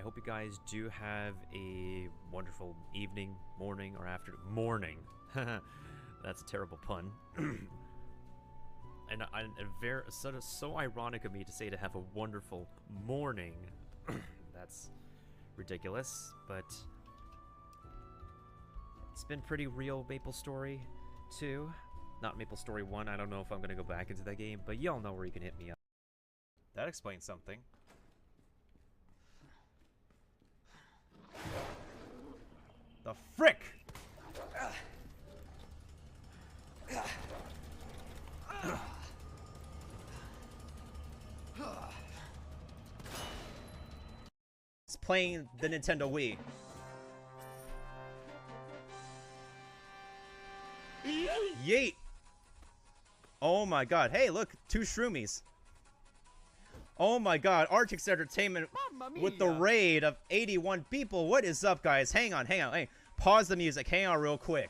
hope you guys do have a wonderful evening, morning, or afternoon. Morning. That's a terrible pun. And so ironic of me to say to have a wonderful morning. That's ridiculous, but it's been pretty real. Maple Story 2. Not Maple Story 1. I don't know if I'm going to go back into that game, but y'all know where you can hit me up. That explains something. The frick! It's playing the Nintendo Wii. Yeet! Oh my god. Hey, look, 2 Shroomies. Oh my god, Artix Entertainment with the raid of 81 people. What is up, guys? Hang on. Hey, pause the music. Hang on real quick.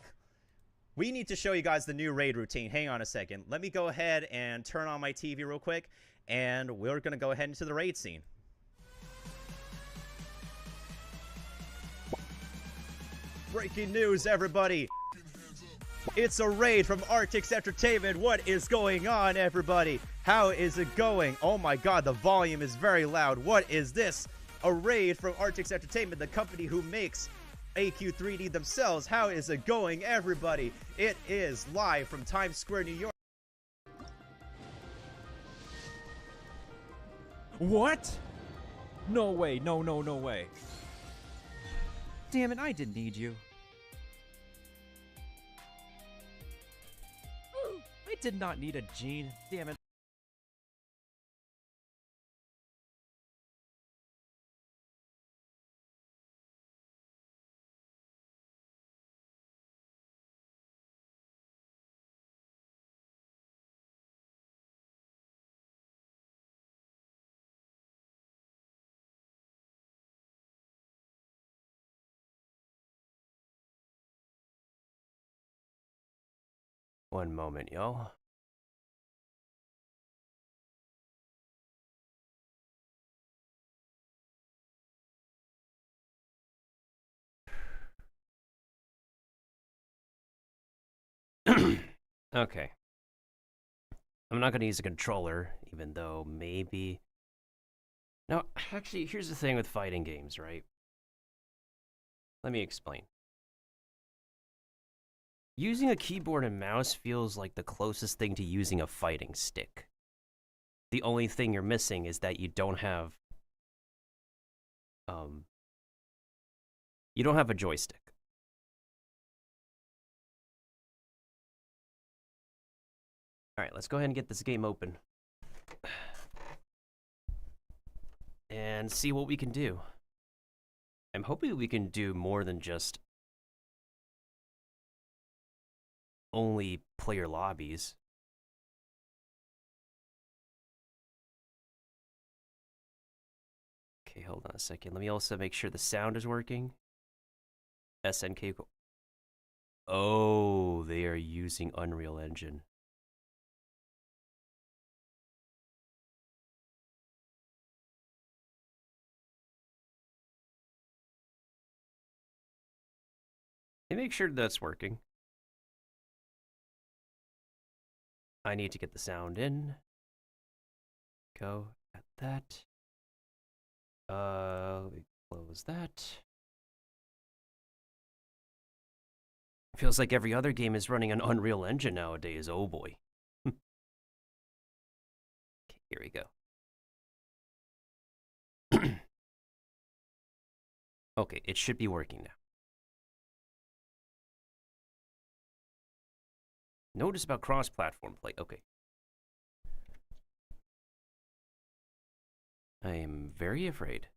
We need to show you guys the new raid routine. Hang on a second. Let me go ahead and turn on my TV real quick, and we're going to go ahead into the raid scene. Breaking news, everybody. It's a raid from Artix Entertainment. What is going on, everybody? How is it going? Oh my god, the volume is very loud. What is this? A raid from Artix Entertainment, the company who makes AQ3D themselves. How is it going, everybody? It is live from Times Square, New York. What? No way, no way. Damn it, I didn't need you. I did not need a gene, damn it. One moment, y'all. Okay. I'm not going to use a controller, even though maybe... No, actually, here's the thing with fighting games, right? Let me explain. Using a keyboard and mouse feels like the closest thing to using a fighting stick. The only thing you're missing is that you don't have... you don't have a joystick. Alright, let's go ahead and get this game open. And see what we can do. I'm hoping we can do more than just only player lobbies. Okay, hold on a second. Let me also make sure the sound is working. SNK. Oh, they are using Unreal Engine. Let me make sure that's working. I need to get the sound in. Go at that. Let me close that. Feels like every other game is running an Unreal Engine nowadays. Oh boy. Okay, here we go. Okay, it should be working now. Notice about cross-platform play. Okay. I am very afraid.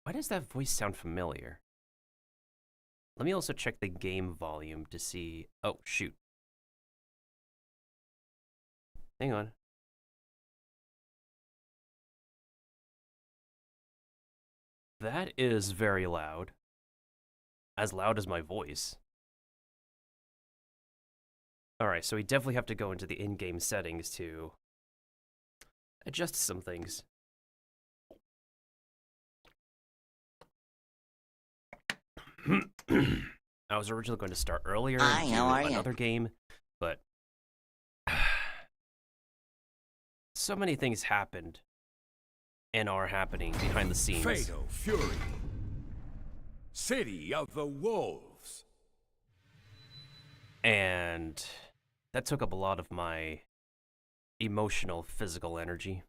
Why does that voice sound familiar? Let me also check the game volume to see... Oh, shoot. Hang on. That is very loud. as loud as my voice. Alright, so we definitely have to go into the in-game settings to adjust some things. I was originally going to start earlier and do another game, but so many things happened and are happening behind the scenes. Fatal Fury. City of the Wolves. And that took up a lot of my emotional, physical energy.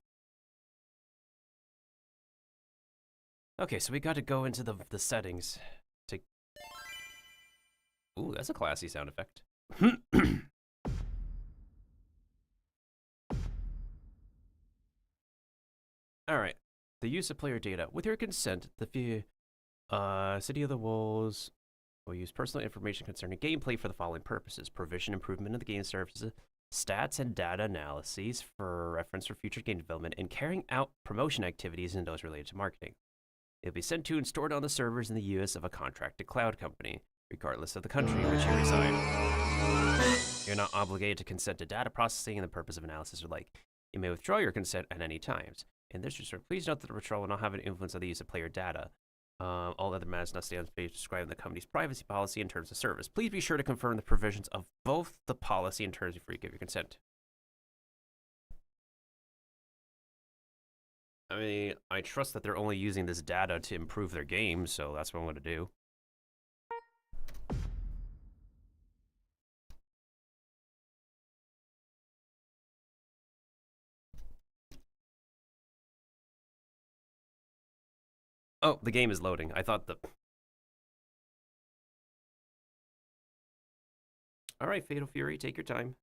Okay, so we got to go into the settings to... Ooh, that's a classy sound effect. Alright, the use of player data. With your consent, the City of the Wolves will use personal information concerning gameplay for the following purposes. Provision improvement of the game services, stats and data analyses for reference for future game development, and carrying out promotion activities and those related to marketing. It will be sent to and stored on the servers in the US of a contracted cloud company, regardless of the country in which you reside. You're not obligated to consent to data processing and the purpose of analysis or like. You may withdraw your consent at any times. In this respect, please note that the withdrawal will not have an influence on the use of player data. All other matters not stand on page describing the company's privacy policy and terms of service. Please be sure to confirm the provisions of both the policy and terms before you give your consent. I mean, I trust that they're only using this data to improve their game, so that's what I'm going to do. Oh, the game is loading. I thought the... Alright, Fatal Fury, take your time.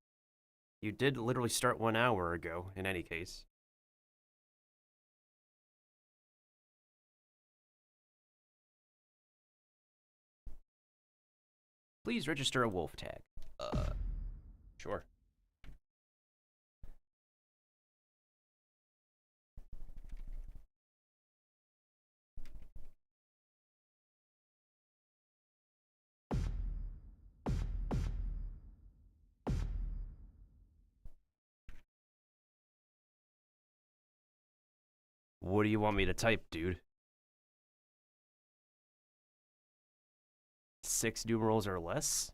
You did literally start 1 hour ago, in any case. Please register a wolf tag. Sure. What do you want me to type, dude? 6 numerals or less?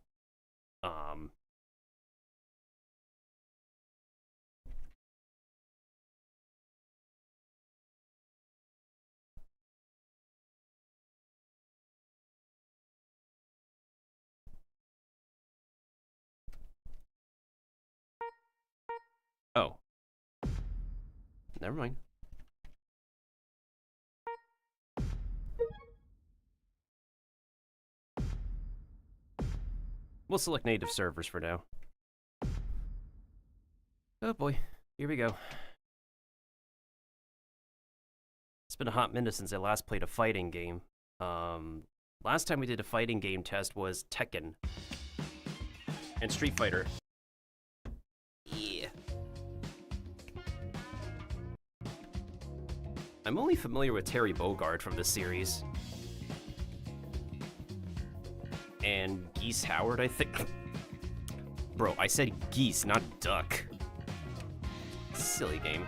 Oh. Never mind. We'll select native servers for now. Oh boy, here we go. It's been a hot minute since I last played a fighting game. Last time we did a fighting game test was Tekken and Street Fighter. Yeah. I'm only familiar with Terry Bogard from this series. And Geese Howard, I think. Bro, I said geese, not duck. Silly game.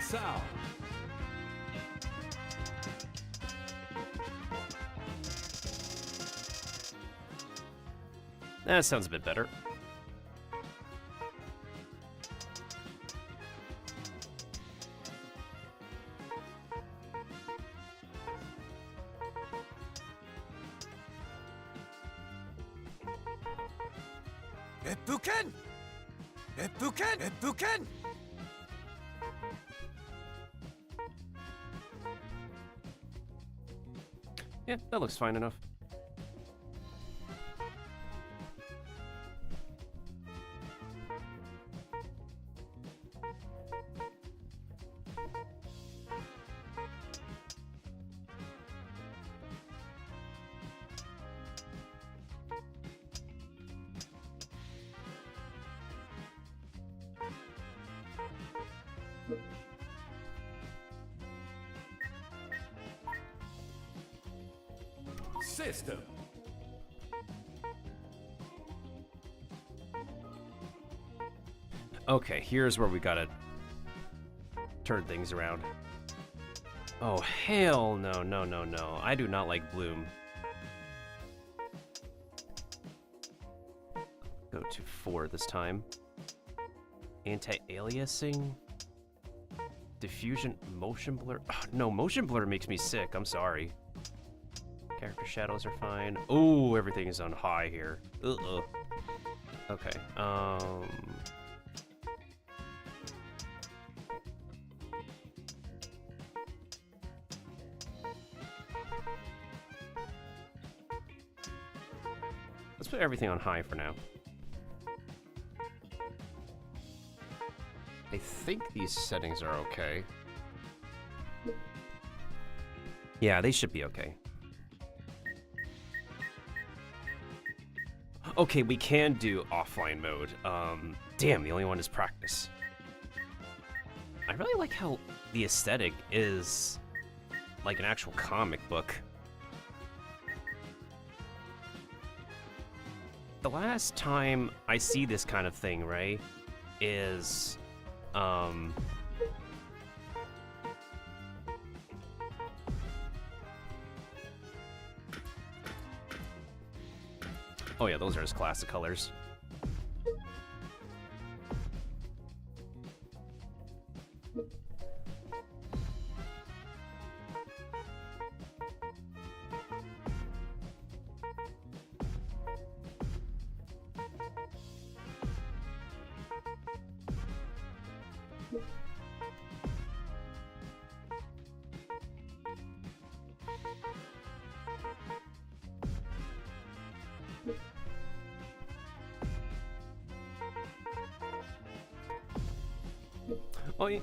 Sound. That sounds a bit better. Epuken! Epuken! Epuken! Yeah, that looks fine enough. system. Okay, here's where we gotta turn things around. Oh, hell no, no, no, no. I do not like Bloom. Go to 4 this time. Anti-aliasing? Diffusion, motion blur? Oh, no, motion blur makes me sick, I'm sorry. Character shadows are fine. Oh, everything is on high here. Uh-oh. Okay, let's put everything on high for now. I think these settings are okay. Yeah, they should be okay. Okay, we can do offline mode. Damn, the only one is practice. I really like how the aesthetic is like an actual comic book. The last time I see this kind of thing, right, is, oh yeah, those are his classic colors. Oh, yeah.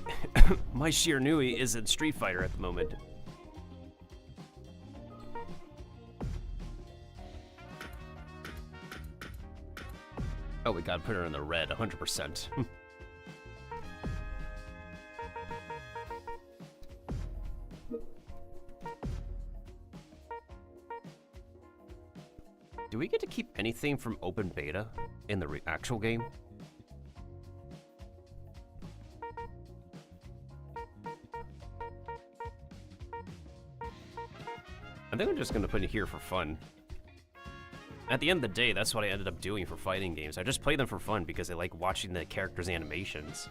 My Shiranui is in Street Fighter at the moment. Oh, we gotta put her in the red, 100%. Do we get to keep anything from open beta in the actual game? I think I'm just gonna put it here for fun. At the end of the day, that's what I ended up doing for fighting games. I just play them for fun because I like watching the characters' animations.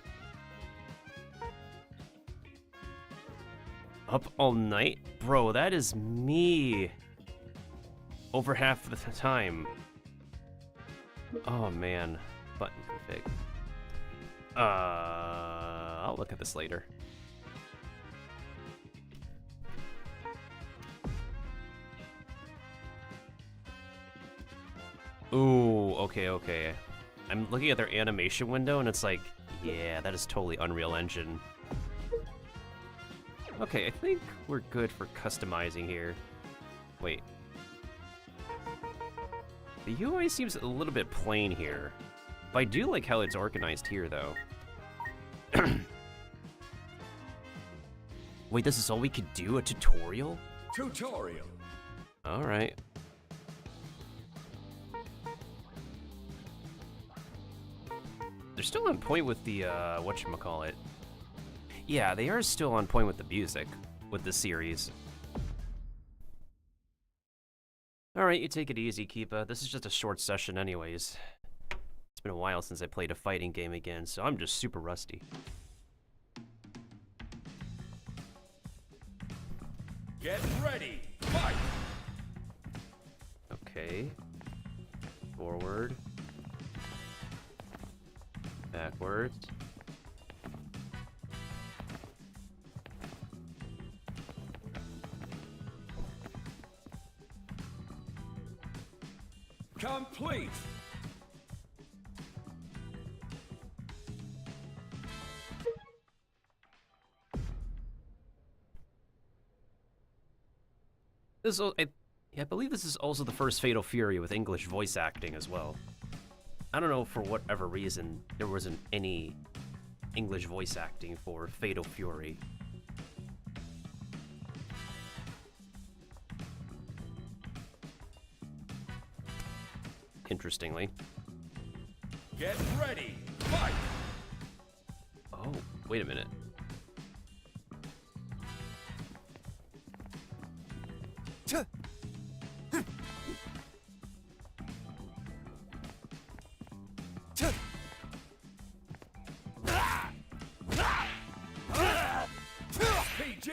Up all night? Bro, that is me. Over half the time. Oh man. Button config. I'll look at this later. Ooh, okay, okay. I'm looking at their animation window and it's like, yeah, that is totally Unreal Engine. Okay, I think we're good for customizing here. Wait. The UI seems a little bit plain here. But I do like how it's organized here, though. Wait, this is all we could do? A tutorial? Tutorial. Alright. They're still on point with the, whatchamacallit. Yeah, they are still on point with the music, with the series. Alright, you take it easy, Keepa. This is just a short session anyways. It's been a while since I played a fighting game again, so I'm just super rusty. Get ready. Fight. Okay. Forward. Backwards. Complete. This is, I believe this is also the first Fatal Fury with English voice acting as well. I don't know, for whatever reason, there wasn't any English voice acting for Fatal Fury. interestingly. Get ready. Fight. Oh, wait a minute. PG.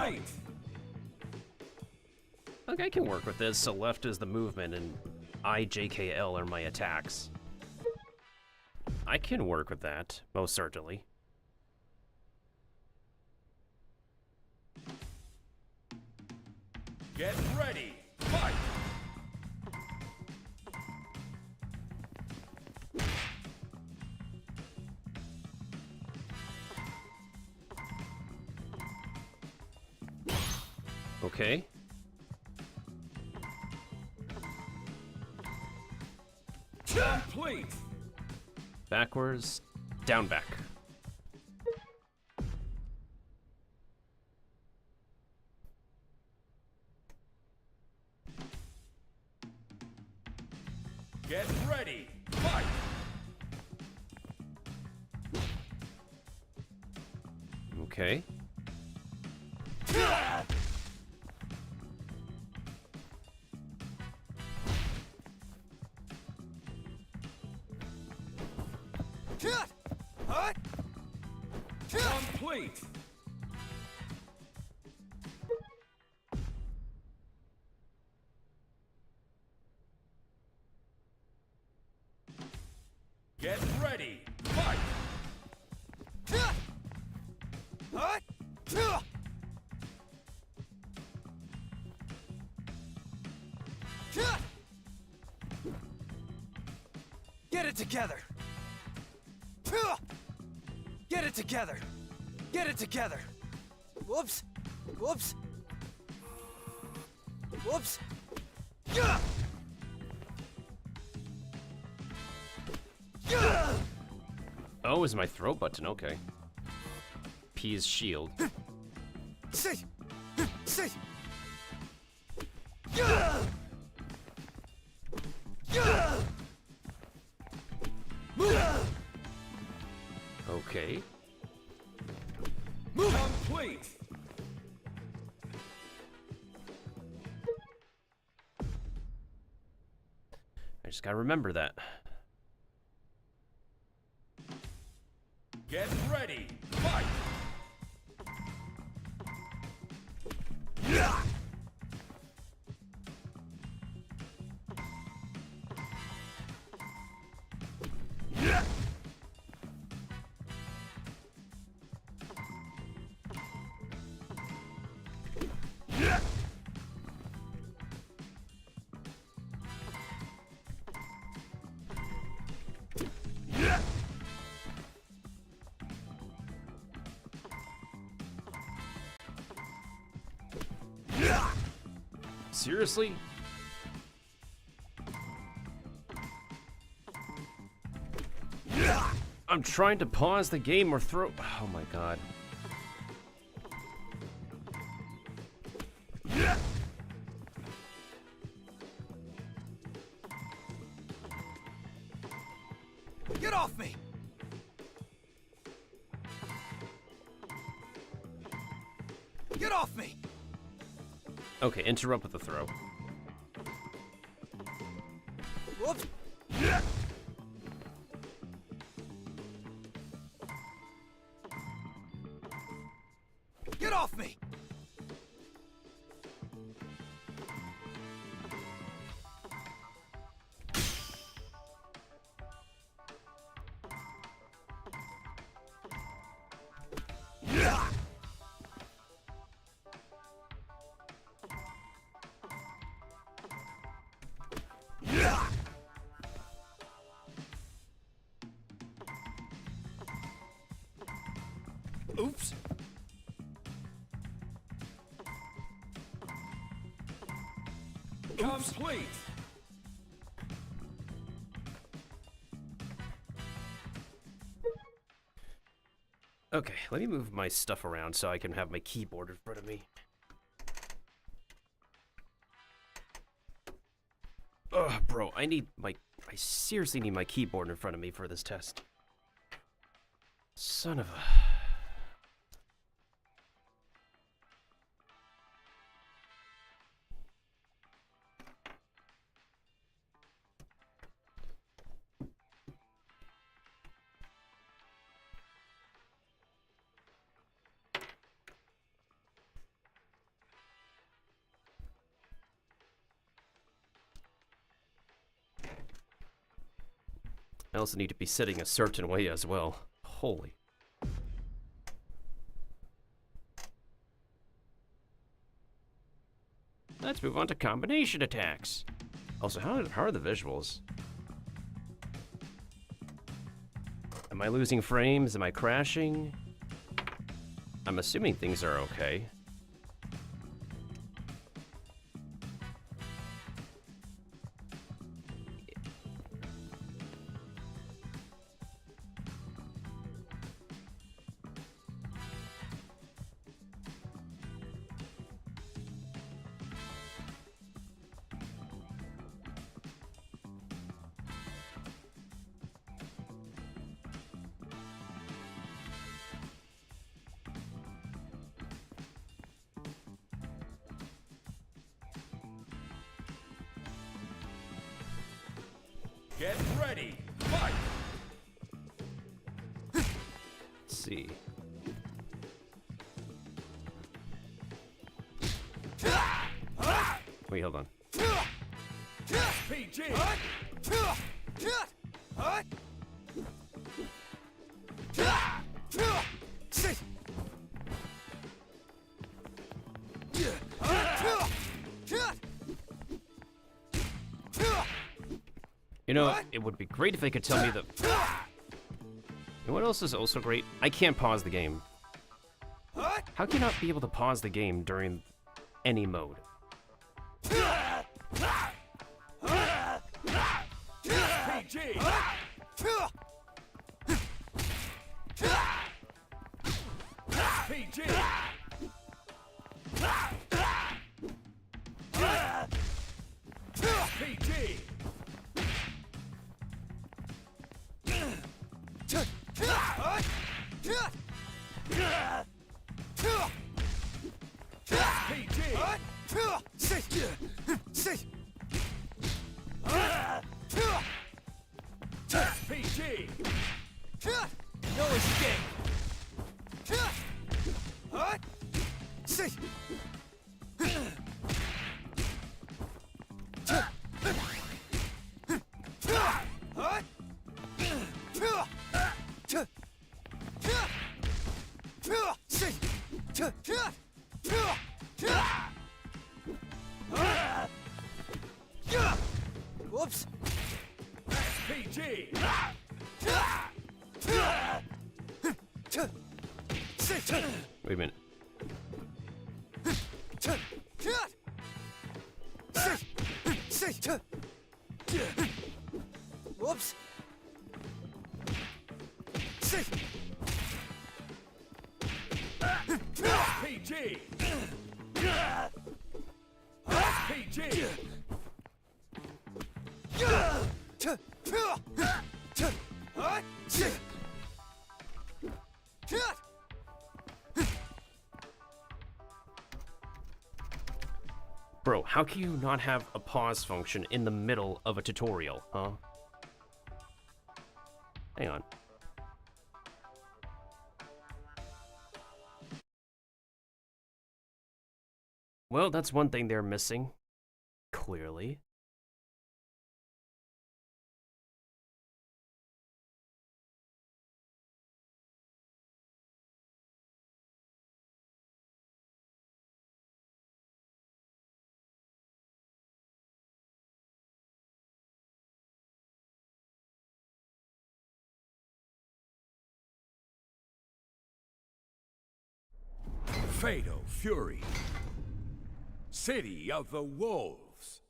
Wait. Okay, I can work with this. So left is the movement, and I, J, K, L are my attacks. I can work with that, most certainly. Get ready. Fight. Okay. Complete. Backwards, down, back. Get ready. Fight. Okay. Complete. Get ready. Fight. Get it together. Get it together. Get it together. Whoops. Whoops. Whoops. Yeah. Yeah. Oh, is my throw button, okay. P is shield. See. See. Yeah. Yeah. Move. Okay. Complete. I just gotta remember that. Get ready. Fight. Yeah. Yeah. Yeah. Yeah. Yeah. Seriously? Yeah. I'm trying to pause the game or throw. Oh my god. Yeah. Get off me! Get off me! Okay, interrupt with the throw. Whoops! Yeah. Get off me! Yeah. Yeah. Oops. Oops. Whoops! Complete. Okay, let me move my stuff around so I can have my keyboard in front of me. Ugh, bro, I seriously need my keyboard in front of me for this test. Son of a... I also need to be sitting a certain way as well. Holy. Let's move on to combination attacks. Also, how are the visuals? Am I losing frames? Am I crashing? I'm assuming things are okay. Get ready. Fight. Let's see. Wait, hold on. PG. You know, it would be great if they could tell me the... And what else is also great? I can't pause the game. How can you not be able to pause the game during any mode? PG. PG. PG. PG. No escape. Whoops. PG. Wait a minute. Whoops. PG. PG. Bro, how can you not have a pause function in the middle of a tutorial, huh? Hang on. Well, that's one thing they're missing. Clearly. Fatal Fury. City of the Wolves.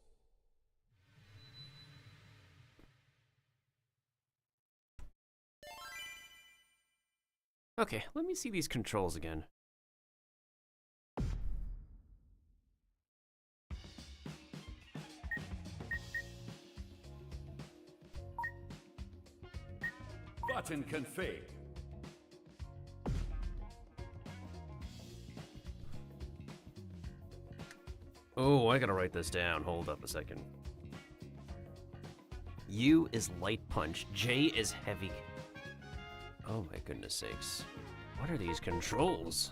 Okay, let me see these controls again. Button config. Oh, I gotta write this down. Hold up a second. U is light punch. J is heavy. Oh my goodness sakes. What are these controls?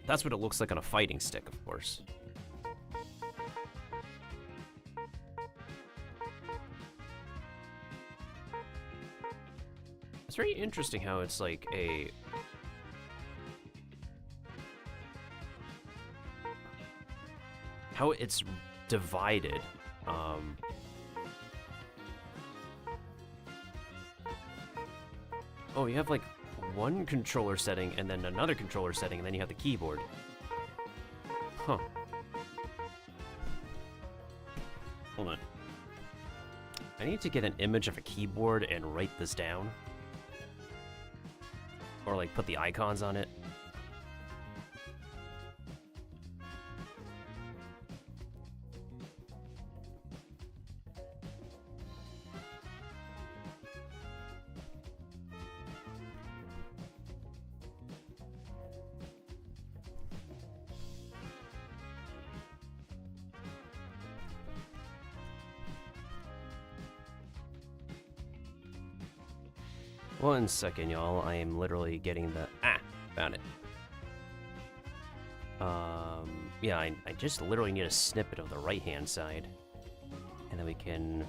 That's what it looks like on a fighting stick, of course. It's very interesting how it's like a... how it's divided. Oh, you have like one controller setting and then another controller setting and then you have the keyboard. Huh. Hold on. I need to get an image of a keyboard and write this down. Or like put the icons on it. One second, y'all. I am literally getting the... Ah! Found it. Yeah, I just literally need a snippet of the right-hand side. And then we can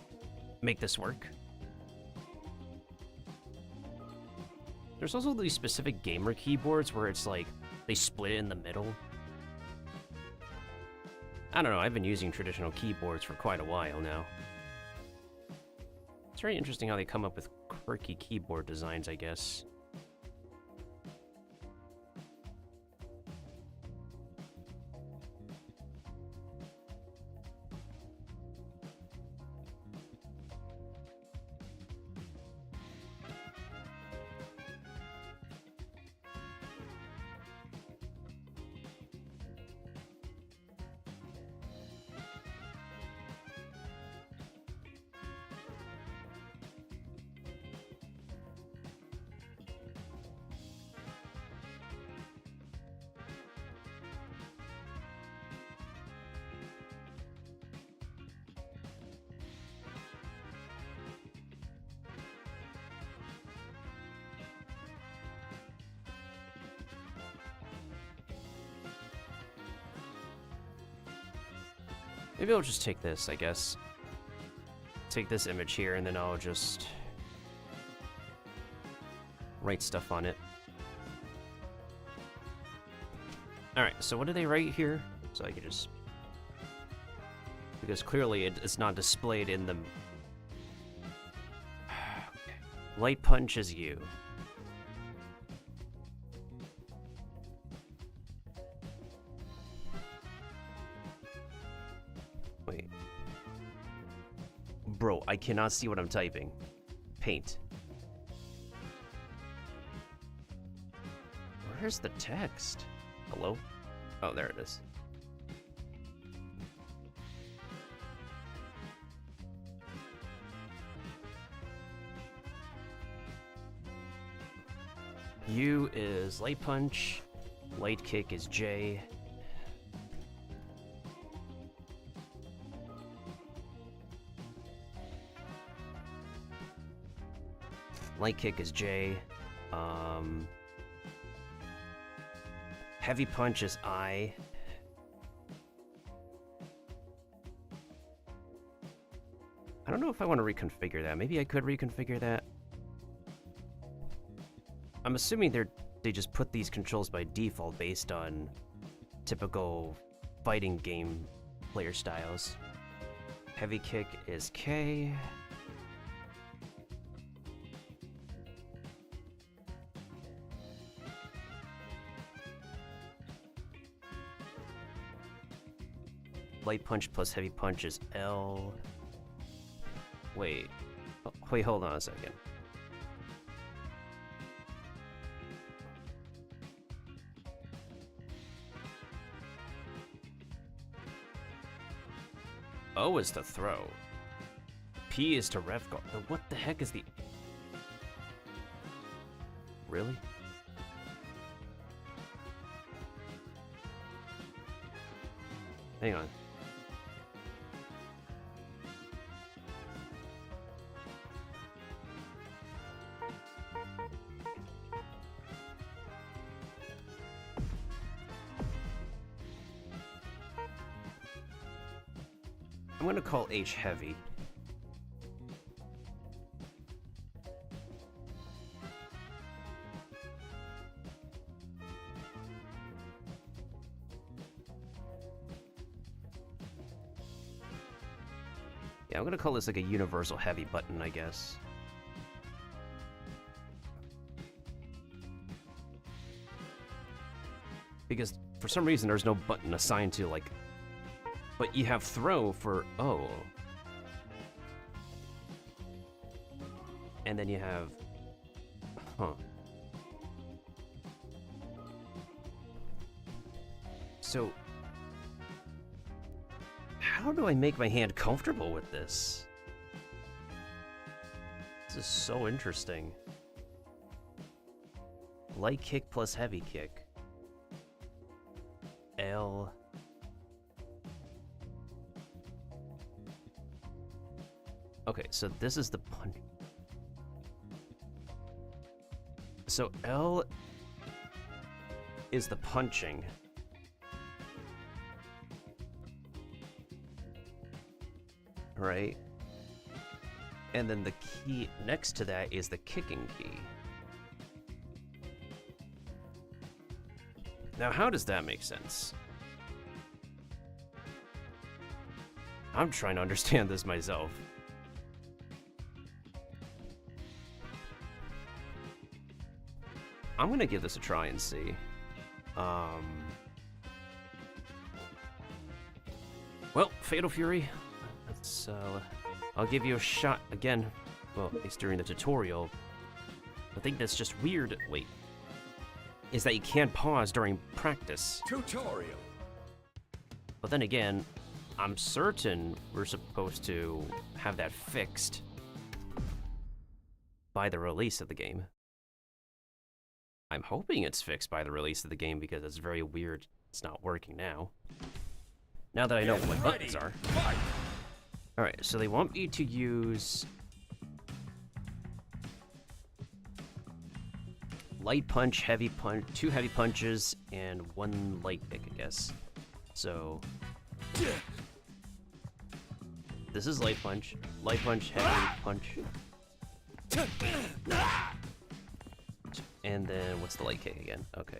make this work. There's also these specific gamer keyboards where it's like, they split it in the middle. I don't know, I've been using traditional keyboards for quite a while now. It's very interesting how they come up with quirky keyboard designs, I guess. Maybe I'll just take this, I guess. Take this image here, and then I'll just write stuff on it. Alright, so what do they write here? So I can just... because clearly it's not displayed in the... Light punch is you. Wait. Bro, I cannot see what I'm typing. Paint. Where's the text? Hello? Oh, there it is. U is light punch. Light kick is J. Light kick is J. Heavy punch is I. I don't know if I want to reconfigure that. Maybe I could reconfigure that. I'm assuming they just put these controls by default based on typical fighting game player styles. Heavy kick is K. Light punch plus heavy punch is L. Wait. Oh, wait, hold on a second. O is to throw. P is to rev guard. What the heck is the... Really? Hang on. I'm gonna call H heavy. Yeah, I'm gonna call this like a universal heavy button, I guess. Because for some reason there's no button assigned to like... But you have throw for O. And then you have... Huh. So... How do I make my hand comfortable with this? This is so interesting. Light kick plus heavy kick. L... Okay, so this is the punch. So L is the punching. Right? And then the key next to that is the kicking key. Now, how does that make sense? I'm trying to understand this myself. I'm gonna give this a try and see. Well, Fatal Fury. Let's, I'll give you a shot again. Well, at least during the tutorial. The thing that's just weird, wait, is that you can't pause during practice. Tutorial. But then again, I'm certain we're supposed to have that fixed by the release of the game. I'm hoping it's fixed by the release of the game because it's very weird it's not working now. Now that I know what my buttons are. Alright, so they want me to use light punch, heavy punch, 2 heavy punches, and 1 light kick, I guess. So this is light punch, heavy punch. And then, what's the light kick again? Okay.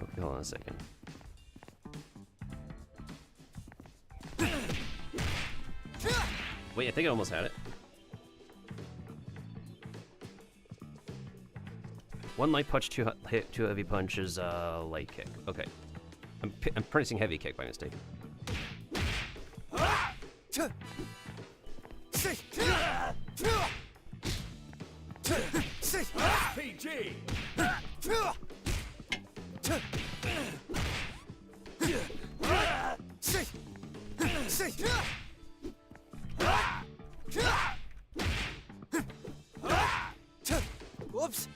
Okay, hold on a second. Wait, I think I almost had it. 1 light punch, 2 heavy punches, light kick. Okay. I'm pressing heavy kick by mistake. PG. Whoops.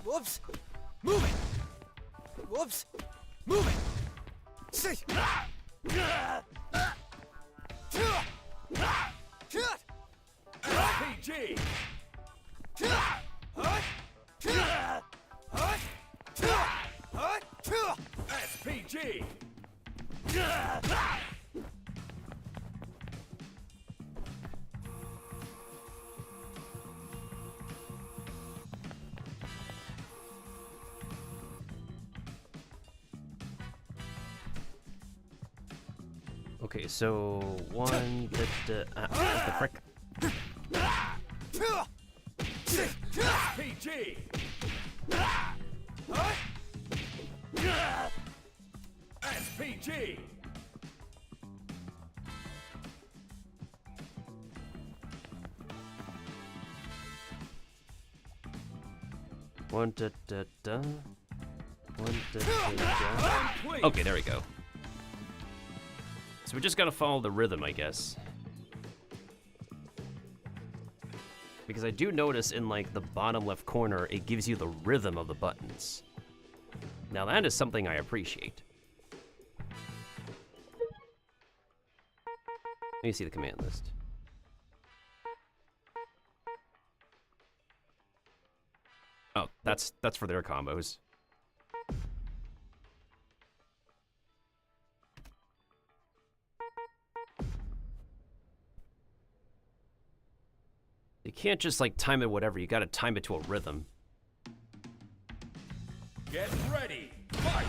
Whoops. Moving. Whoops. Moving. See. PG. SPG. Okay, so one. What the frick? PG. SPG. One da da da. One da da da. Complete. Okay, there we go. So we just gotta follow the rhythm, I guess. Because I do notice in like the bottom left corner, it gives you the rhythm of the buttons. Now that is something I appreciate. Let me see the command list. Oh, that's for their combos. You can't just like time it whatever, you gotta time it to a rhythm. Get ready. Fight.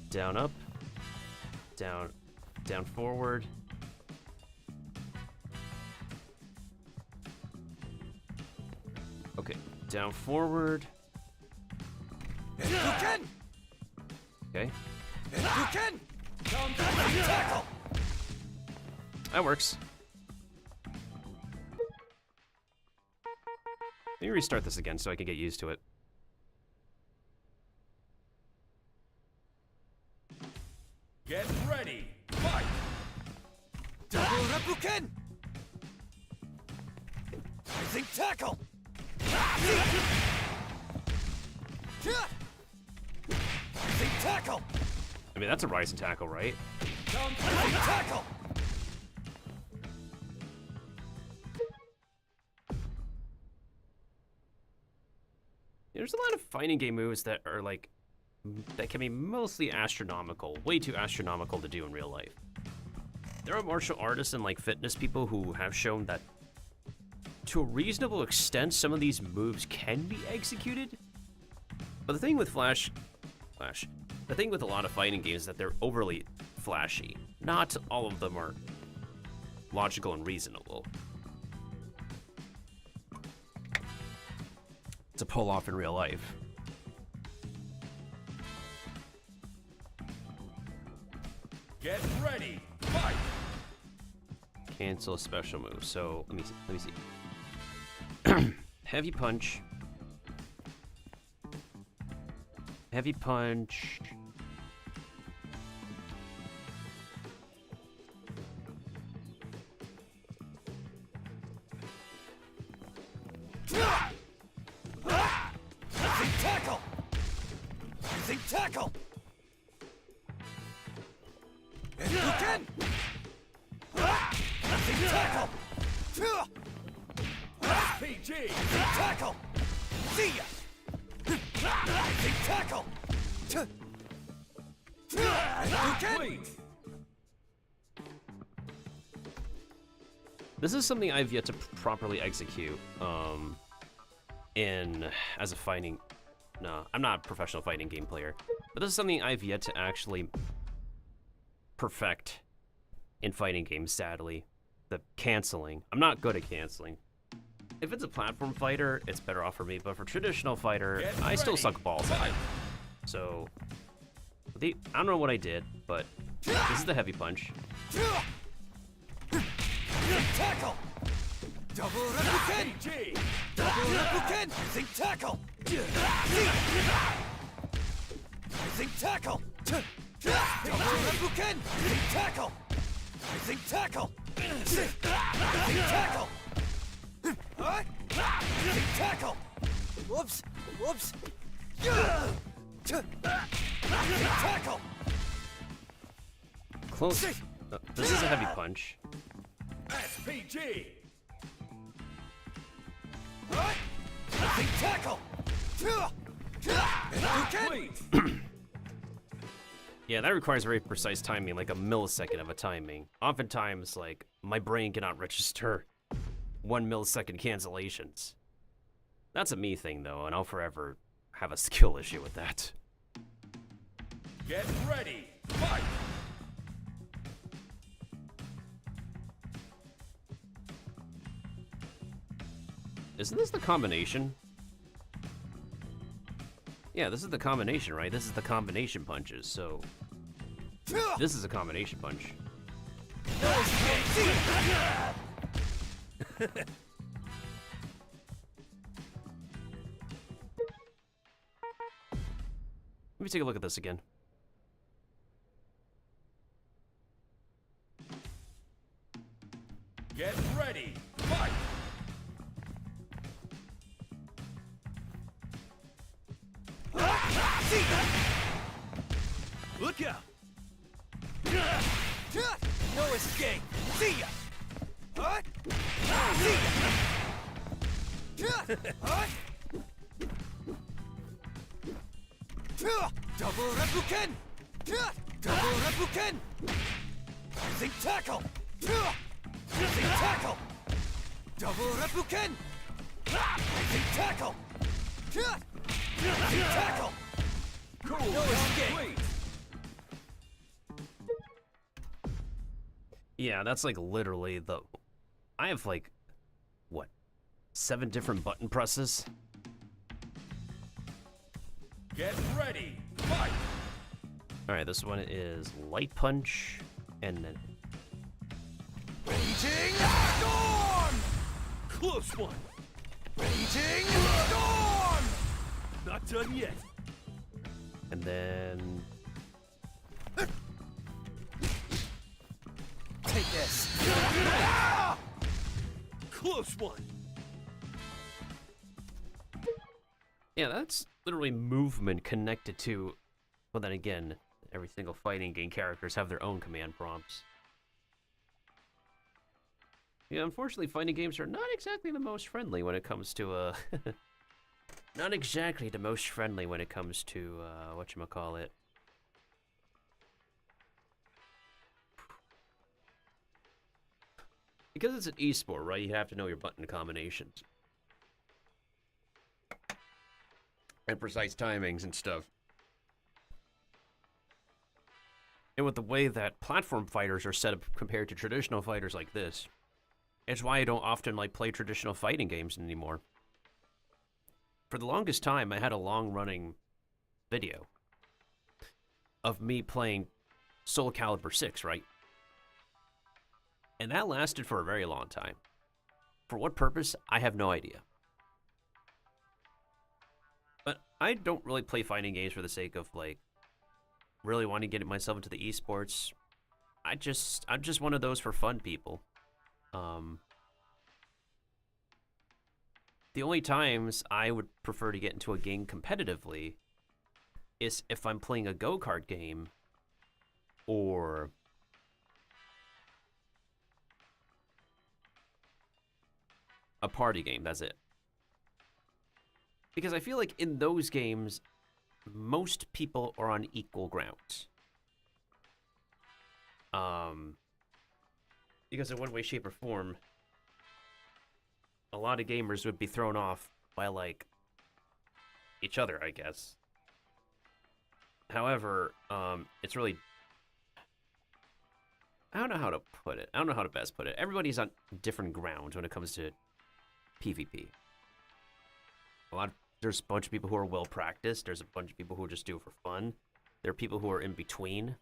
Down, up. Down, down, forward. Okay, down, forward. Hadouken! Okay, Hadouken! Tackle! that works. Let me restart this again so I can get used to it. Get ready. Fight. Double Reppuken! Rising tackle! Rising tackle! I mean, that's a rise and tackle, right? Rising tackle! There's a lot of fighting game moves that are like, that can be mostly astronomical, way too astronomical to do in real life. There are martial artists and like fitness people who have shown that to a reasonable extent, some of these moves can be executed. But the thing with the thing with a lot of fighting games is that they're overly flashy. Not all of them are logical and reasonable to pull off in real life. Get ready. Fight. Cancel a special move. So let me see. Heavy punch. Heavy punch. Rising tackle! Rising tackle! Hadouken! Rising tackle! PG. Rising tackle! See ya! Rising tackle! Hadouken! Complete. This is something I've yet to properly execute. As a fighting. No, I'm not a professional fighting game player, but this is something I've yet to actually perfect in fighting games. Sadly, the canceling. I'm not good at canceling. If it's a platform fighter, it's better off for me. But for traditional fighter, Get I still ready. suck balls at it. So, I don't know what I did, but this is the heavy punch. Tackle! Double Reppuken! PG. Double Reppuken! Rising tackle! Rising tackle! Double Reppuken! Rising tackle! Rising tackle! Rising tackle! Rising tackle! Whoops! Whoops! Rising tackle! Close. This is a heavy punch. SPG. Rising tackle! Hadouken! Complete. Yeah, that requires very precise timing, like a millisecond of a timing. Oftentimes, like, my brain cannot register 1 millisecond cancellations. That's a me thing, though, and I'll forever have a skill issue with that. Get ready. Fight. Isn't this the combination? Yeah, this is the combination, right? This is the combination punches, so... This is a combination punch. Let me take a look at this again. Get ready. Fight. Look out! No escape! See ya! Hut! See ya! Hut! Double Repuken! Double Repuken! Rising tackle! Rising tackle! Double Repuken! Rising tackle! Rising tackle! Cool. No escape! Wait. Yeah, that's like literally the... I have like, what, 7 different button presses? Get ready. Fight. Alright, this one is light punch, and then... Raging Storm! Close one. Raging Storm! Not done yet. And then... Take this! Close one. Yeah, that's literally movement connected to... Well, then again, every single fighting game characters have their own command prompts. Yeah, unfortunately, fighting games are not exactly the most friendly when it comes to, not exactly the most friendly when it comes to, whatchamacallit. Because it's an esport, right? You have to know your button combinations. And precise timings and stuff. And with the way that platform fighters are set up compared to traditional fighters like this, it's why I don't often like play traditional fighting games anymore. For the longest time, I had a long-running video of me playing Soul Calibur 6, right? And that lasted for a very long time. For what purpose, I have no idea. But I don't really play fighting games for the sake of, like, really wanting to get myself into the esports. I'm just one of those for fun people. The only times I would prefer to get into a game competitively is if I'm playing a go-kart game or a party game, that's it. Because I feel like in those games, most people are on equal grounds. Because in one way, shape, or form, a lot of gamers would be thrown off by, like, each other, I guess. However, it's really... I don't know how to put it. I don't know how to best put it. Everybody's on different grounds when it comes to PvP. There's a bunch of people who are well-practiced. There's a bunch of people who just do it for fun. There are people who are in between.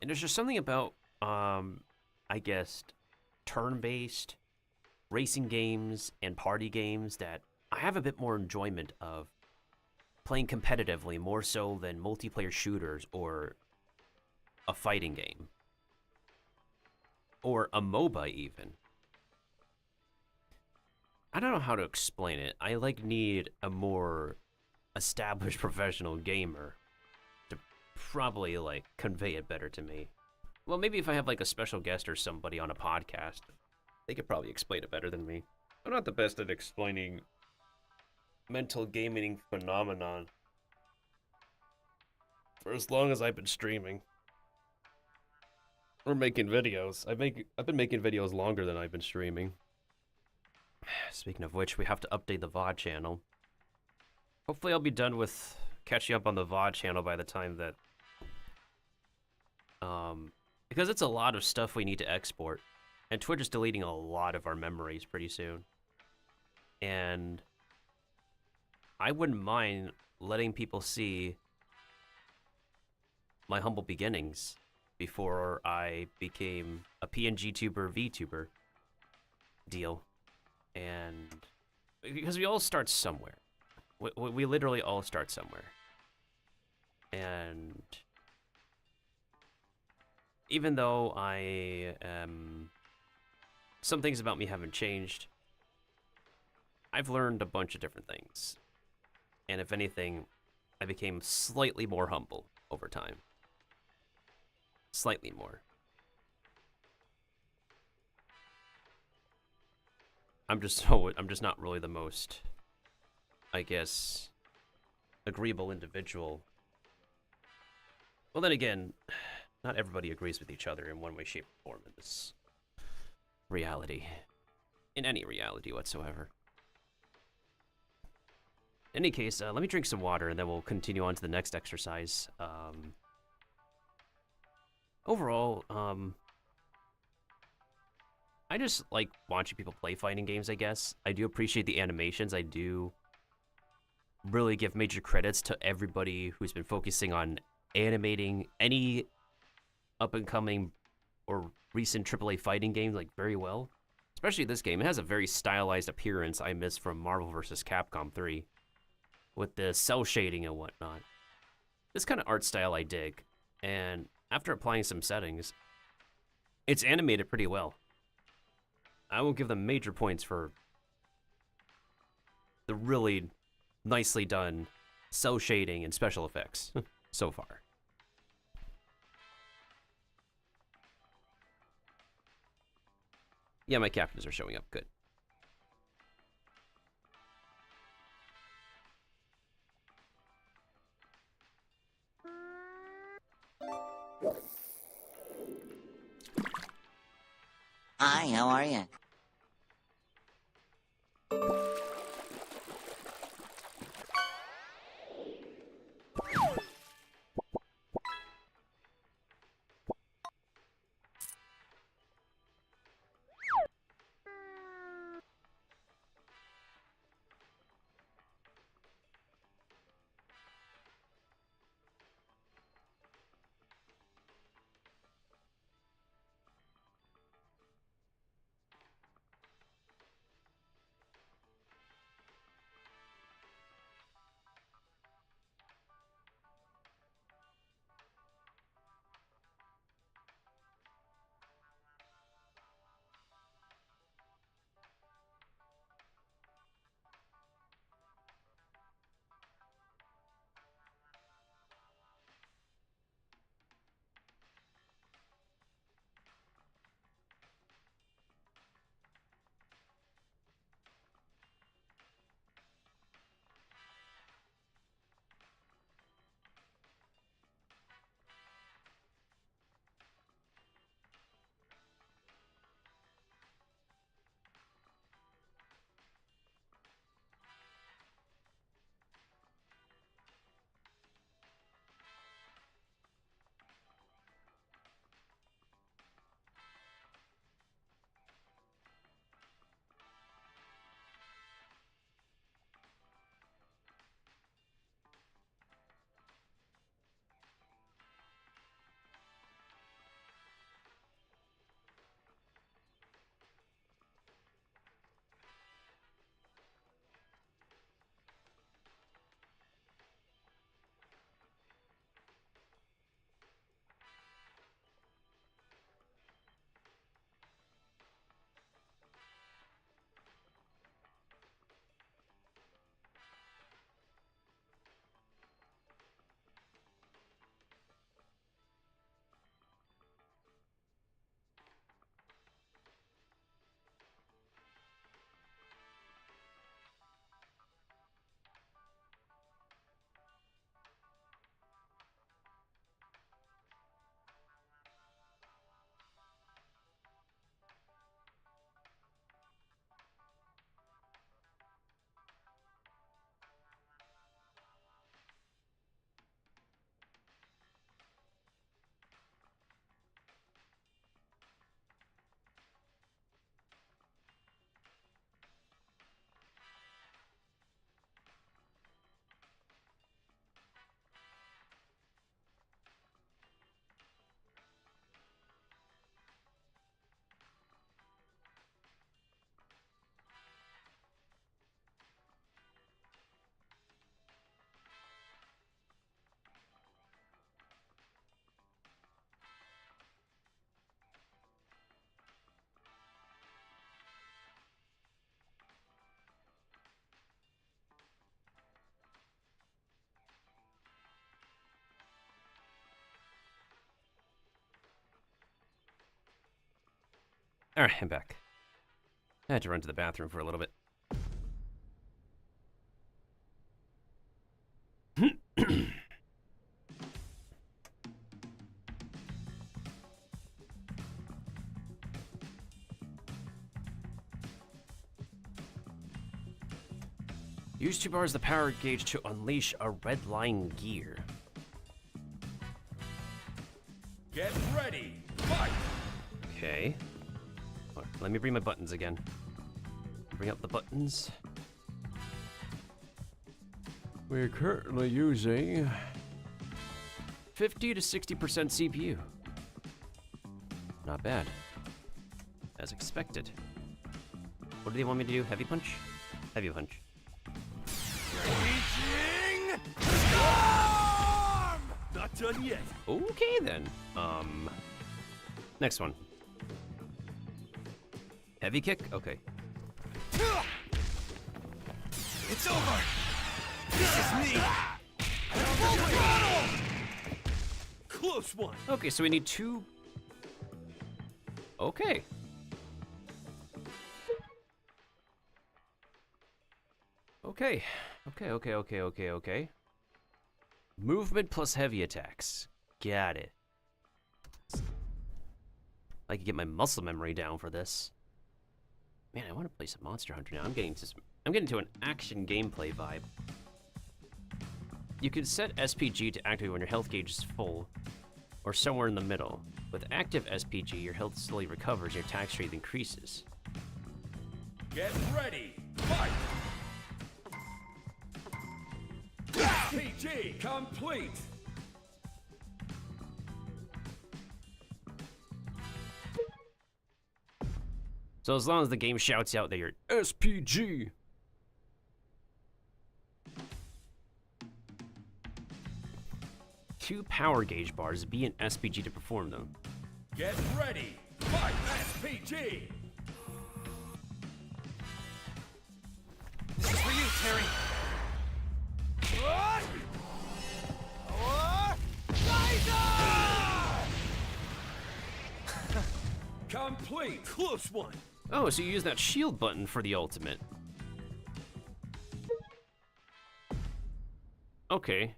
And there's just something about, I guess, turn-based racing games and party games that I have a bit more enjoyment of playing competitively, more so than multiplayer shooters or a fighting game. Or a MOBA, even. I don't know how to explain it. I, like, need a more established professional gamer to probably, like, convey it better to me. Well, maybe if I have, like, a special guest or somebody on a podcast, they could probably explain it better than me. I'm not the best at explaining mental gaming phenomenon for as long as I've been streaming. Or making videos. I've been making videos longer than I've been streaming. Speaking of which, we have to update the VOD channel. Hopefully I'll be done with catching up on the VOD channel by the time that... Because it's a lot of stuff we need to export. And Twitch is deleting a lot of our memories pretty soon. And I wouldn't mind letting people see my humble beginnings before I became a PNG tuber, VTuber deal. And because we all start somewhere. We literally all start somewhere. And even though I am... Some things about me haven't changed, I've learned a bunch of different things. And if anything, I became slightly more humble over time. Slightly more. I'm just not really the most, I guess, agreeable individual. Well, then again, not everybody agrees with each other in one way, shape, or form in this reality. In any reality whatsoever. In any case, let me drink some water and then we'll continue on to the next exercise. Overall, I just like watching people play fighting games, I guess. I do appreciate the animations. I do really give major credits to everybody who's been focusing on animating any up-and-coming or recent AAA fighting game like very well. Especially this game. It has a very stylized appearance I miss from Marvel vs. Capcom 3. With the cell shading and whatnot. This kind of art style I dig. And after applying some settings, it's animated pretty well. I will give them major points for the really nicely done cell shading and special effects so far. Yeah, my captains are showing up. Good. Hi, how are you? Alright, I'm back. I had to run to the bathroom for a little bit. Use 2 bars of the power gauge to unleash a red line gear. Get ready. Fight. Okay. Let me bring my buttons again. Bring up the buttons. We're currently using 50 to 60% CPU. Not bad. As expected. What do they want me to do? Heavy punch? Heavy punch. Raging Storm! Not done yet. Okay then. Next one. Heavy kick? Okay. It's over. This is me. Close one. Okay, so we need 2. Okay. Okay. Okay. Movement plus heavy attacks. Got it. I could get my muscle memory down for this. Man, I want to play some Monster Hunter now. I'm getting to an action gameplay vibe. You can set SPG to activate when your health gauge is full, or somewhere in the middle. With active SPG, your health slowly recovers and your attack strength increases. Get ready. Fight. PG complete. So as long as the game shouts out that you're SPG. Two power gauge bars be an SPG to perform them. Get ready. Fight. SPG. This is for you, Terry. What? Complete. Close one. Oh, so you use that shield button for the ultimate. Okay.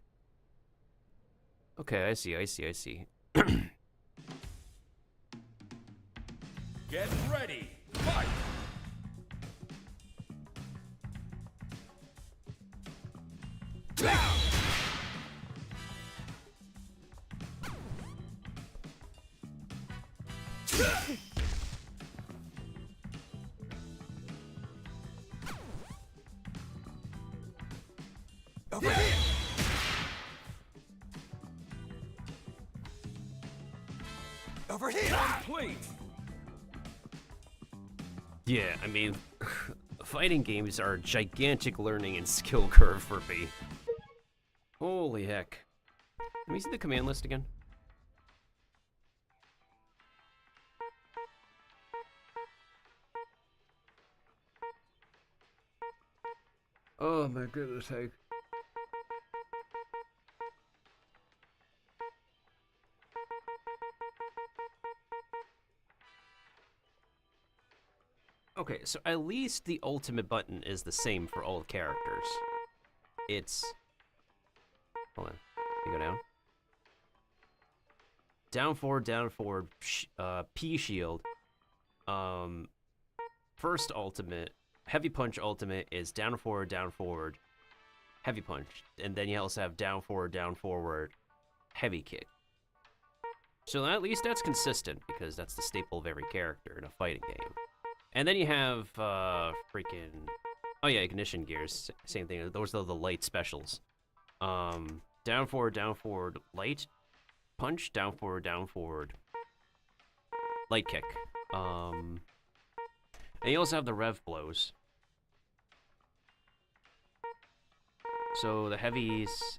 Okay, I see. Get ready. Fight. Over here. Over here. Complete. Yeah, I mean, fighting games are a gigantic learning and skill curve for me. Holy heck. Let me see the command list again. Oh my goodness sake. Okay, so at least the ultimate button is the same for all characters. It's... Hold on. You go down. Down forward, P shield. First ultimate, heavy punch ultimate is down forward, heavy punch. And then you also have down forward, heavy kick. So at least that's consistent, because that's the staple of every character in a fighting game. And then you have, freaking... Oh yeah, ignition gears, same thing. Those are the light specials. Down forward, light punch, down forward, light kick. And you also have the rev blows. So the heavies...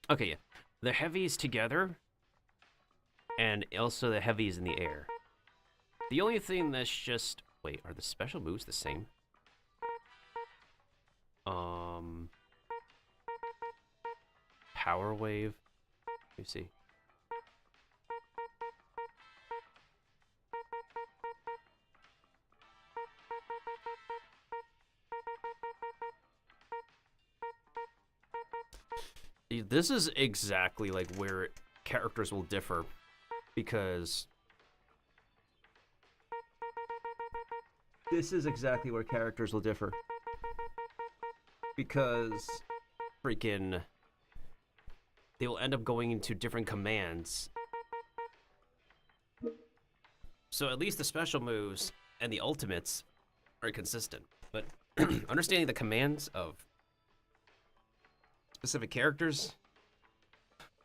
Okay, yeah. The heavies together, and also the heavies in the air. The only thing that's just... Wait, are the special moves the same? Power wave. Let me see. This is exactly like where characters will differ, because this is exactly where characters will differ. Because freaking they will end up going into different commands. So at least the special moves and the ultimates are consistent. But understanding the commands of specific characters,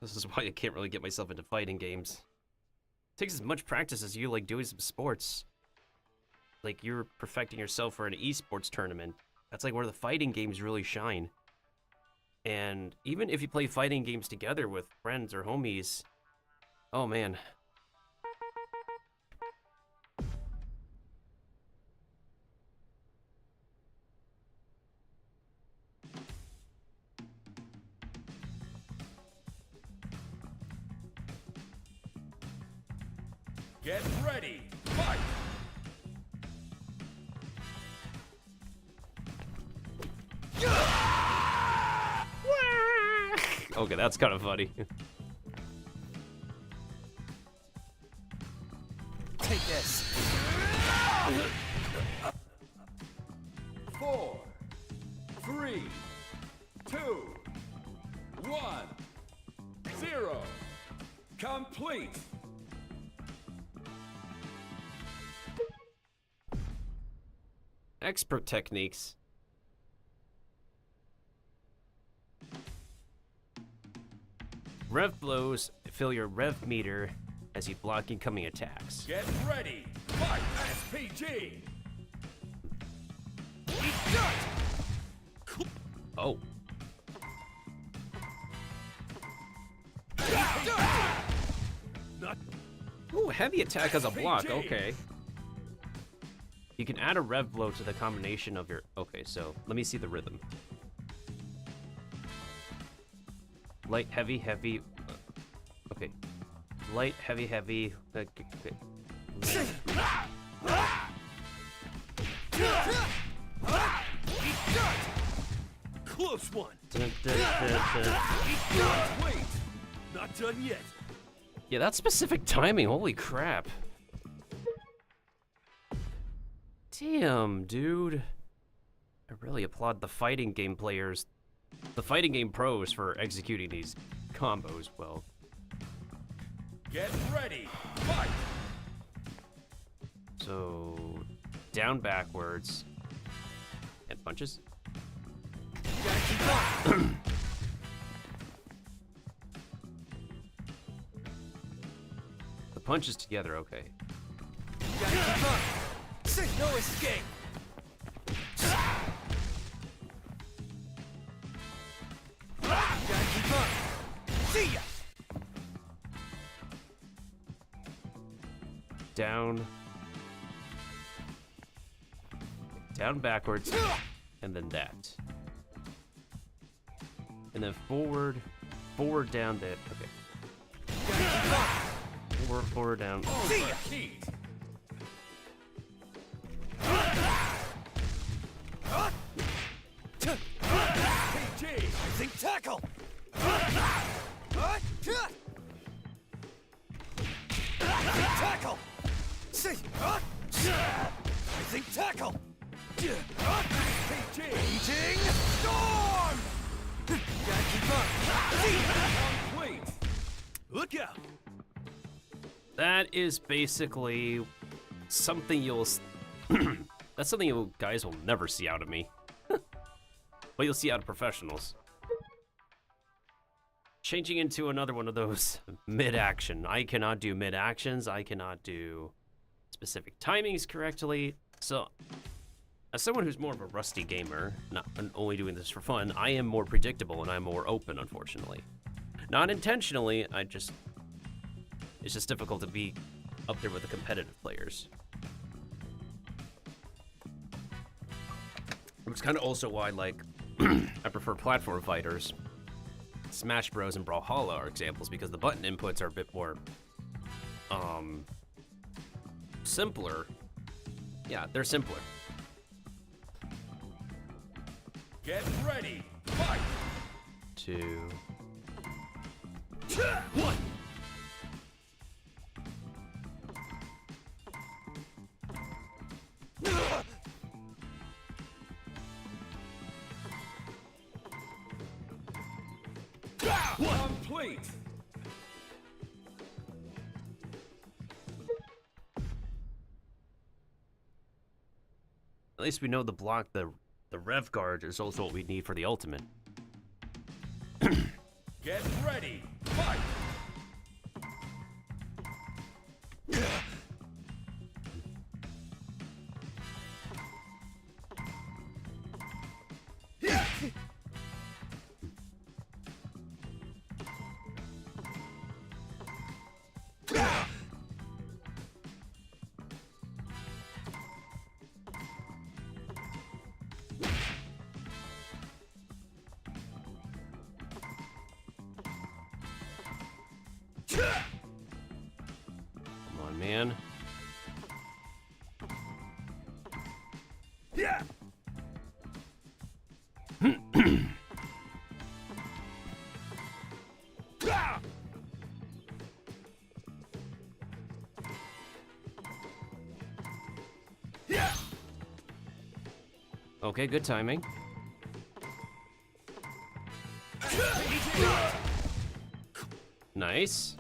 this is why I can't really get myself into fighting games. It takes as much practice as you like doing some sports. Like you're perfecting yourself for an esports tournament. That's like where the fighting games really shine. And even if you play fighting games together with friends or homies, oh man. Get ready. Fight. Okay, that's kind of funny. Take this. 4, 3, 2, 1, 0. Complete. Expert techniques. Rev blows fill your rev meter as you block incoming attacks. Get ready. Fight. SPG. Oh. Not Ooh, heavy attack as a block, okay. You can add a rev blow to the combination of your... Okay, so let me see the rhythm. Light, heavy, heavy... okay. Light, heavy, heavy... okay. close one. Dun, dun, dun, dun. Wait. Not done yet. Yeah, that specific timing, holy crap. Damn, dude. I really applaud the fighting game players, the fighting game pros for executing these combos well. Get ready. Fight. So, down backwards, and punches. The punches together, okay. No escape. See ya. Down, backwards, and then that. And then forward, down, that. Okay. Forward, down. See ya. Heat. PG. Think tackle. Tackle. See. Think tackle. PG. Eating storm. Gotta keep up. See ya. Complete. Look out. That is basically something you'll... that's something you guys will never see out of me. But you'll see out of professionals. Changing into another one of those mid-action. I cannot do mid-actions. I cannot do specific timings correctly. So, as someone who's more of a rusty gamer, not only doing this for fun, I am more predictable and I'm more open, unfortunately. Not intentionally, it's just difficult to be up there with the competitive players. It's kind of also why, like, I prefer platform fighters. Smash Bros. And Brawlhalla are examples because the button inputs are a bit more, simpler. Yeah, they're simpler. Get ready. Fight. 2, One. Complete. At least we know the block, the rev guard is also what we need for the ultimate. Get ready. Fight. Come on, man. Yeah. Okay, good timing. Nice.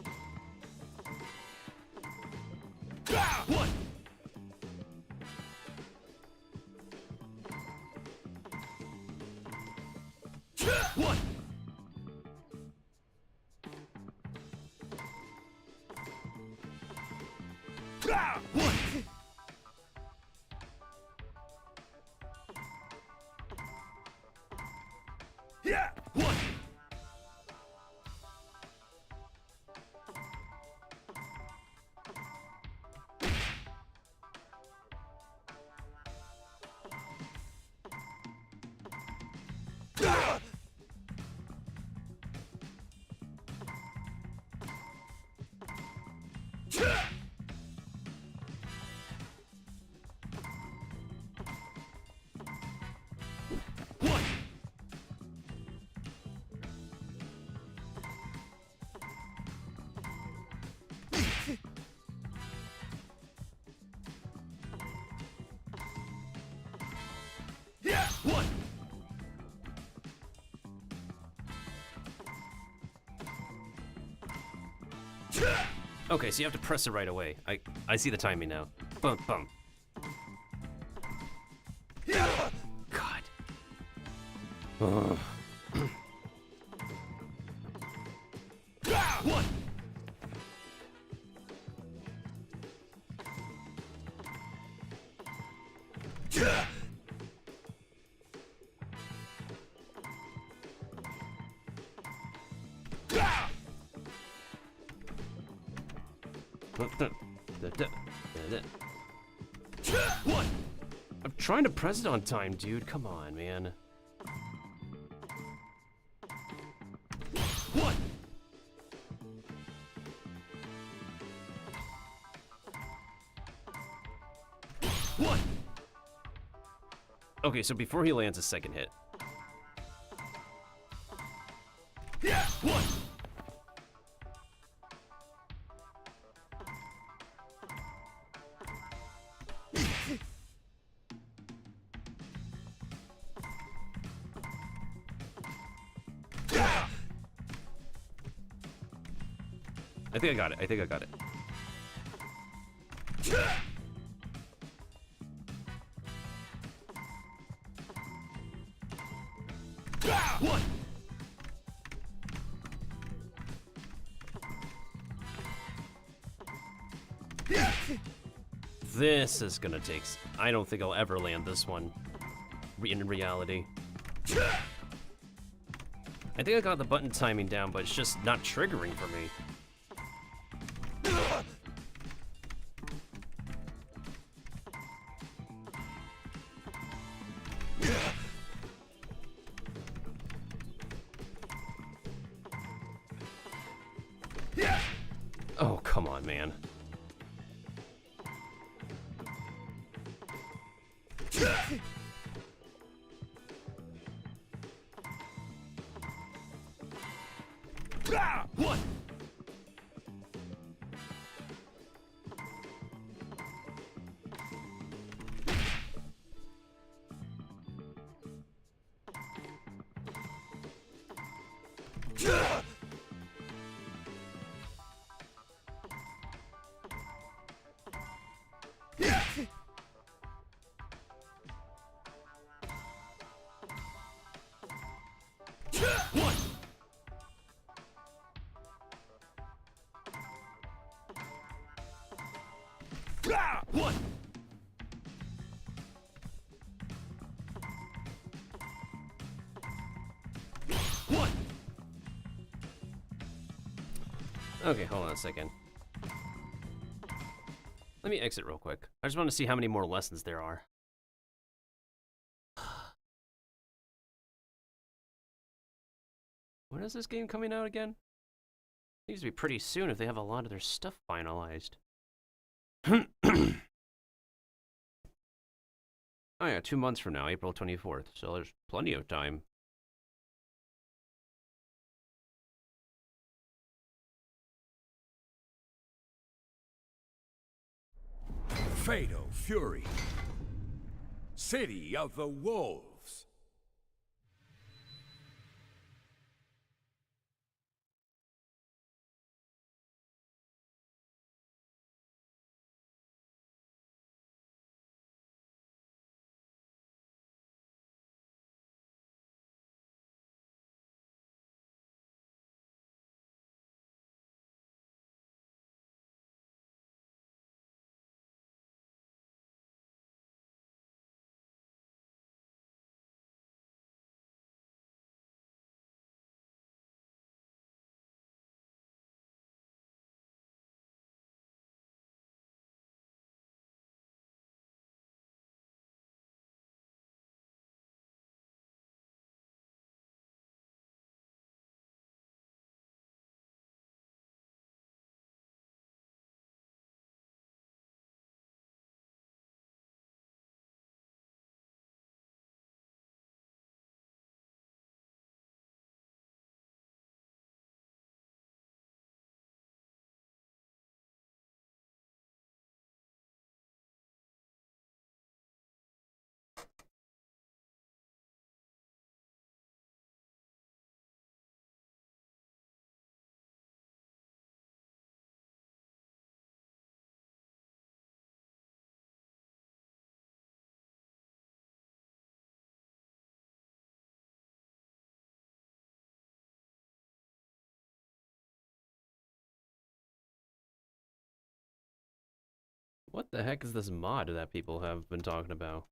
One. One. One. Yeah. One. One. Yeah. One. Okay, so you have to press it right away. I see the timing now. Bum bum. Yeah. God. Ugh. One. One. I'm trying to press it on time, dude. Come on, man. One. One. Okay, so before he lands a second hit. Yeah. One. I think I got it. I think I got it. One. This is gonna take. I don't think I'll ever land this one. In reality. I think I got the button timing down, but it's just not triggering for me. Oh, come on, man. One. One. One. One. Okay, hold on a second. Let me exit real quick. I just want to see how many more lessons there are. When is this game coming out again? Needs to be pretty soon if they have a lot of their stuff finalized. Oh yeah, 2 months from now, April 24th. So there's plenty of time. Fatal Fury. City of the Wolves. What the heck is this mod that people have been talking about?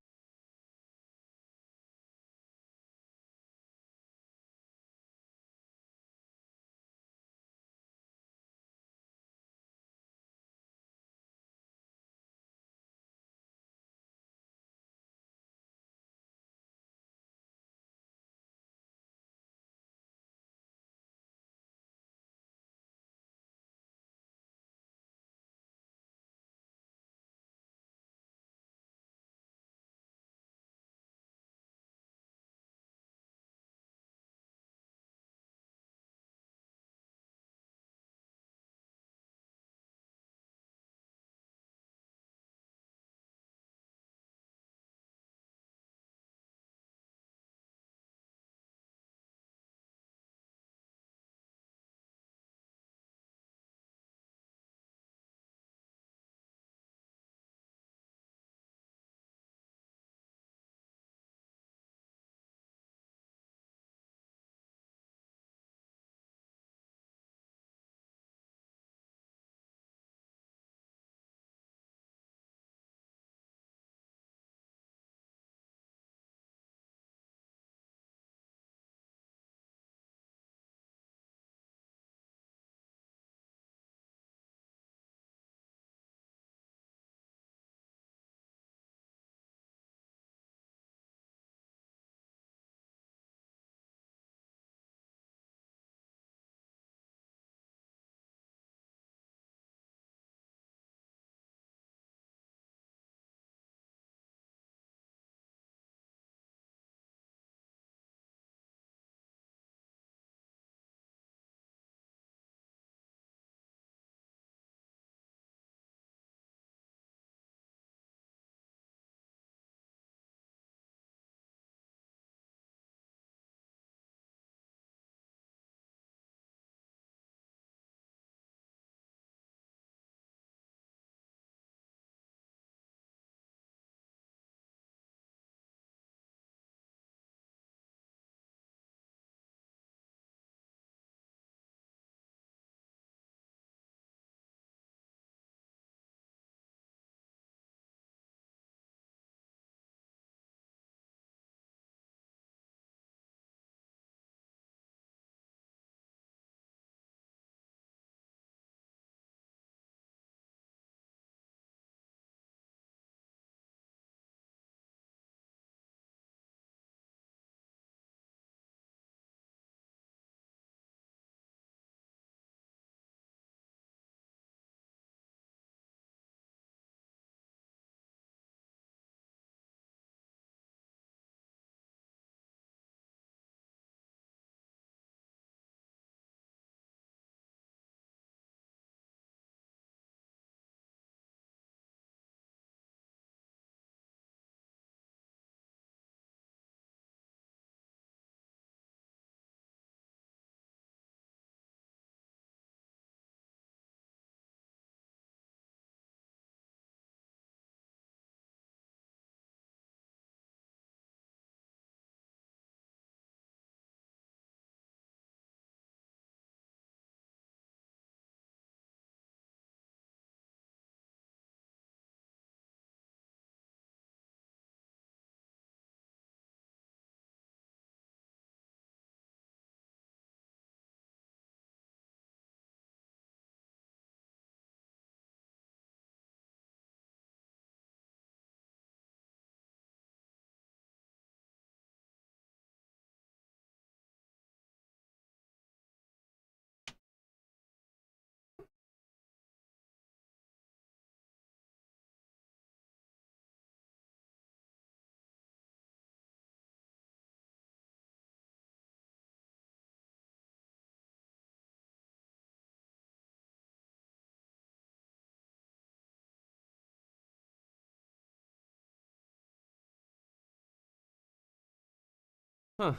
Huh.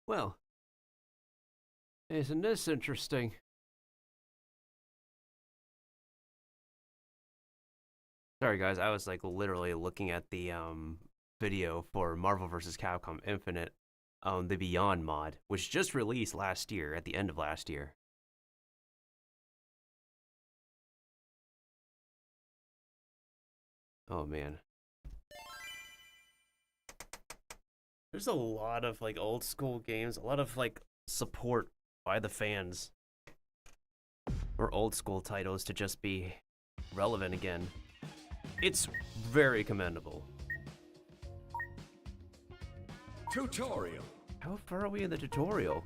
Well, isn't this interesting? Sorry guys, I was like literally looking at the video for Marvel vs. Capcom Infinite, the Beyond mod, which just released last year, at the end of last year. Oh man. There's a lot of like old school games, a lot of like support by the fans for old school titles to just be relevant again. It's very commendable. Tutorial. How far are we in the tutorial?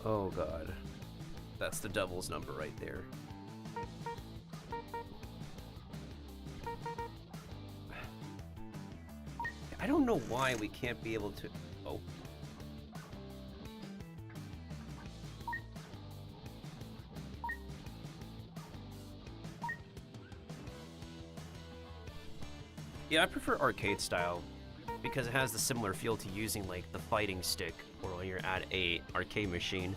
Oh god. That's the devil's number right there. I don't know why we can't be able to... Oh. Yeah, I prefer arcade style because it has the similar feel to using like the fighting stick or when you're at a arcade machine.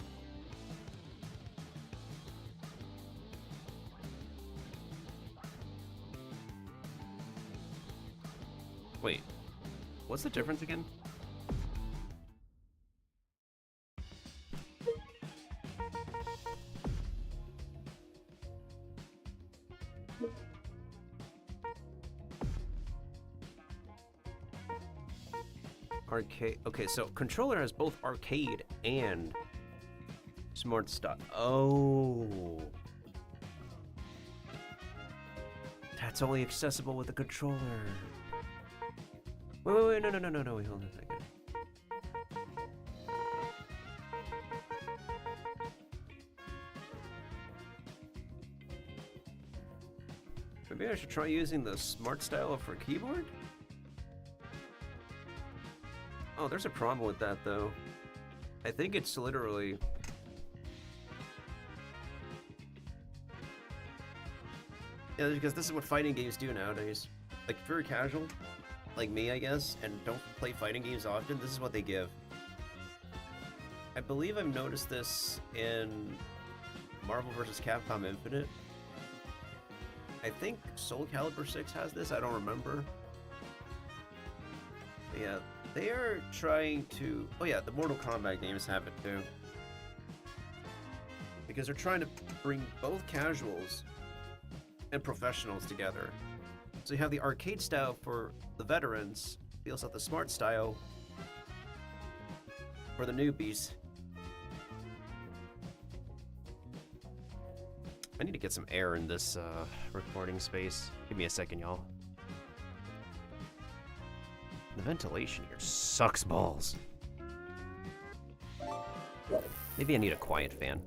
Wait, what's the difference again? Arcade. Okay, so controller has both arcade and smart stuff. Oh. That's only accessible with the controller. Wait, no, wait, hold on a second. Maybe I should try using the smart style for keyboard? Oh, there's a problem with that, though. I think it's literally... Yeah, because this is what fighting games do nowadays. Like, if you're casual, like me, I guess, and don't play fighting games often, this is what they give. I believe I've noticed this in Marvel vs. Capcom Infinite. I think Soul Calibur 6 has this, I don't remember. But yeah, they are trying to... Oh yeah, the Mortal Kombat games have it too. Because they're trying to bring both casuals and professionals together. So you have the arcade style for the veterans, you also have the smart style for the newbies. I need to get some air in this recording space. Give me a second, y'all. The ventilation here sucks balls. Maybe I need a quiet fan.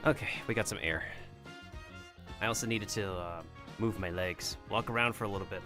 Okay, we got some air. I also needed to move my legs, walk around for a little bit.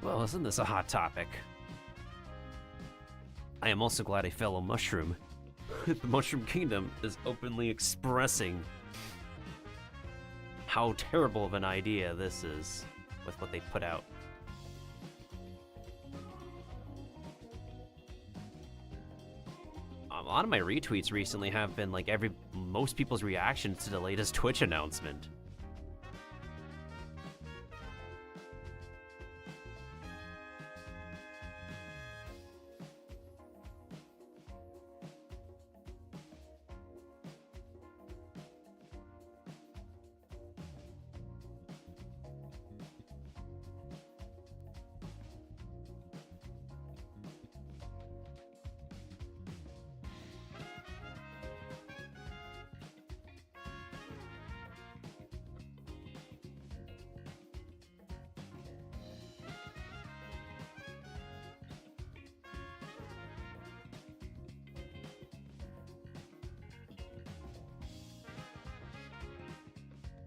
Well, isn't this a hot topic? I am also glad a fellow mushroom, the Mushroom Kingdom, is openly expressing how terrible of an idea this is with what they put out. A lot of my retweets recently have been like most people's reactions to the latest Twitch announcement.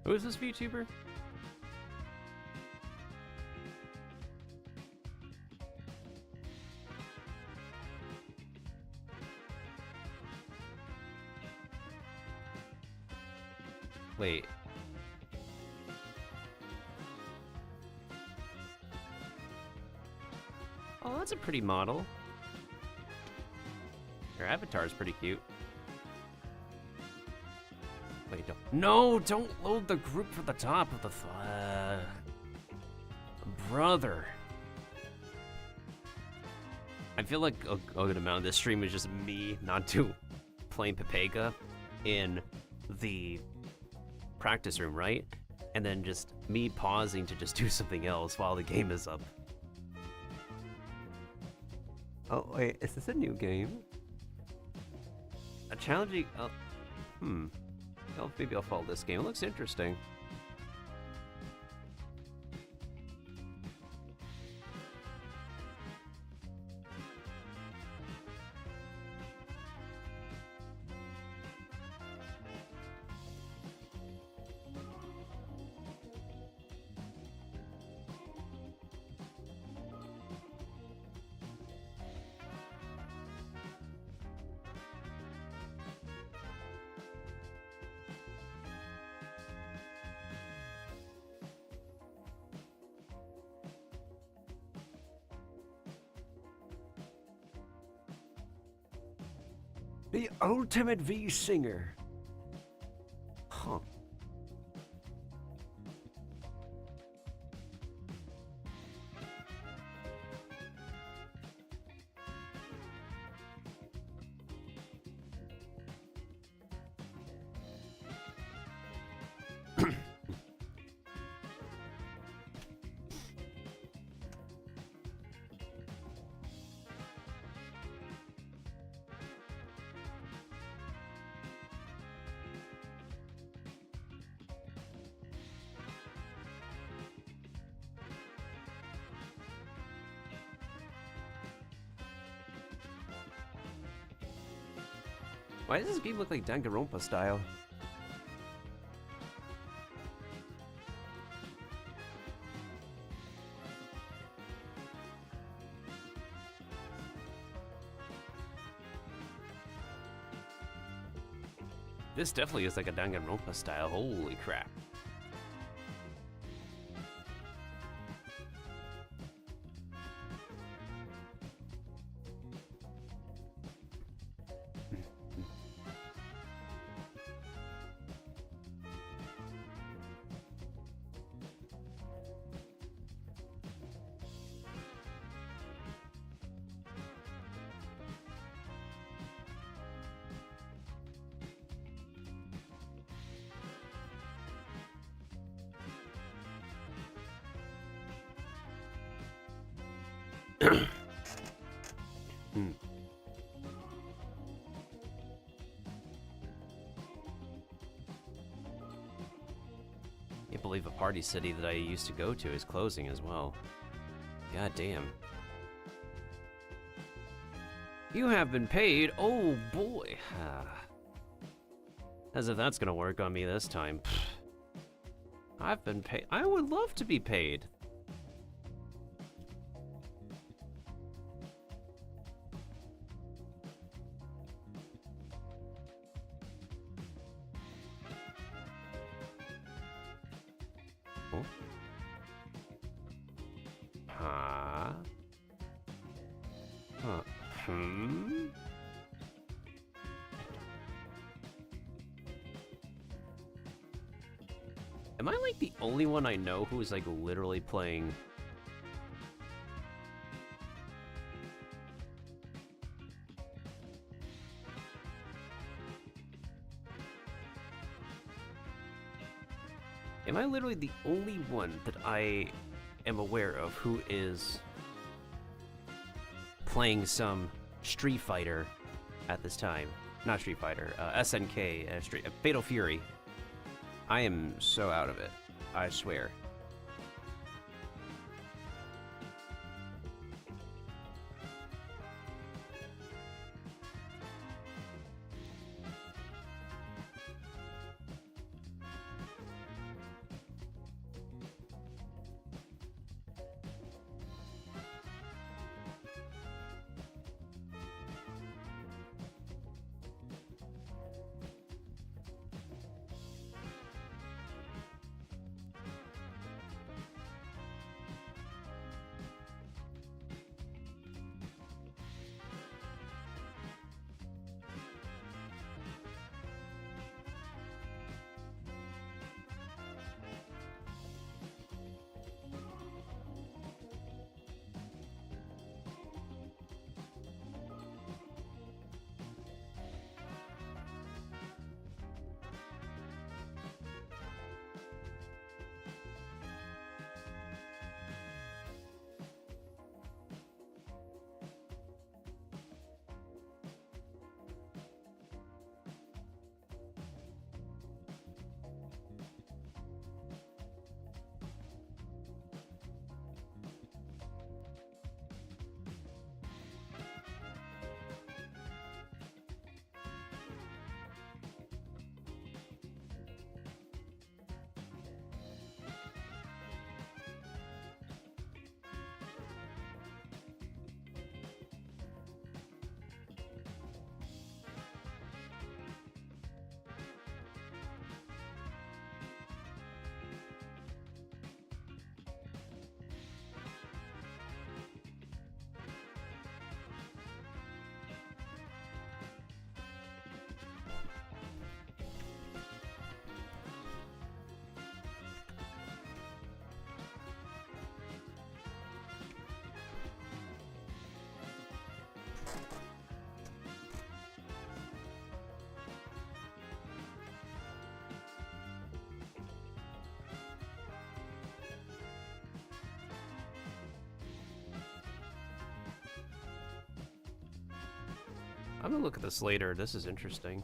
Who is this VTuber? Wait. Oh, that's a pretty model. Her avatar is pretty cute. Wait, don't load the group from the top of the brother. I feel like a good amount of this stream is just me playing Pepega in the practice room, right? And then just me pausing to just do something else while the game is up. Oh wait, is this a new game? A challenging, Maybe I'll follow this game. It looks interesting. The ultimate V singer. Huh. Why does this game look like Danganronpa style? This definitely is like a Danganronpa style. Holy crap. Can't believe a party city that I used to go to is closing as well. God damn. You have been paid. Oh boy. As if that's gonna work on me this time. I've been paid. I would love to be paid. Oh. Huh? Huh. Hmm? Am I like the only one I know who is like literally playing? Am I literally the only one that I am aware of who is playing some Street Fighter at this time? Not Street Fighter, SNK, Fatal Fury. I am so out of it, I swear. I'm gonna look at this later. This is interesting.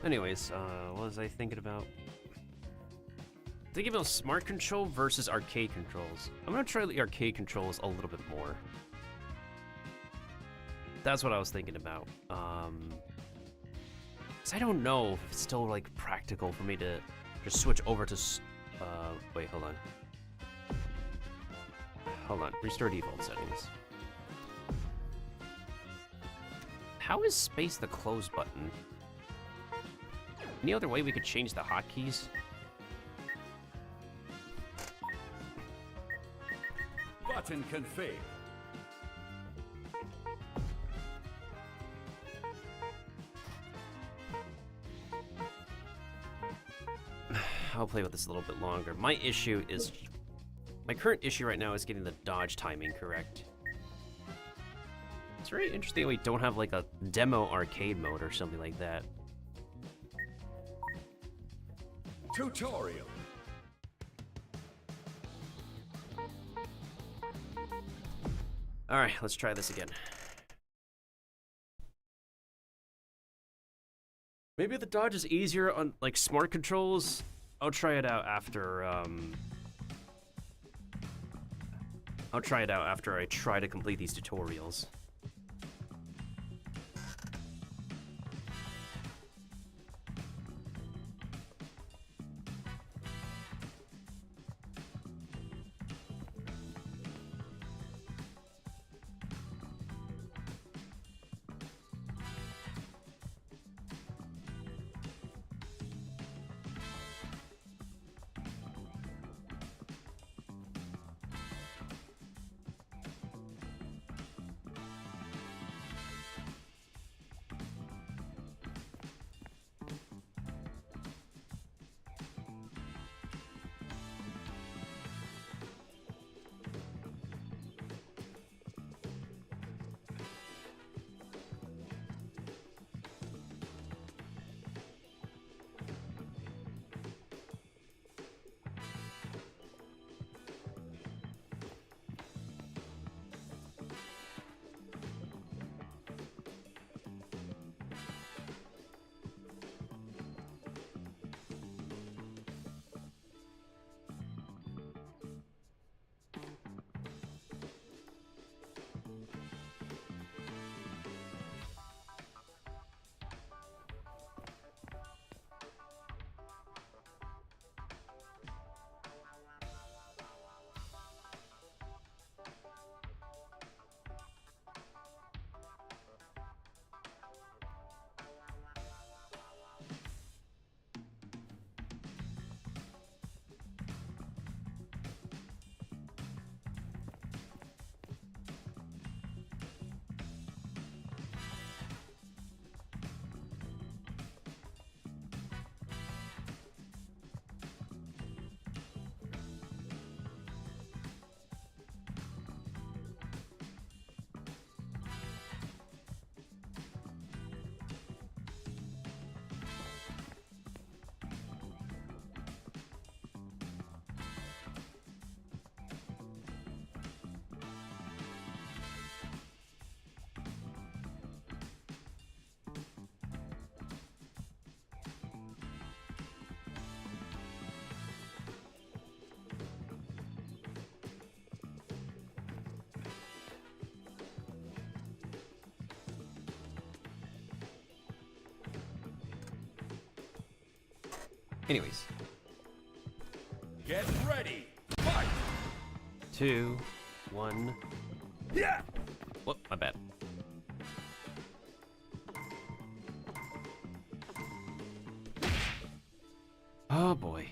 Anyways, what was I thinking about? Thinking about smart control versus arcade controls. I'm gonna try the arcade controls a little bit more. That's what I was thinking about. 'Cause I don't know if it's still like practical for me to just switch over to. Wait, hold on. Hold on. Restore default settings. How is space the close button? Any other way we could change the hotkeys? Button config. I'll play with this a little bit longer. My current issue right now is getting the dodge timing correct. It's very interesting that we don't have like a demo arcade mode or something like that. Tutorial. Alright, let's try this again. Maybe the dodge is easier on like smart controls. I'll try it out after I try to complete these tutorials. Anyways. Get ready. Fight. 2, 1. Yeah. Whoop, my bad. Oh boy.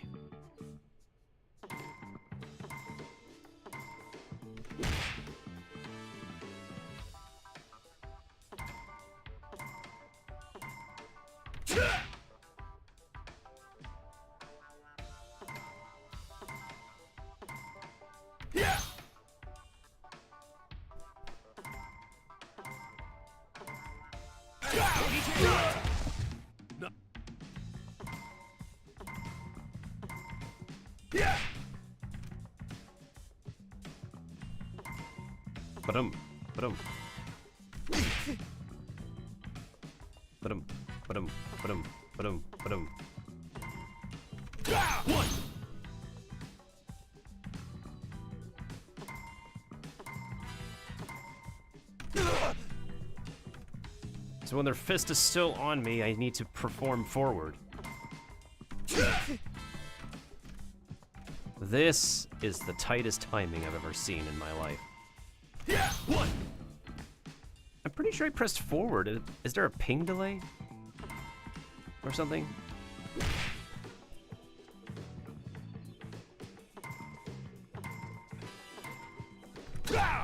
Yeah. Yeah. Ba-dum, ba-dum. Ba-dum, ba-dum, ba-dum, ba-dum, ba-dum. One. So when their fist is still on me, I need to perform forward. This is the tightest timing I've ever seen in my life. Yeah. One. I'm pretty sure I pressed forward. Is there a ping delay? Or something?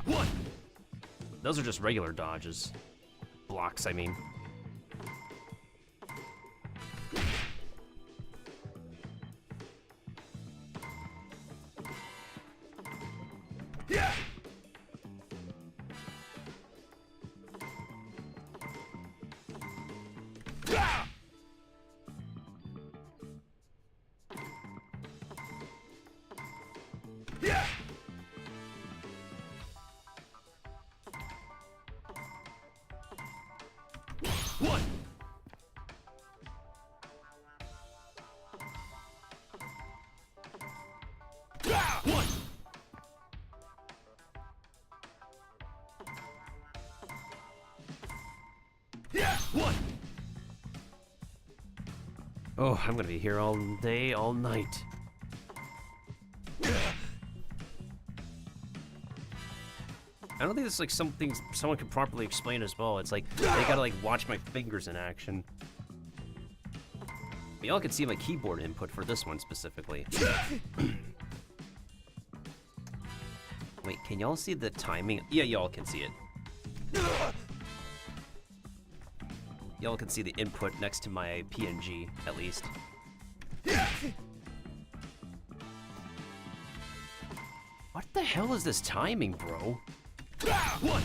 One. Those are just regular dodges. Blocks, I mean. Yeah. Yeah. One. One. Yeah. One. Oh, I'm gonna be here all day, all night. I don't think this is like something someone could properly explain as well. It's like, they gotta like watch my fingers in action. Y'all can see my keyboard input for this one specifically. Wait, can y'all see the timing? Yeah, y'all can see it. Y'all can see the input next to my PNG, at least. What the hell is this timing, bro? One.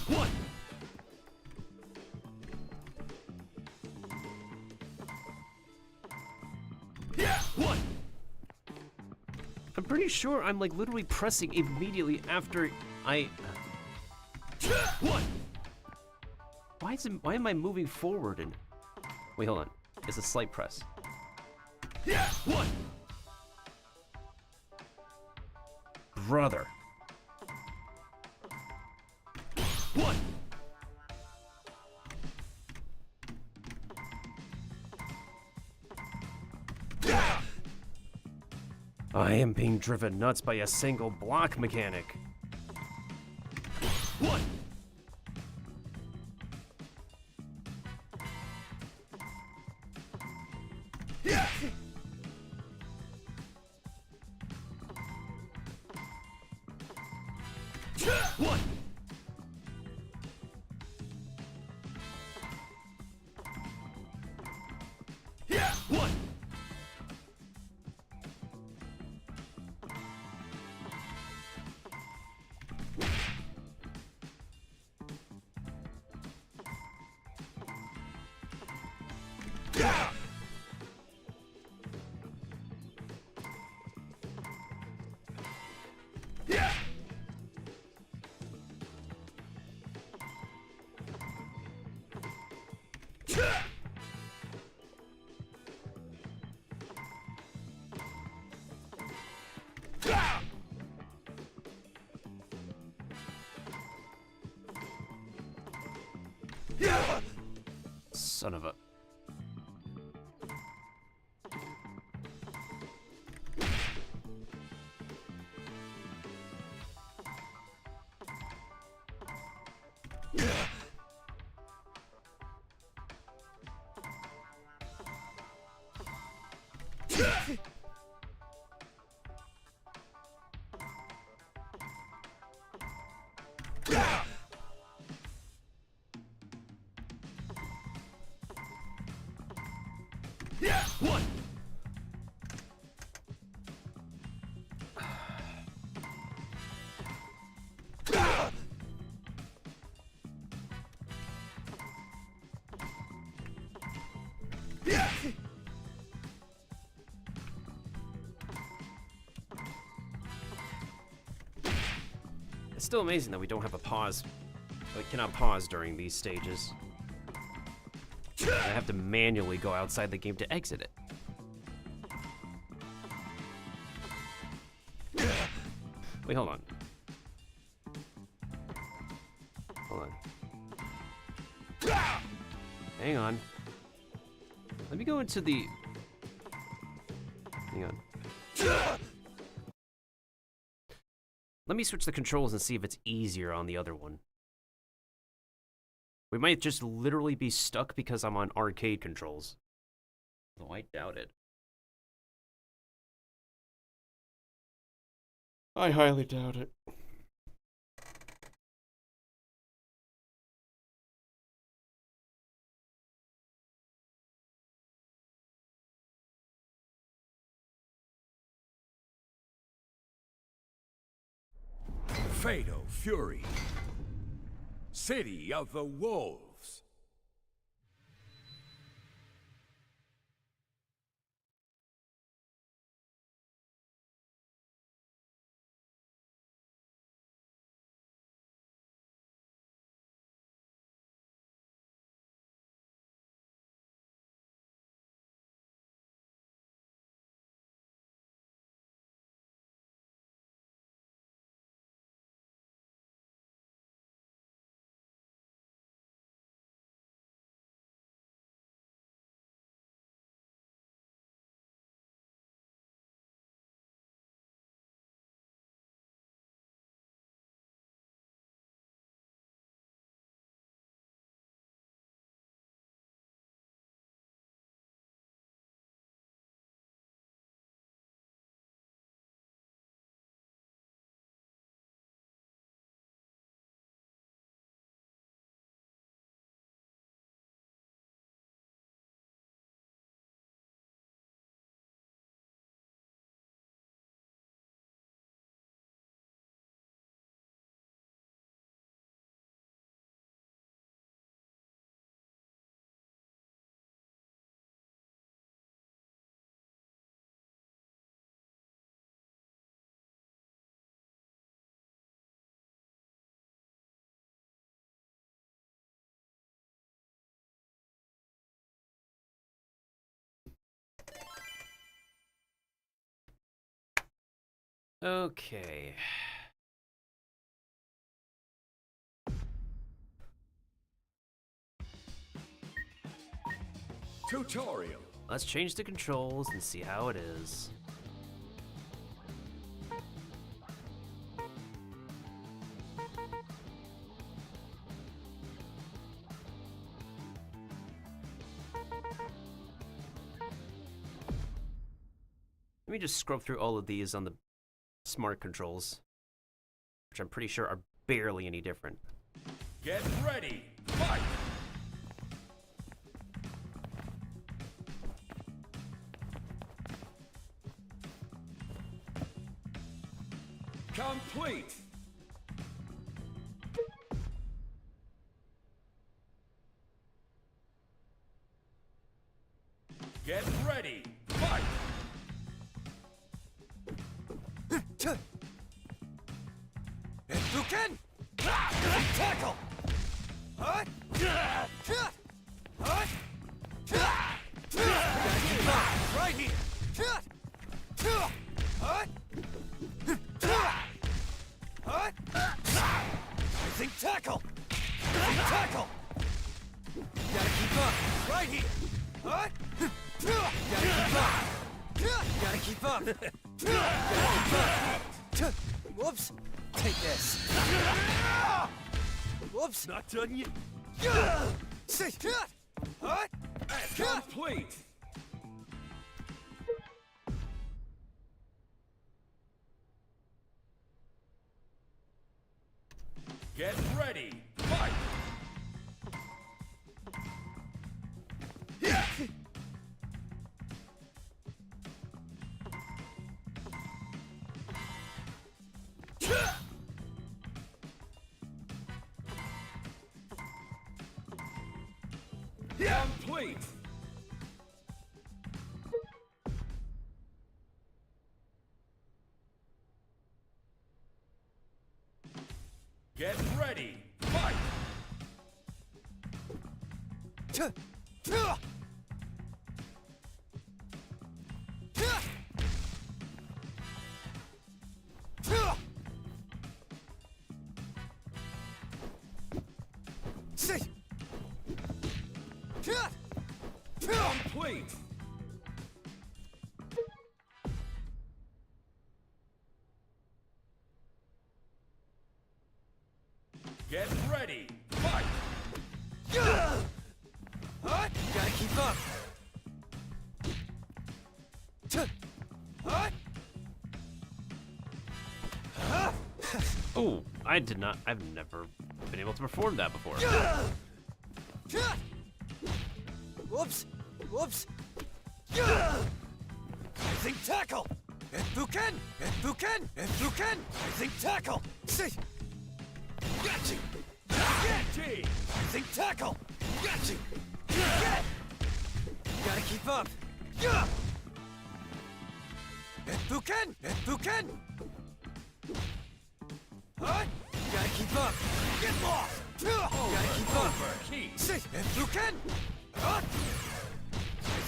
One. Yeah. One. I'm pretty sure I'm like literally pressing immediately after I... One. Why am I moving forward and... Wait, hold on. It's a slight press. Yeah. One. Brother. One. I am being driven nuts by a single block mechanic. One. Yeah. One. Yeah. One. Yeah. Son of a... One. It's still amazing that we don't have a pause. We cannot pause during these stages. I have to manually go outside the game to exit it. Wait, hold on. Hold on. Hang on. Let me go into the... Hang on. Let me switch the controls and see if it's easier on the other one. We might just literally be stuck because I'm on arcade controls. Though I doubt it. I highly doubt it. Fatal Fury. City of the Wolves. Okay. Tutorial. Let's change the controls and see how it is. Let me just scrub through all of these on the smart controls, which I'm pretty sure are barely any different. Get ready. Fight. Complete. Get ready. Fight. Hadouken! Tackle! Hut! Hut! keep up! Right here! I think tackle! Tackle! Gotta keep up! Right here! Gotta keep up! Gotta keep up! Gotta keep up! Whoops! Take this! Whoops! Not done yet. Say, Complete. Get ready. Fight. Complete. Get ready. Fight. Say, Complete. Get ready. Fight. gotta keep up! Oh, I've never been able to perform that before. Whoops! Whoops! I think tackle! Buken! Buken! Buken! I think tackle! See! Got you! G. I think tackle! Got you! Get! Gotta keep up! Buken! Buken! Gotta keep up! Get lost! Gotta keep up! Key. See! Buken! I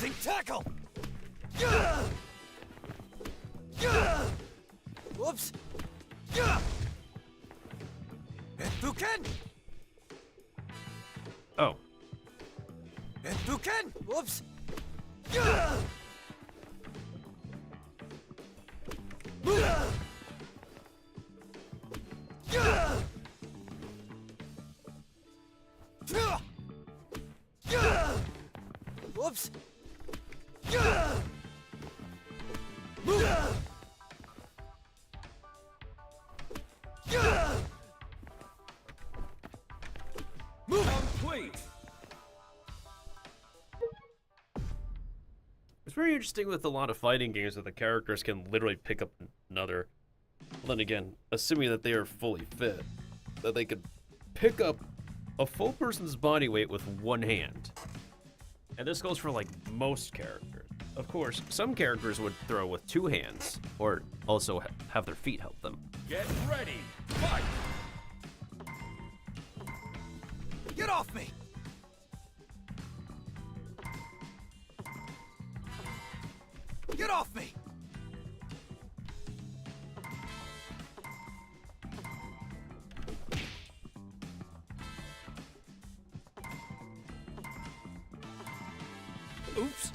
think tackle! Whoops! Buken! Oh, Buken! Whoops! Whoops! Complete. it's very interesting with a lot of fighting games that the characters can literally pick up another. Well, then again, assuming that they are fully fit, that they could pick up a full person's body weight with one hand. And this goes for like most characters. Of course, some characters would throw with two hands, or also have their feet help them. Get ready. Fight. Get off me! Get off me! Oops.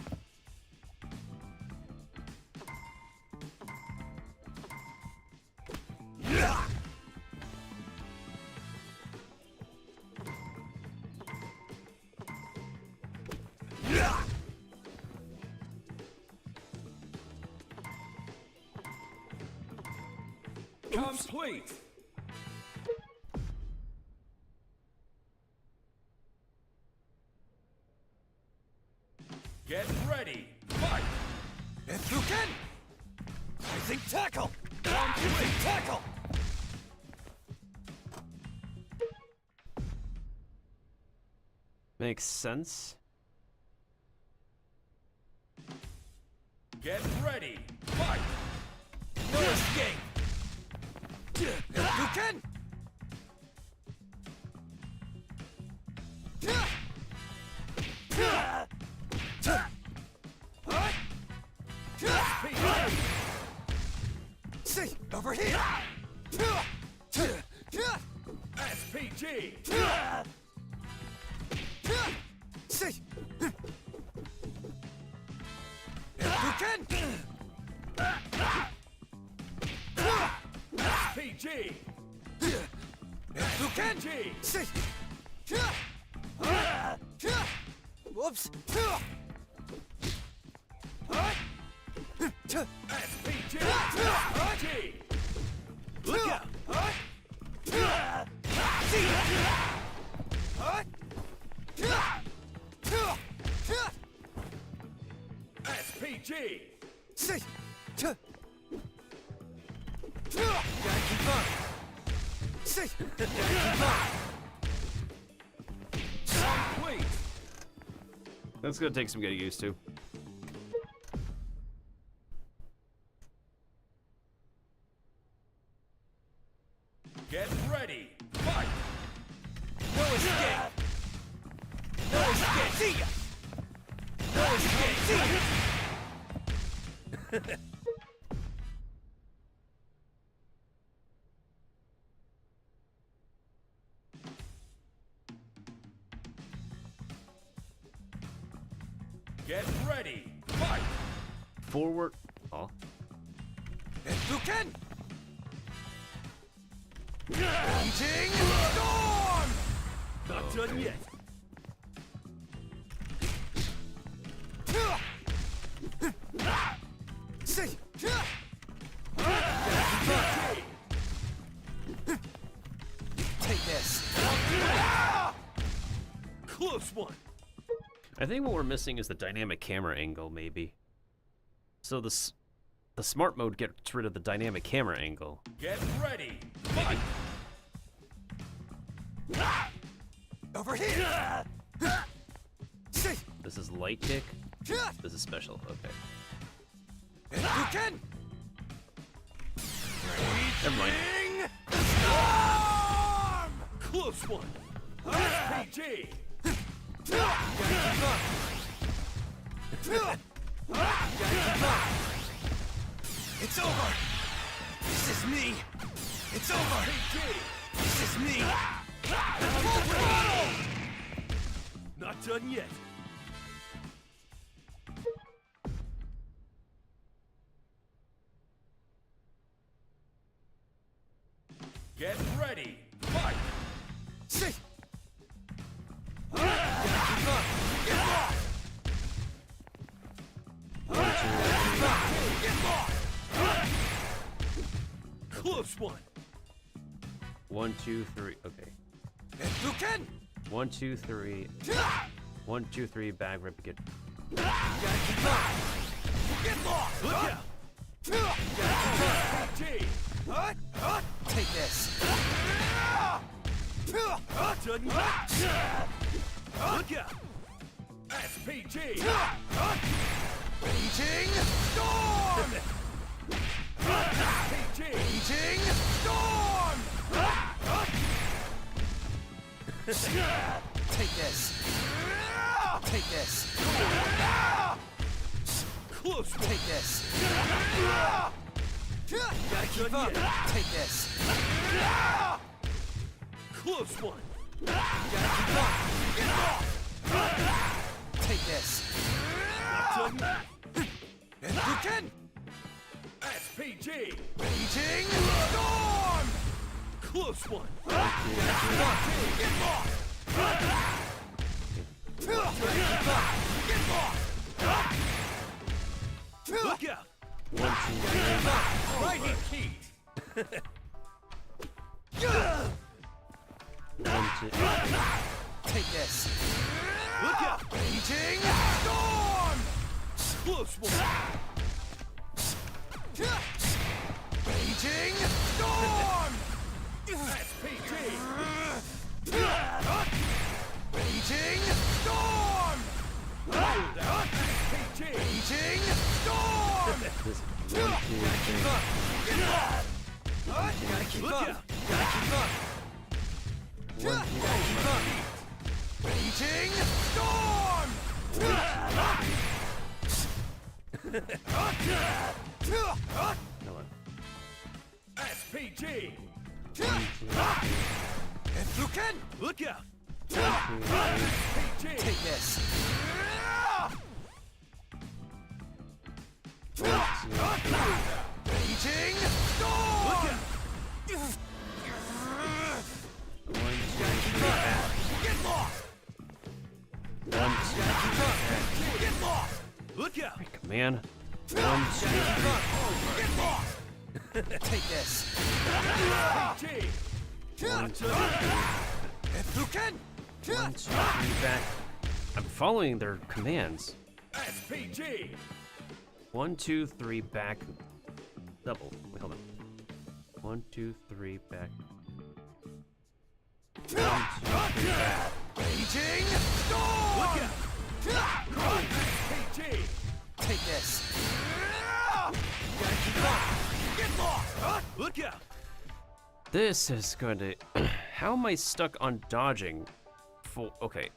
Complete. Get ready. Fight. Buken! I think tackle! I think tackle! Makes sense. Get ready. Fight. No escape! Buken! Over here! SPG! See! Buken! SPG! Buken! G! See! Whoops! SPG! SPG! Look out! SPG! See! Gotta keep up! See! Gotta keep up! Complete! That's gonna take some getting used to. Get ready! Fight! No escape! No escape! See ya! No escape! See ya! Get ready! Fight! Forward. Oh. Buken! Raging Storm! Not done yet! See! Take this! Close one! I think what we're missing is the dynamic camera angle, maybe. So the smart mode gets rid of the dynamic camera angle. Get ready! Fight! Over here! See! This is light kick. This is special. Okay. Buken! Never mind. Storm! Close one! SPG! It's over! This is me! It's over! This is me! Full throttle! Not done yet! Get ready! Fight! See! Close one! 1, 2, 3. Okay. Buken! 1, 2, 3. 1, 2, 3. Bag rip. Get. Gotta keep up! Get lost! Look out! SPG! Take this! Not done yet! Look out! SPG! Raging Storm! SPG! Raging Storm! Take this! Take this! Close one! Take this! Gotta keep Done up! yet. Take this! Close one! Gotta keep up! Take this! Not done yet! Buken! SPG! Raging Storm! Close one! Get lost! Get lost! Look out! 1, 2, 3. Right hit key! 1, 2. Take this! Look out! Raging Storm! Close one! Raging Storm! SPG! Raging Storm! Hold out! SPG! Raging Storm! This 1, 2, 3. Gotta keep Look up! out! Gotta keep up! 1, 2, 3. Raging Storm! No one. SPG! Lucan! Look out! Take SPG! this. Raging storm! Look out! Get lost! Get lost! Look out! Man. Get lost! Take this. SPG! Lucan! Back. I'm following their commands. SPG! 1, 2, 3, back. Double. Wait, hold on. 1, 2, 3, back. 1, 2, 3, back. Raging storm! Look out! SPG! Take this. Gotta keep up! Get lost! Look out! This is going to... How am I stuck on dodging for... Okay.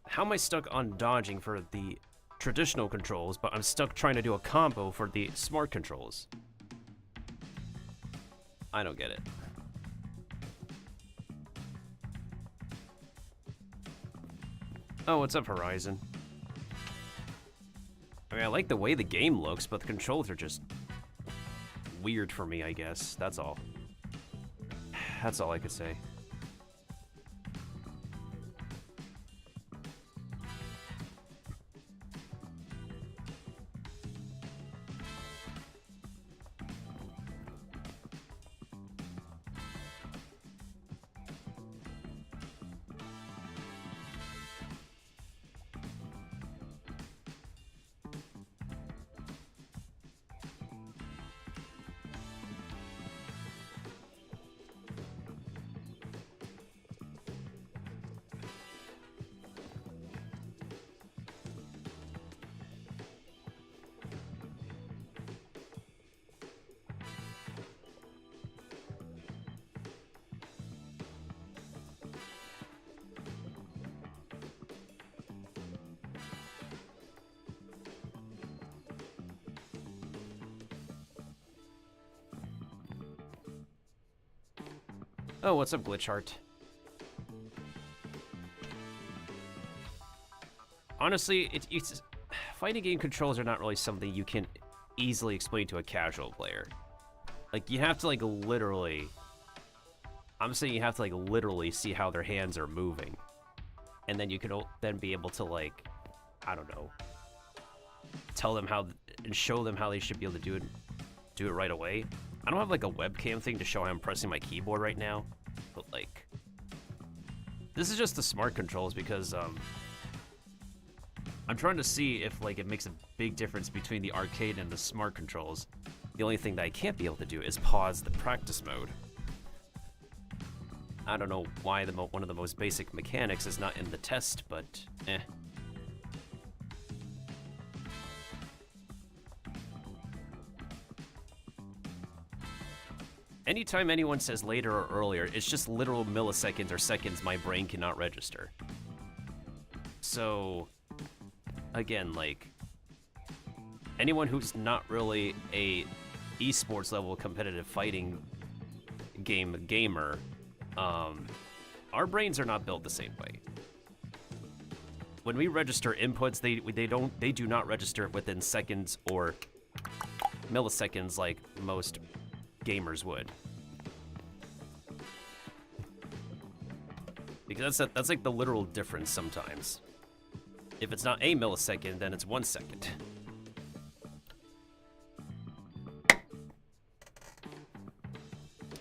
How am I stuck on dodging for the traditional controls, but I'm stuck trying to do a combo for the smart controls? I don't get it. Oh, what's up, Horizon? I mean, I like the way the game looks, but the controls are just weird for me, I guess. That's all. That's all I could say. Oh, what's up, Glitch Heart? Honestly, it's fighting game controls are not really something you can easily explain to a casual player. Like, you have to, like, literally... I'm saying you have to, like, literally see how their hands are moving. And then you can then be able to, like, I don't know, tell them how, and show them how they should be able to do it right away. I don't have, like, a webcam thing to show how I'm pressing my keyboard right now, but, like, this is just the smart controls because, I'm trying to see if, like, it makes a big difference between the arcade and the smart controls. The only thing that I can't be able to do is pause the practice mode. I don't know why one of the most basic mechanics is not in the test, but, eh. Anytime anyone says later or earlier, it's just literal milliseconds or seconds my brain cannot register. So, again, like, anyone who's not really a esports level competitive fighting gamer, our brains are not built the same way. When we register inputs, they do not register within seconds or milliseconds like most gamers would. Because that's like the literal difference sometimes. If it's not a millisecond, then it's 1 second.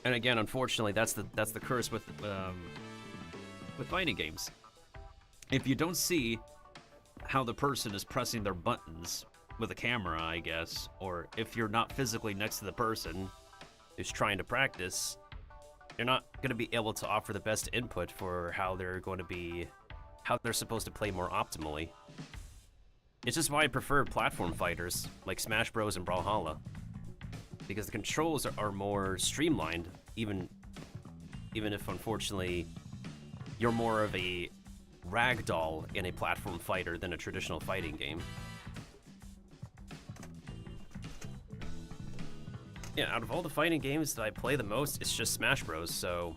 And again, unfortunately, that's the curse with fighting games. If you don't see how the person is pressing their buttons with a camera, I guess, or if you're not physically next to the person who's trying to practice, you're not going to be able to offer the best input for how they're supposed to play more optimally. It's just why I prefer platform fighters like Smash Bros. And Brawlhalla, because the controls are more streamlined, even if unfortunately you're more of a ragdoll in a platform fighter than a traditional fighting game. Yeah, out of all the fighting games that I play the most, it's just Smash Bros, so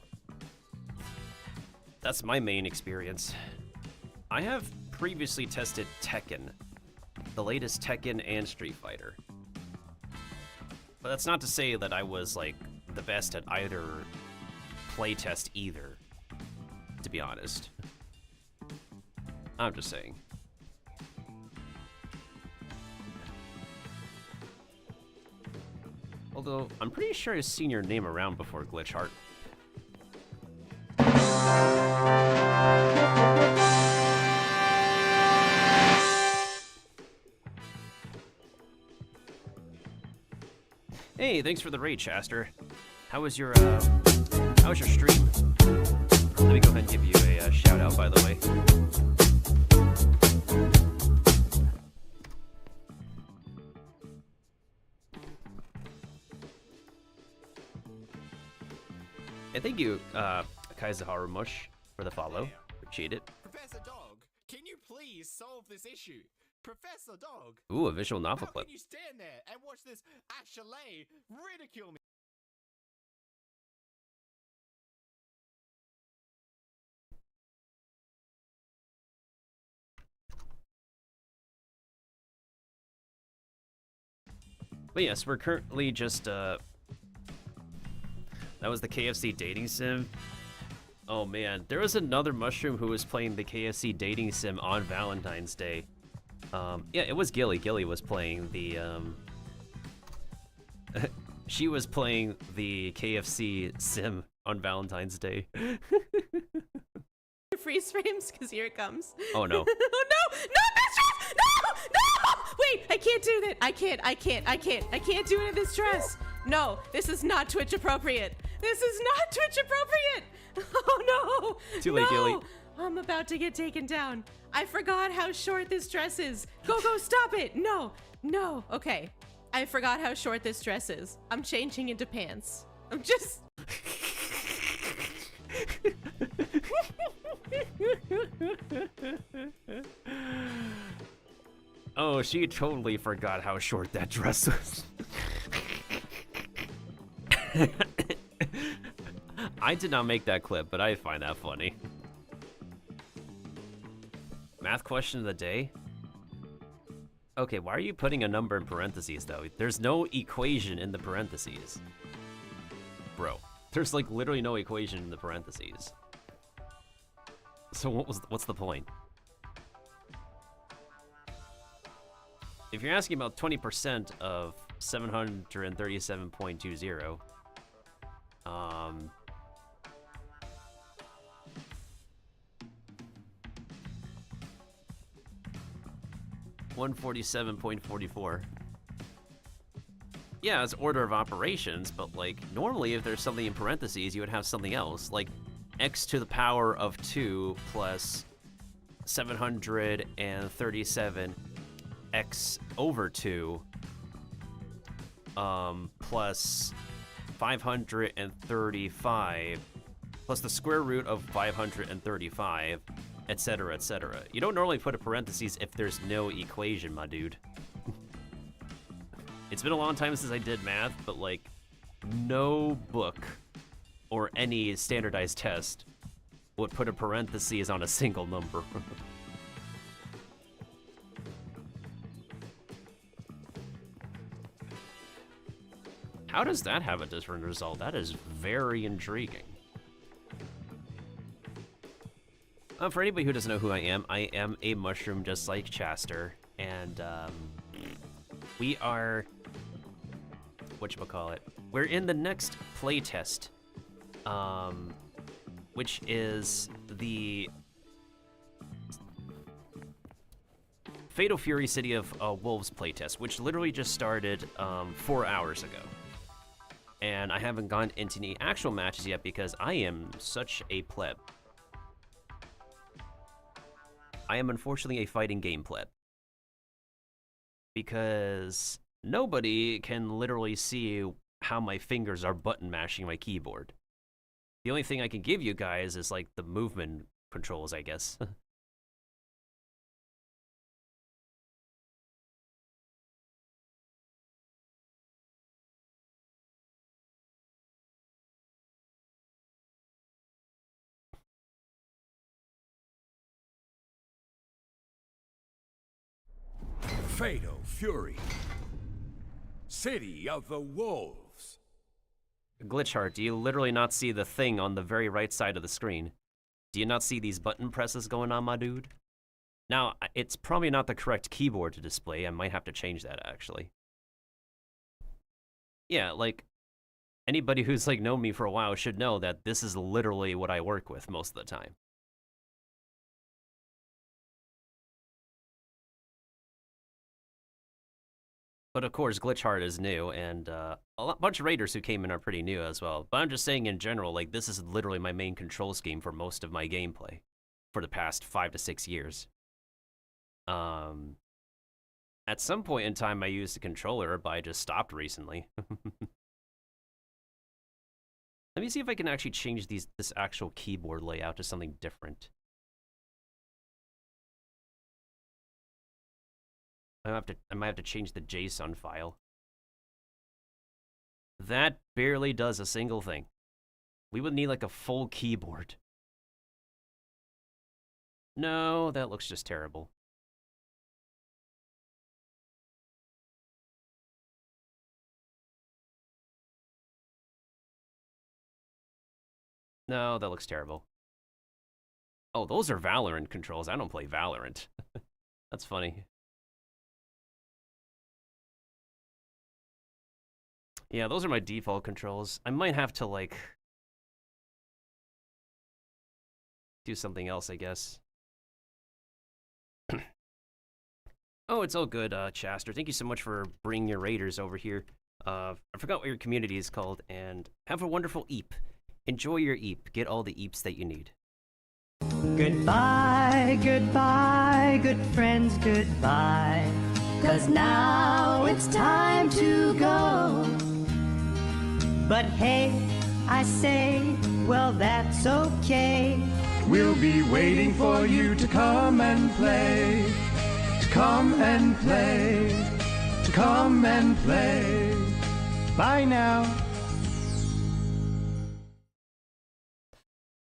that's my main experience. I have previously tested Tekken, the latest Tekken and Street Fighter. But that's not to say that I was, like, the best at either playtest either, to be honest. I'm just saying. Although, I'm pretty sure I've seen your name around before, Glitch Heart. Hey, thanks for the raid, Shaster. How was your stream? Let me go ahead and give you a shout out, by the way. And thank you, Kaizaharu Mush, for the follow. Appreciate it. Professor Dog, can you please solve this issue? Professor Dog. Ooh, a visual novel How clip. can you stand there and watch this Ashley ridicule me? But yes, we're currently just, that was the KFC dating sim. Oh man, there was another mushroom who was playing the KFC dating sim on Valentine's Day. Yeah, it was Gilly. Gilly was playing the, she was playing the KFC sim on Valentine's Day. Freeze frames, because here it comes. Oh no. Oh, no, mistress! No! Wait, I can't do that. I can't do it in this dress. No, this is not Twitch appropriate. This is not Twitch appropriate. Oh no. Too late, Gilly. I'm about to get taken down. I forgot how short this dress is. Go, stop it. No. Okay. I forgot how short this dress is. I'm changing into pants. I'm just... Oh, she totally forgot how short that dress was. I did not make that clip, but I find that funny. Math question of the day? Okay, why are you putting a number in parentheses, though? There's no equation in the parentheses. Bro, there's like literally no equation in the parentheses. So what's the point? If you're asking about 20% of 737.20, 147.44. Yeah, it's order of operations, but like normally if there's something in parentheses, you would have something else, like x to the power of 2 plus 737 x over 2 plus 535 plus the square root of 535, etc., etc. You don't normally put a parentheses if there's no equation, my dude. It's been a long time since I did math, but like no book or any standardized test would put a parentheses on a single number. How does that have a different result? That is very intriguing. For anybody who doesn't know who I am a mushroom just like Chaster, and we are, whatchamacallit, we're in the next playtest, which is the Fatal Fury City of Wolves playtest, which literally just started 4 hours ago. And I haven't gone into any actual matches yet because I am such a pleb. I am unfortunately a fighting game pleb. Because nobody can literally see how my fingers are button mashing my keyboard. The only thing I can give you guys is like the movement controls, I guess. Fatal Fury. City of the Wolves. Glitchheart, do you literally not see the thing on the very right side of the screen? Do you not see these button presses going on, my dude? Now, it's probably not the correct keyboard to display. I might have to change that, actually. Yeah, like, anybody who's, like, known me for a while should know that this is literally what I work with most of the time. But of course, Glitchheart is new, and bunch of raiders who came in are pretty new as well. But I'm just saying in general, like, this is literally my main control scheme for most of my gameplay for the past 5 to 6 years. At some point in time, I used a controller, but I just stopped recently. Let me see if I can actually change this actual keyboard layout to something different. I might have to change the JSON file. That barely does a single thing. We would need like a full keyboard. No, that looks just terrible. No, that looks terrible. Oh, those are Valorant controls. I don't play Valorant. That's funny. Yeah, those are my default controls. I might have to, like, do something else, I guess. Oh, it's all good, Chaster. Thank you so much for bringing your raiders over here. I forgot what your community is called, and have a wonderful eep. Enjoy your eep. Get all the eeps that you need. Goodbye, goodbye, good friends, goodbye. 'Cause now it's time to go. But hey, I say, well, that's okay. We'll be waiting for you to come and play. To come and play. To come and play. Bye now.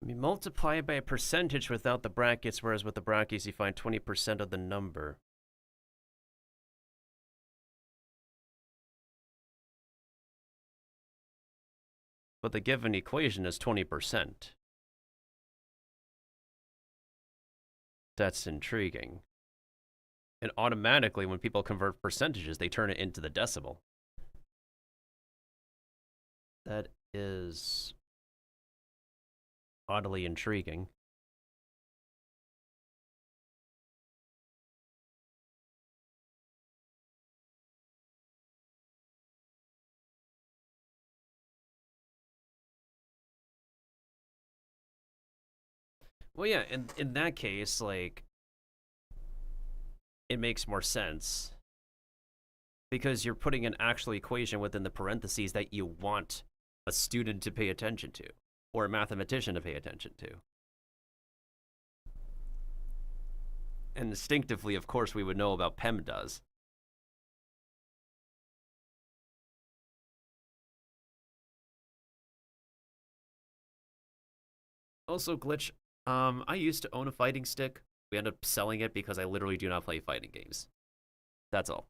You multiply it by a percentage without the brackets, whereas with the brackets you find 20% of the number. But the given equation is 20%. That's intriguing. And automatically, when people convert percentages, they turn it into the decimal. That is oddly intriguing. Well, yeah, in that case, like, it makes more sense. Because you're putting an actual equation within the parentheses that you want a student to pay attention to, or a mathematician to pay attention to. And instinctively, of course, we would know about PEMDAS. Also, Glitch, I used to own a fighting stick. We ended up selling it because I literally do not play fighting games. That's all.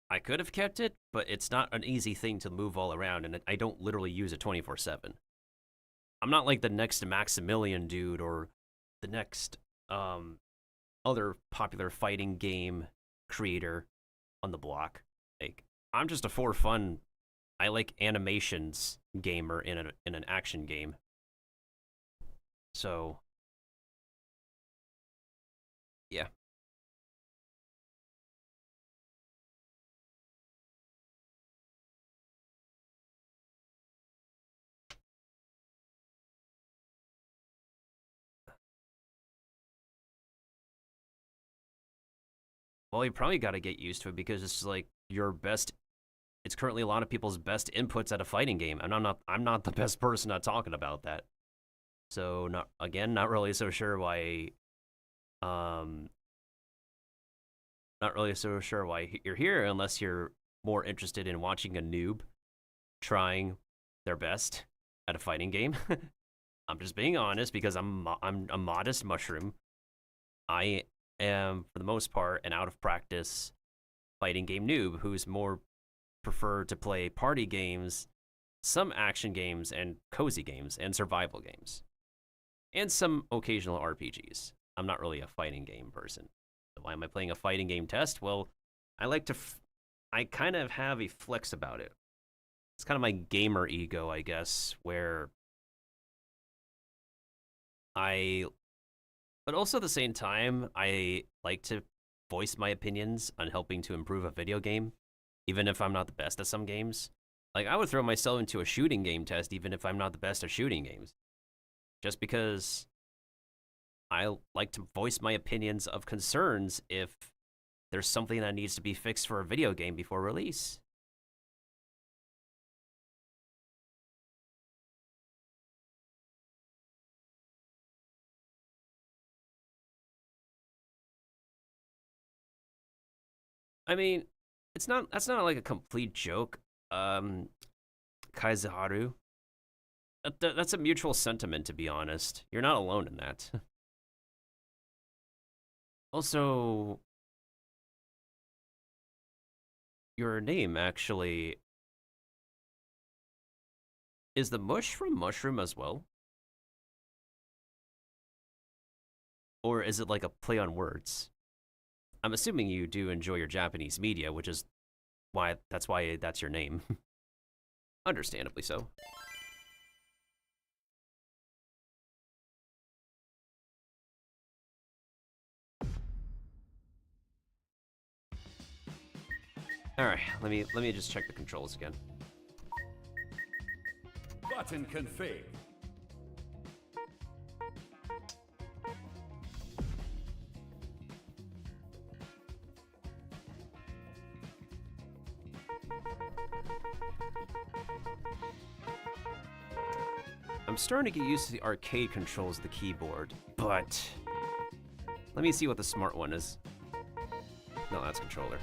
I could have kept it, but it's not an easy thing to move all around, and I don't literally use it 24/7. I'm not like the next Maximilian dude or the next other popular fighting game creator on the block. Like, I'm just a for fun, I like animations gamer in an action game. So, yeah. Well, you probably got to get used to it because it's like your best. It's currently a lot of people's best inputs at a fighting game, and I'm not the best person at talking about that. So not really so sure why. Not really so sure why you're here unless you're more interested in watching a noob trying their best at a fighting game. I'm just being honest because I'm a modest mushroom. I am, for the most part, an out-of-practice fighting game noob who's more preferred to play party games, some action games, and cozy games, and survival games. And some occasional RPGs. I'm not really a fighting game person. So why am I playing a fighting game test? Well, I like to... I kind of have a flex about it. It's kind of my gamer ego, I guess, where but also at the same time, I like to voice my opinions on helping to improve a video game, even if I'm not the best at some games. Like, I would throw myself into a shooting game test even if I'm not the best at shooting games. Just because I like to voice my opinions of concerns if there's something that needs to be fixed for a video game before release. I mean, that's not like a complete joke. Kaizaharu. That's a mutual sentiment, to be honest. You're not alone in that. Also, your name actually is the mush from mushroom as well? Or is it like a play on words? I'm assuming you do enjoy your Japanese media, which is why that's your name. Understandably so. All right, let me just check the controls again. Button config. I'm starting to get used to the arcade controls of the keyboard, but let me see what the smart one is. No, that's controller.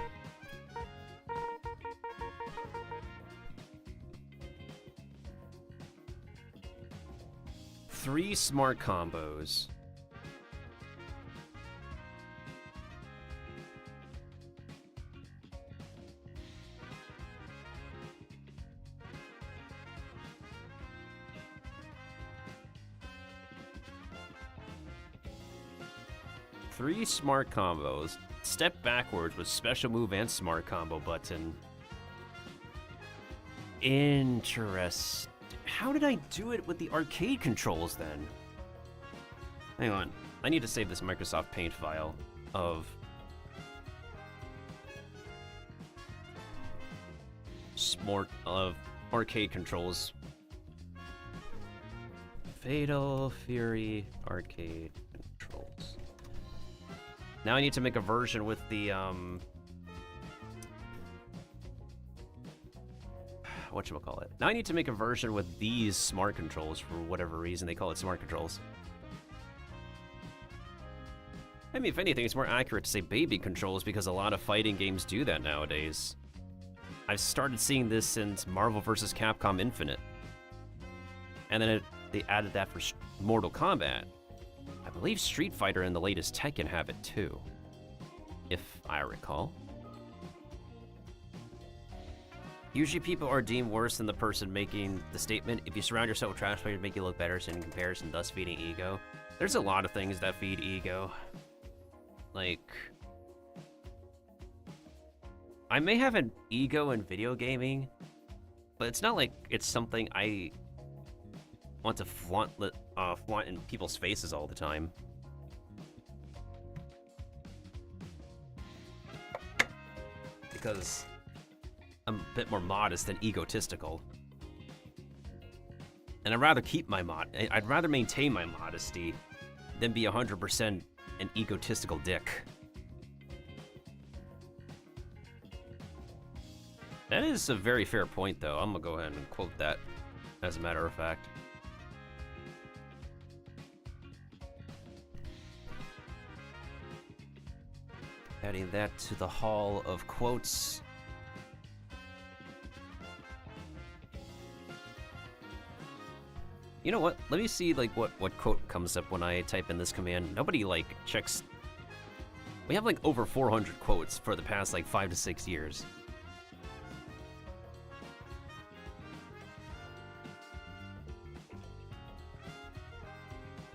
Three smart combos. Three smart combos. Step backwards with special move and smart combo button. Interesting. How did I do it with the arcade controls then? Hang on. I need to save this Microsoft Paint file of arcade controls. Fatal Fury arcade controls. Now I need to make a version with the whatchamacallit. Now I need to make a version with these smart controls for whatever reason they call it smart controls. I mean, if anything, it's more accurate to say baby controls because a lot of fighting games do that nowadays. I've started seeing this since Marvel vs. Capcom Infinite. And then they added that for Mortal Kombat. I believe Street Fighter and the latest Tekken have it too, if I recall. Usually people are deemed worse than the person making the statement. If you surround yourself with trash players, make you look better, so in comparison, thus feeding ego. There's a lot of things that feed ego. Like, I may have an ego in video gaming, but it's not like it's something I want to flaunt in people's faces all the time. Because I'm a bit more modest than egotistical. And I'd rather keep my I'd rather maintain my modesty than be 100% an egotistical dick. That is a very fair point, though. I'm gonna go ahead and quote that, as a matter of fact. Adding that to the hall of quotes. You know what? Let me see like what quote comes up when I type in this command. Nobody like checks We have like over 400 quotes for the past like 5 to 6 years.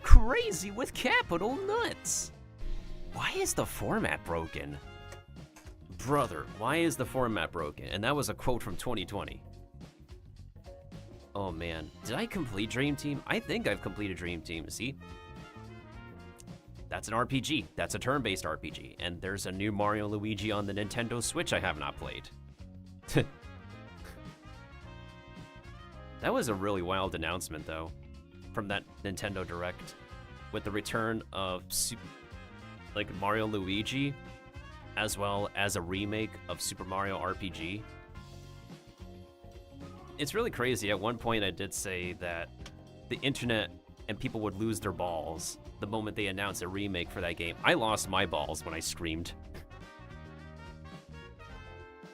Crazy with capital nuts! Why is the format broken? Brother, why is the format broken? And that was a quote from 2020. Oh man, did I complete Dream Team? I think I've completed Dream Team, see? That's an RPG, that's a turn-based RPG, and there's a new Mario & Luigi on the Nintendo Switch I have not played. That was a really wild announcement though, from that Nintendo Direct, with the return of like Mario & Luigi, as well as a remake of Super Mario RPG. It's really crazy. At one point I did say that the internet and people would lose their balls the moment they announced a remake for that game. I lost my balls when I screamed.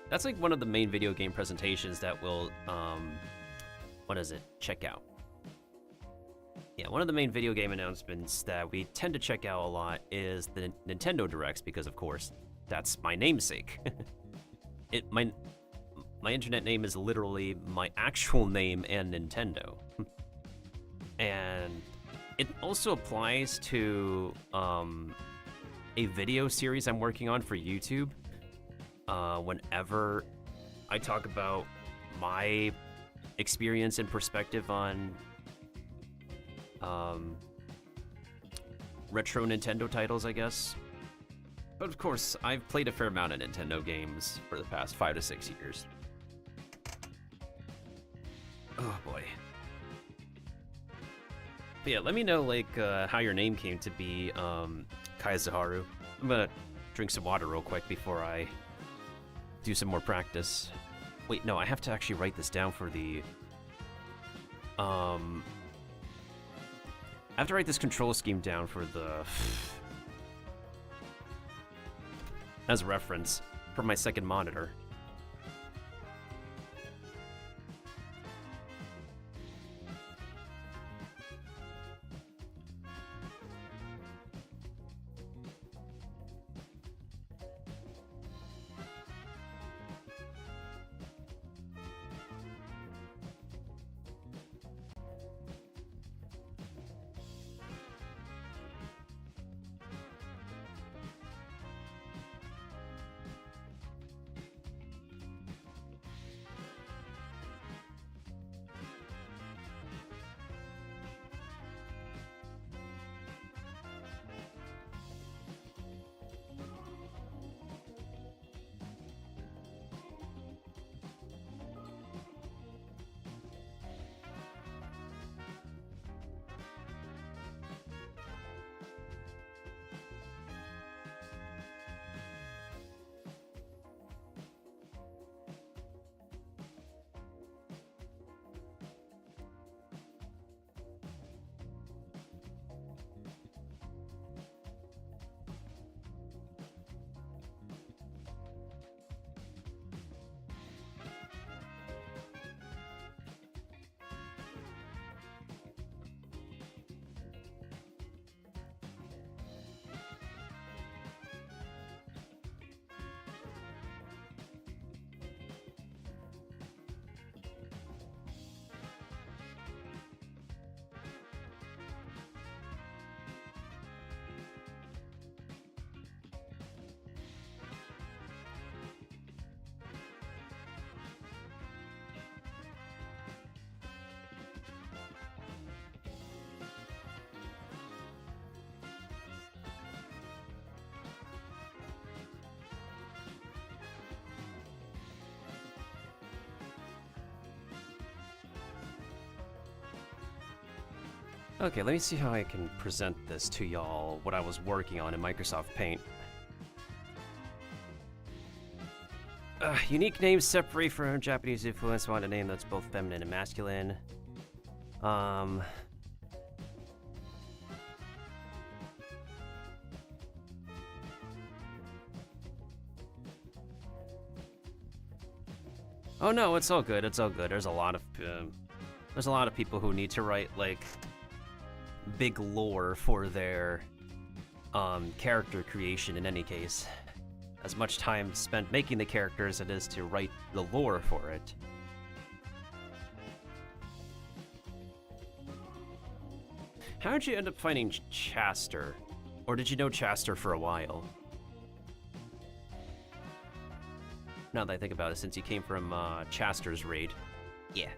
That's like one of the main video game presentations that will, what is it? Check out. Yeah, one of the main video game announcements that we tend to check out a lot is the Nintendo Directs, because of course, that's my namesake. My internet name is literally my actual name and Nintendo. And it also applies to a video series I'm working on for YouTube. Whenever I talk about my experience and perspective on retro Nintendo titles, I guess. But of course, I've played a fair amount of Nintendo games for the past 5 to 6 years. Oh boy. But yeah, let me know like how your name came to be Kaizaharu. I'm gonna drink some water real quick before I do some more practice. Wait, no, I have to actually write this down for the I have to write this control scheme down for the as a reference for my second monitor. Okay, let me see how I can present this to y'all, what I was working on in Microsoft Paint. Unique names separate from Japanese influence. Want a name that's both feminine and masculine. Oh no, it's all good. It's all good. There's a lot of people who need to write like big lore for their character creation in any case. As much time spent making the character as it is to write the lore for it. How did you end up finding Chaster? Or did you know Chaster for a while? Now that I think about it, since you came from Chaster's raid. Yeah.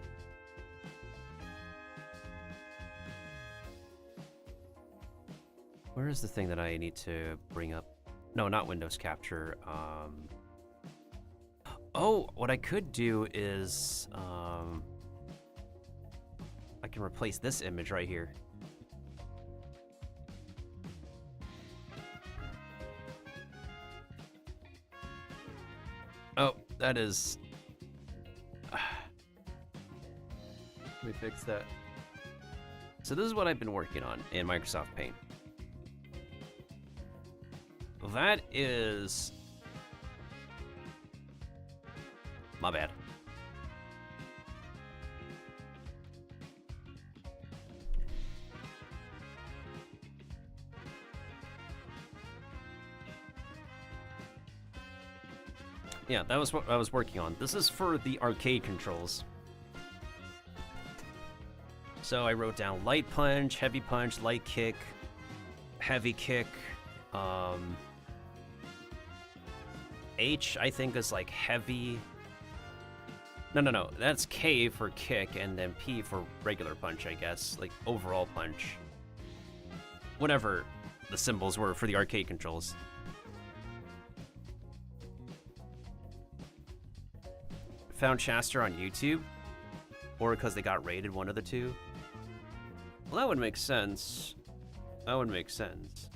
Where is the thing that I need to bring up? No, not Windows Capture. Oh, what I could do is I can replace this image right here. Oh, that is... Let me fix that. So this is what I've been working on in Microsoft Paint. That is... My bad. Yeah, that was what I was working on. This is for the arcade controls. So I wrote down light punch, heavy punch, light kick, heavy kick. H, I think, is like heavy. No. That's K for kick, and then P for regular punch, I guess. Like overall punch. Whatever the symbols were for the arcade controls. Found Chaster on YouTube, or because they got raided, one of the two. Well, that would make sense. That would make sense.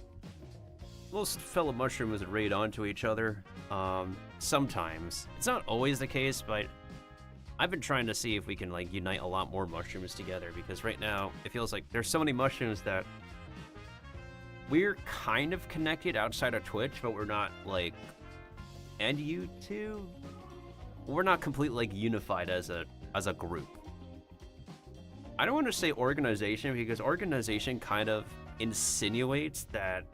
Most fellow mushrooms raid onto each other. Sometimes. It's not always the case, but I've been trying to see if we can like unite a lot more mushrooms together, because right now it feels like there's so many mushrooms that we're kind of connected outside of Twitch, but we're not like, and YouTube. We're not completely like unified as a group. I don't want to say organization, because organization kind of insinuates that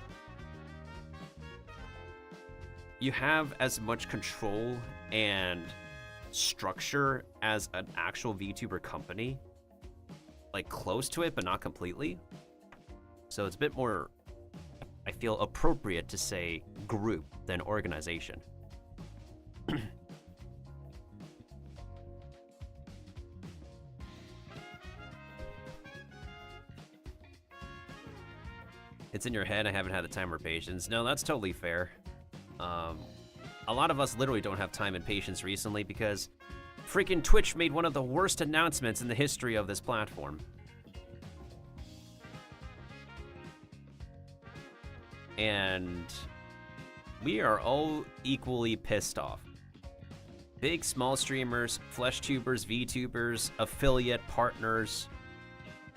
you have as much control and structure as an actual VTuber company, like close to it but not completely. So it's a bit more, I feel, appropriate to say group than organization. It's in your head, I haven't had the time or patience. No, that's totally fair. A lot of us literally don't have time and patience recently because freaking Twitch made one of the worst announcements in the history of this platform. And we are all equally pissed off. Big, small streamers, flesh tubers, VTubers, affiliate partners.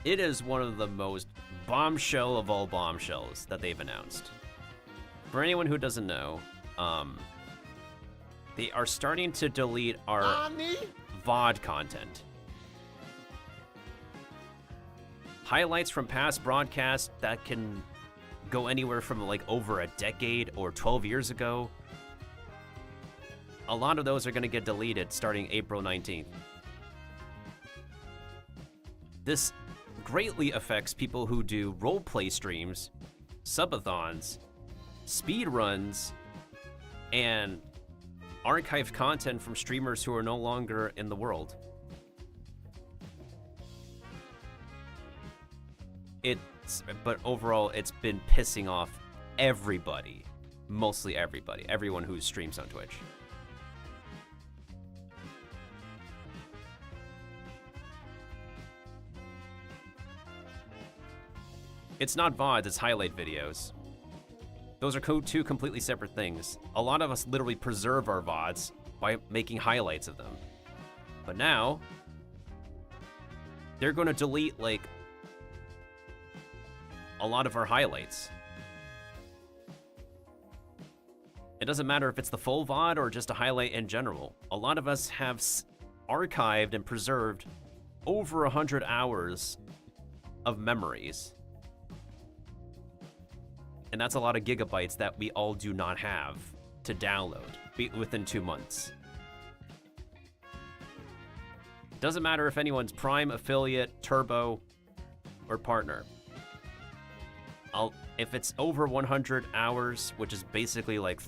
It is one of the most bombshell of all bombshells that they've announced. For anyone who doesn't know, they are starting to delete our VOD content. Highlights from past broadcasts that can go anywhere from like over a decade or 12 years ago. A lot of those are going to get deleted starting April 19th. This greatly affects people who do roleplay streams, subathons, speedruns, and archived content from streamers who are no longer in the world. But overall, it's been pissing off everybody. Mostly everybody. Everyone who streams on Twitch. It's not VODs, it's highlight videos. Those are two completely separate things. A lot of us literally preserve our VODs by making highlights of them. But now, they're going to delete, like, a lot of our highlights. It doesn't matter if it's the full VOD or just a highlight in general. A lot of us have archived and preserved over 100 hours of memories. And that's a lot of gigabytes that we all do not have to download within 2 months. Doesn't matter if anyone's Prime, affiliate, Turbo, or partner. If it's over 100 hours, which is basically like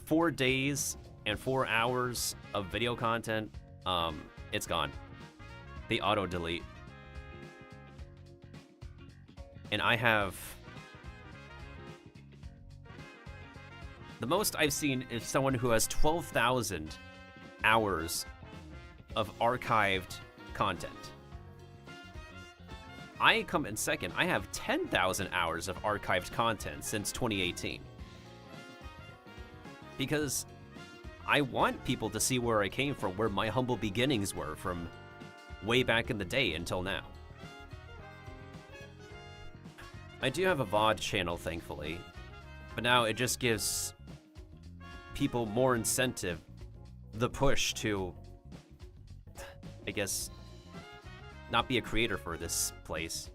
4 days and 4 hours of video content, it's gone. They auto-delete. And I have... The most I've seen is someone who has 12,000 hours of archived content. I come in second. I have 10,000 hours of archived content since 2018. Because I want people to see where I came from, where my humble beginnings were from way back in the day until now. I do have a VOD channel, thankfully, but now it just gives people more incentive, the push to, I guess, not be a creator for this place.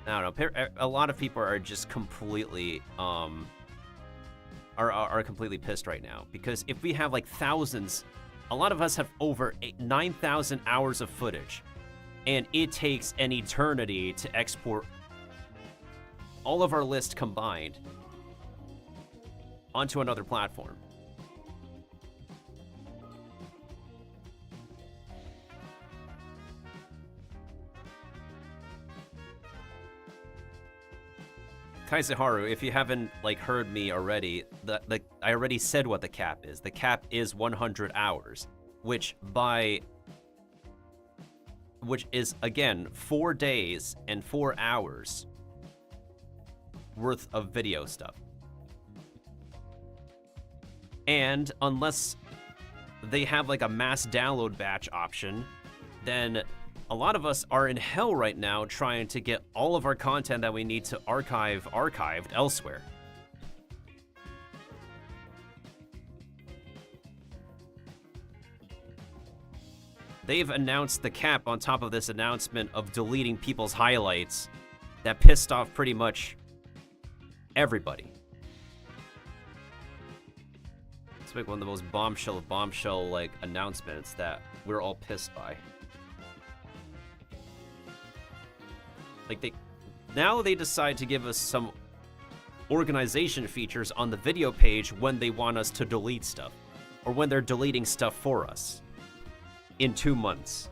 I don't know. A lot of people are just completely are completely pissed right now, because if we have like thousands, a lot of us have over 9,000 hours of footage, and it takes an eternity to export all of our list combined onto another platform. Kaizaharu, if you haven't like heard me already, I already said what the cap is. The cap is 100 hours, which is again 4 days and 4 hours worth of video stuff. And unless they have like a mass download batch option, then a lot of us are in hell right now trying to get all of our content that we need to archive archived elsewhere. They've announced the cap on top of this announcement of deleting people's highlights that pissed off pretty much everybody. It's like one of the most bombshell like announcements that we're all pissed by. Like now they decide to give us some organization features on the video page when they want us to delete stuff, or when they're deleting stuff for us in 2 months.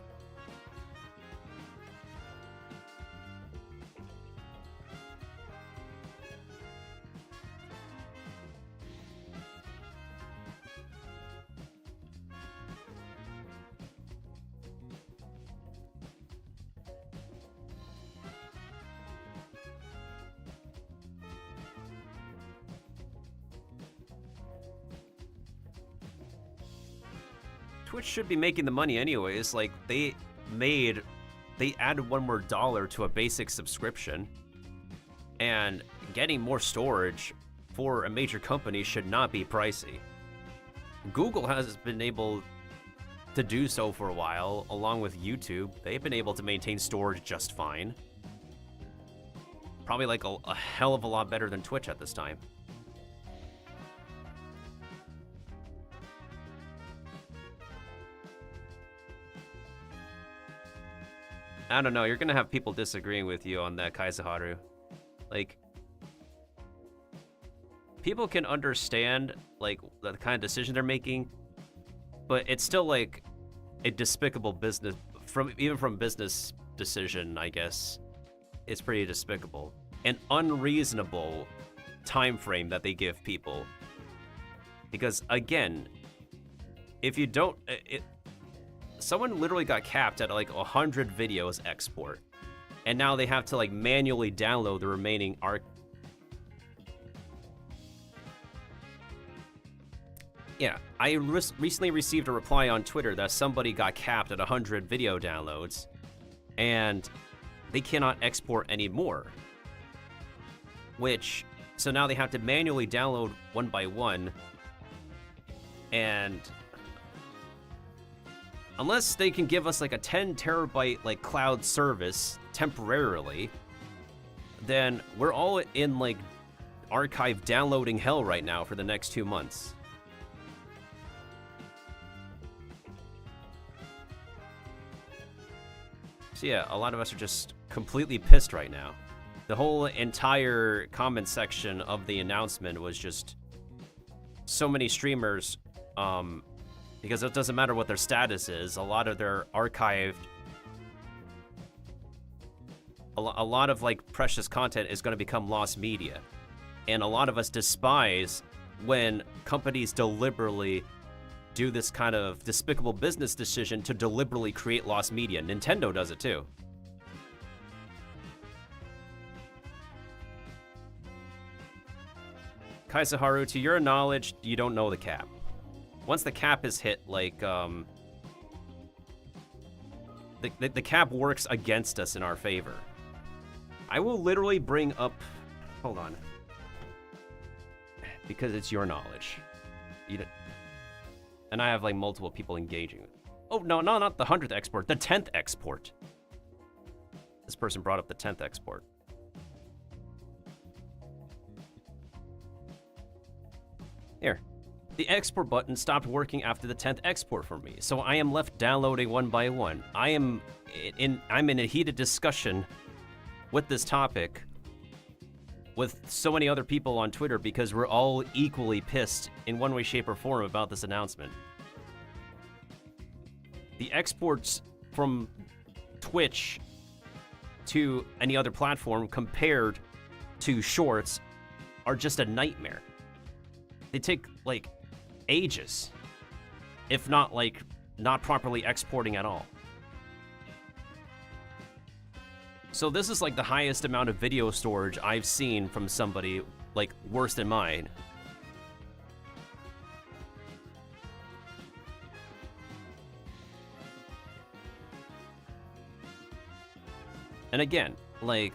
Twitch should be making the money anyways. Like, they added one more dollar to a basic subscription, and getting more storage for a major company should not be pricey. Google has been able to do so for a while, along with YouTube. They've been able to maintain storage just fine. Probably like a hell of a lot better than Twitch at this time. I don't know, you're gonna have people disagreeing with you on that, Kaizaharu. Like, people can understand, like, the kind of decision they're making, but it's still, like, a despicable business, even from business decision, I guess. It's pretty despicable. An unreasonable time frame that they give people. Because, again, if you don't... someone literally got capped at like 100 videos export, and now they have to like manually download the remaining Yeah, I recently received a reply on Twitter that somebody got capped at 100 video downloads, and they cannot export anymore. So now they have to manually download one by one, and unless they can give us like a 10 terabyte like cloud service temporarily, then we're all in like archive downloading hell right now for the next 2 months. So yeah, a lot of us are just completely pissed right now. The whole entire comment section of the announcement was just so many streamers, because it doesn't matter what their status is, a lot of their archived, a lot of like precious content is going to become lost media. And a lot of us despise when companies deliberately do this kind of despicable business decision to deliberately create lost media. Nintendo does it too. Kaisaharu, to your knowledge, you don't know the cap. Once the cap is hit, like, the cap works against us in our favor. I will literally bring up... Hold on. Because it's your knowledge. You don't... And I have, like, multiple people engaging. Oh, no, not the 100th export. The 10th export. This person brought up the 10th export. Here. The export button stopped working after the 10th export for me, so I am left downloading one by one. I'm in a heated discussion with this topic with so many other people on Twitter because we're all equally pissed in one way, shape, or form about this announcement. The exports from Twitch to any other platform compared to Shorts are just a nightmare. They take, like, ages, if not, like, not properly exporting at all. So this is, like, the highest amount of video storage I've seen from somebody, like, worse than mine. And again, like...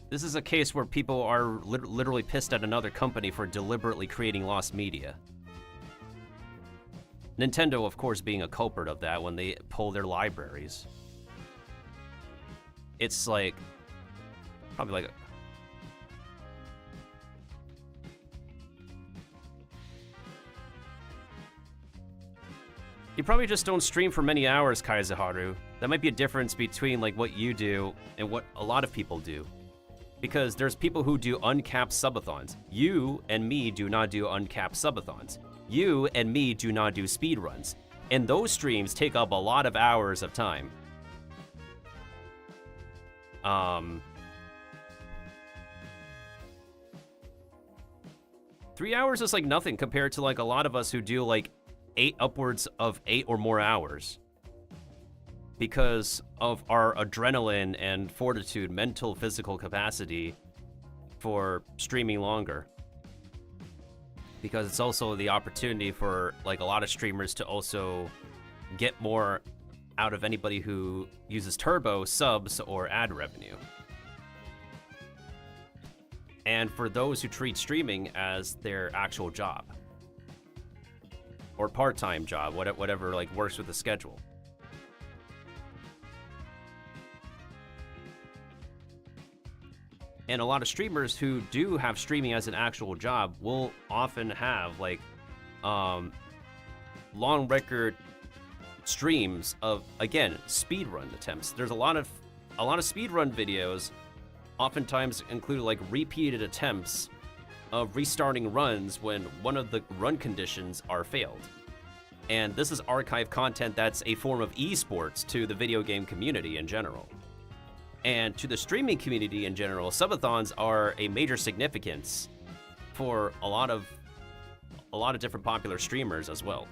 This is a case where people are literally pissed at another company for deliberately creating lost media. Nintendo, of course, being a culprit of that when they pull their libraries. It's like... Probably like... You probably just don't stream for many hours, Kaizaharu. That might be a difference between like what you do and what a lot of people do. Because there's people who do uncapped subathons. You and me do not do uncapped subathons. You and me do not do speedruns. And those streams take up a lot of hours of time. 3 hours is like nothing compared to like a lot of us who do like upwards of 8 or more hours. Because of our adrenaline and fortitude, mental, physical capacity for streaming longer. Because it's also the opportunity for like a lot of streamers to also get more out of anybody who uses turbo, subs, or ad revenue. And for those who treat streaming as their actual job. Or part-time job, whatever like works with the schedule. And a lot of streamers who do have streaming as an actual job will often have like long record streams of, again, speedrun attempts. There's a lot of speedrun videos oftentimes include like repeated attempts of restarting runs when one of the run conditions are failed. And this is archive content that's a form of esports to the video game community in general. And to the streaming community in general, subathons are a major significance for a lot of different popular streamers as well.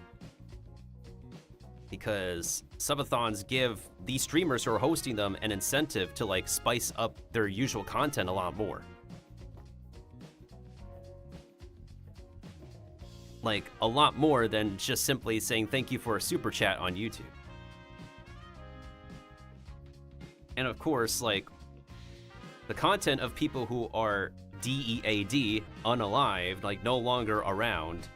Because subathons give these streamers who are hosting them an incentive to like spice up their usual content a lot more. Like a lot more than just simply saying thank you for a super chat on YouTube. And of course, like, the content of people who are DEAD, unalived, like, no longer around,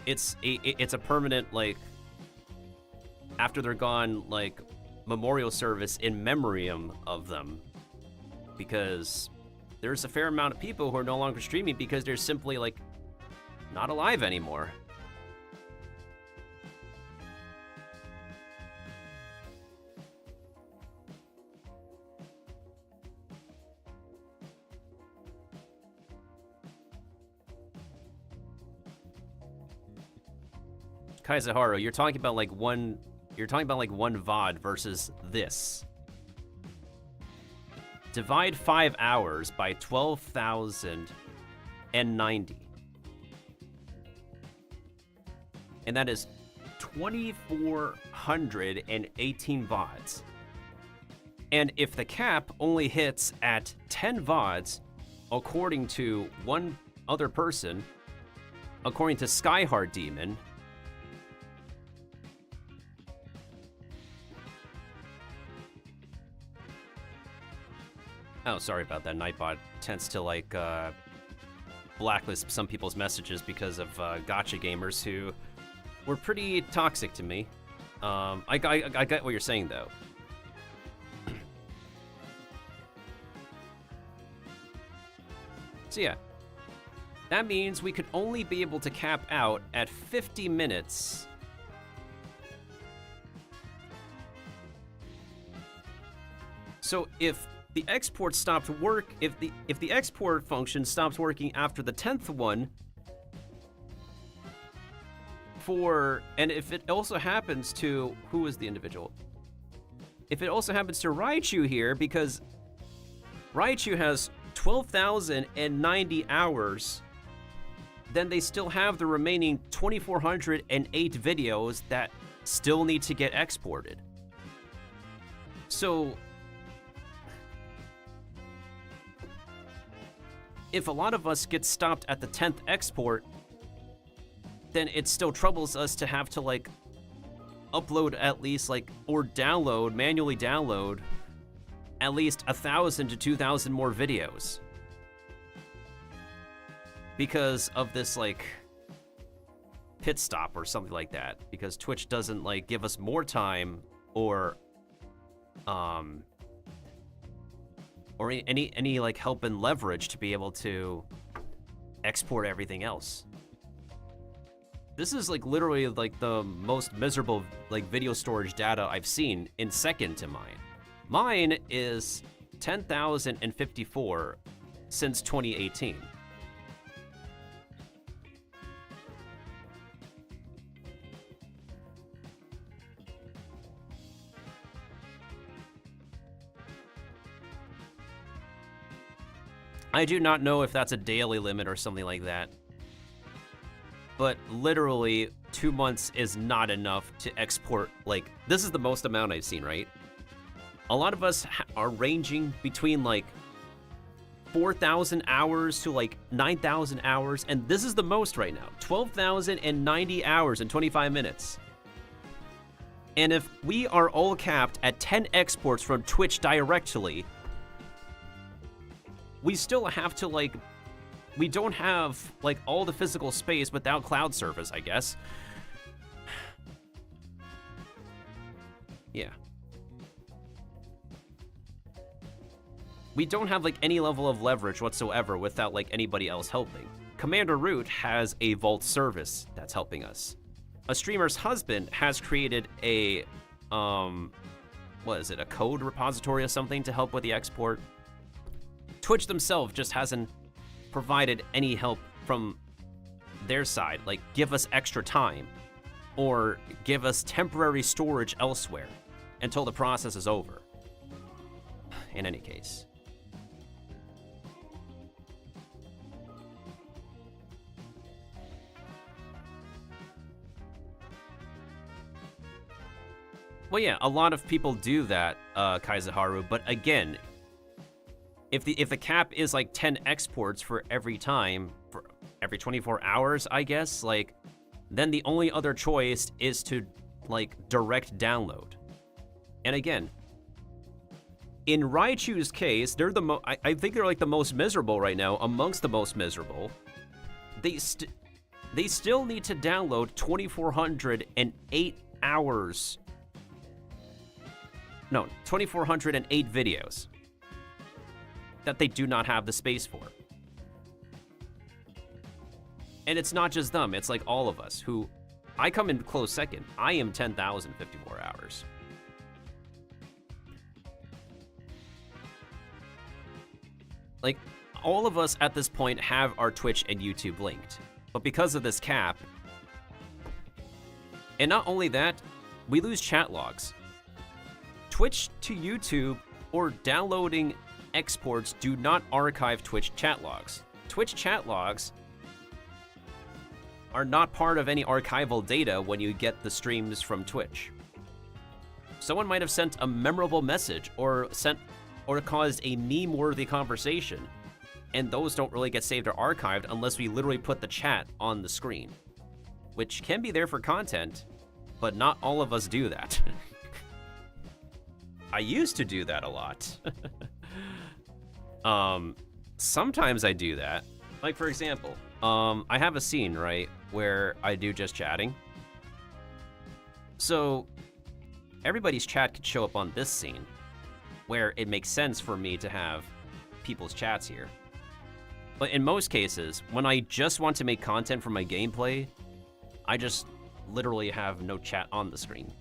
it's a permanent, like, after they're gone, like, memorial service in memoriam of them. Because there's a fair amount of people who are no longer streaming because they're simply, like, not alive anymore. Kaizaharu, you're talking about like one VOD versus this. Divide 5 hours by 12,090. And that is 2,418 VODs. And if the cap only hits at 10 VODs, according to one other person, according to Skyheart Demon, oh, sorry about that. Nightbot tends to, like, blacklist some people's messages because of gacha gamers who were pretty toxic to me. I get what you're saying, though. So, yeah. That means we could only be able to cap out at 50 minutes. So, if the export stopped if the export function stops working after the 10th one, and if it also happens to, who is the individual? If it also happens to Raichu here, because Raichu has 12,090 hours, then they still have the remaining 2,408 videos that still need to get exported. So, if a lot of us get stopped at the 10th export, then it still troubles us to have to, like, upload at least, like, or manually download at least 1,000 to 2,000 more videos. Because of this, like, pit stop or something like that. Because Twitch doesn't, like, give us more time or any like help and leverage to be able to export everything else. This is like literally like the most miserable like video storage data I've seen in second to mine. Mine is 10,054 since 2018. I do not know if that's a daily limit or something like that. But literally, 2 months is not enough to export, like, this is the most amount I've seen, right? A lot of us are ranging between, like, 4,000 hours to, like, 9,000 hours, and this is the most right now. 12,090 hours in 25 minutes. And if we are all capped at 10 exports from Twitch directly, we still have to, like, we don't have, like, all the physical space without cloud service, I guess. Yeah. We don't have, like, any level of leverage whatsoever without, like, anybody else helping. Commander Root has a vault service that's helping us. A streamer's husband has created a, what is it, a code repository or something to help with the export. Twitch themselves just hasn't provided any help from their side, like give us extra time or give us temporary storage elsewhere until the process is over. In any case. Well, yeah, a lot of people do that, Kaizaharu, but again, if the cap is like 10 exports for every time, for every 24 hours, I guess, like, then the only other choice is to, like, direct download. And again, In Raichu's case, they're the I think they're like the most miserable right now, amongst the most miserable. They still need to download 2,408 hours. No, 2,408 videos that they do not have the space for. And it's not just them, it's like all of us who, I come in close second. I am 10,054 hours. Like, all of us at this point have our Twitch and YouTube linked. But because of this cap, and not only that, we lose chat logs. Twitch to YouTube or downloading exports do not archive Twitch chat logs. Twitch chat logs are not part of any archival data when you get the streams from Twitch. Someone might have sent a memorable message or caused a meme-worthy conversation, and those don't really get saved or archived unless we literally put the chat on the screen, which can be there for content, but not all of us do that. I used to do that a lot. Sometimes I do that. Like, for example, I have a scene, right, where I do just chatting. So everybody's chat could show up on this scene, where it makes sense for me to have people's chats here. But in most cases, when I just want to make content for my gameplay, I just literally have no chat on the screen.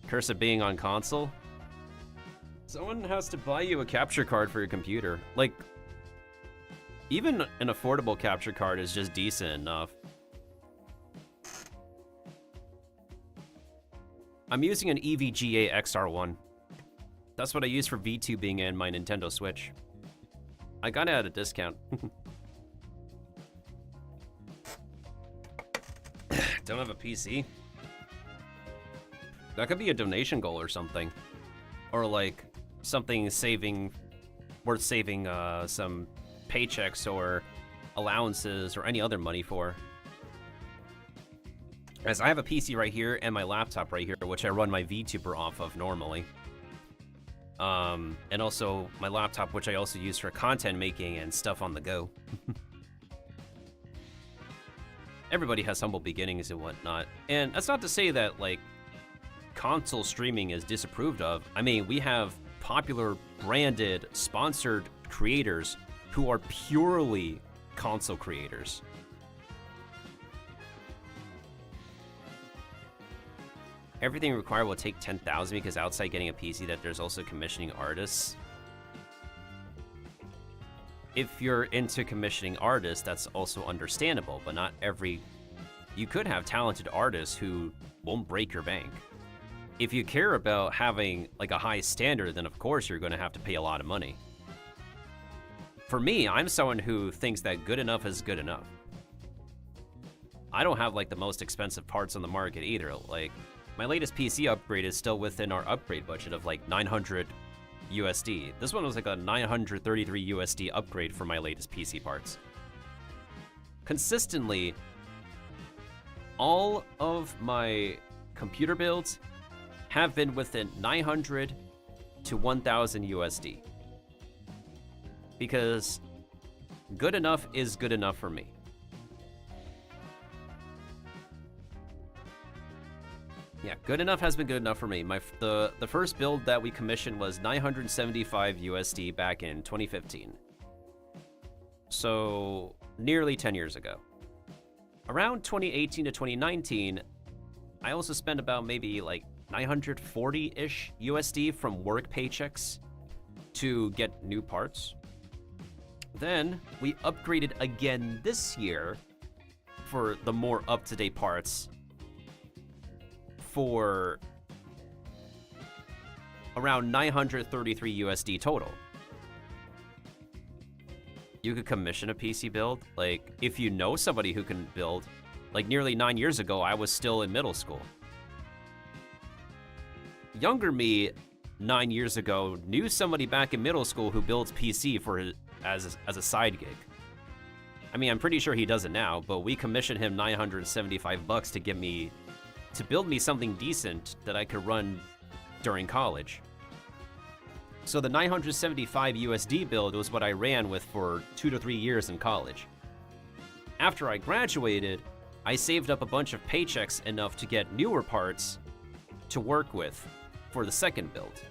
Curse of being on console? Someone has to buy you a capture card for your computer. Like, even an affordable capture card is just decent enough. I'm using an EVGA XR1. That's what I use for VTubing and my Nintendo Switch. I got it at a discount. Don't have a PC? That could be a donation goal or something. Or like something worth saving some paychecks or allowances or any other money for. As I have a PC right here and my laptop right here, which I run my VTuber off of normally. And also my laptop, which I also use for content making and stuff on the go. Everybody has humble beginnings and whatnot. And that's not to say that, like, console streaming is disapproved of. I mean, we have popular, branded, sponsored creators who are purely console creators. Everything required will take 10,000 because outside getting a PC that there's also commissioning artists. If you're into commissioning artists, that's also understandable, but not every... You could have talented artists who won't break your bank. If you care about having like a high standard, then of course you're going to have to pay a lot of money. For me, I'm someone who thinks that good enough is good enough. I don't have like the most expensive parts on the market either. Like, my latest PC upgrade is still within our upgrade budget of like 900 USD. This one was like a 933 USD upgrade for my latest PC parts. Consistently, all of my computer builds have been within 900 to 1,000 USD. Because good enough is good enough for me. Yeah, good enough has been good enough for me. The first build that we commissioned was 975 USD back in 2015. So, nearly 10 years ago. Around 2018 to 2019, I also spent about maybe like 940-ish USD from work paychecks to get new parts. Then, we upgraded again this year for the more up-to-date parts for around 933 USD total. You could commission a PC build. Like, if you know somebody who can build, like nearly 9 years ago, I was still in middle school. Younger me, 9 years ago, knew somebody back in middle school who builds PC for as a side gig. I mean, I'm pretty sure he does it now, but we commissioned him $975 to get me to build me something decent that I could run during college. So the 975 USD build was what I ran with for 2 to 3 years in college. After I graduated, I saved up a bunch of paychecks enough to get newer parts to work with for the second build.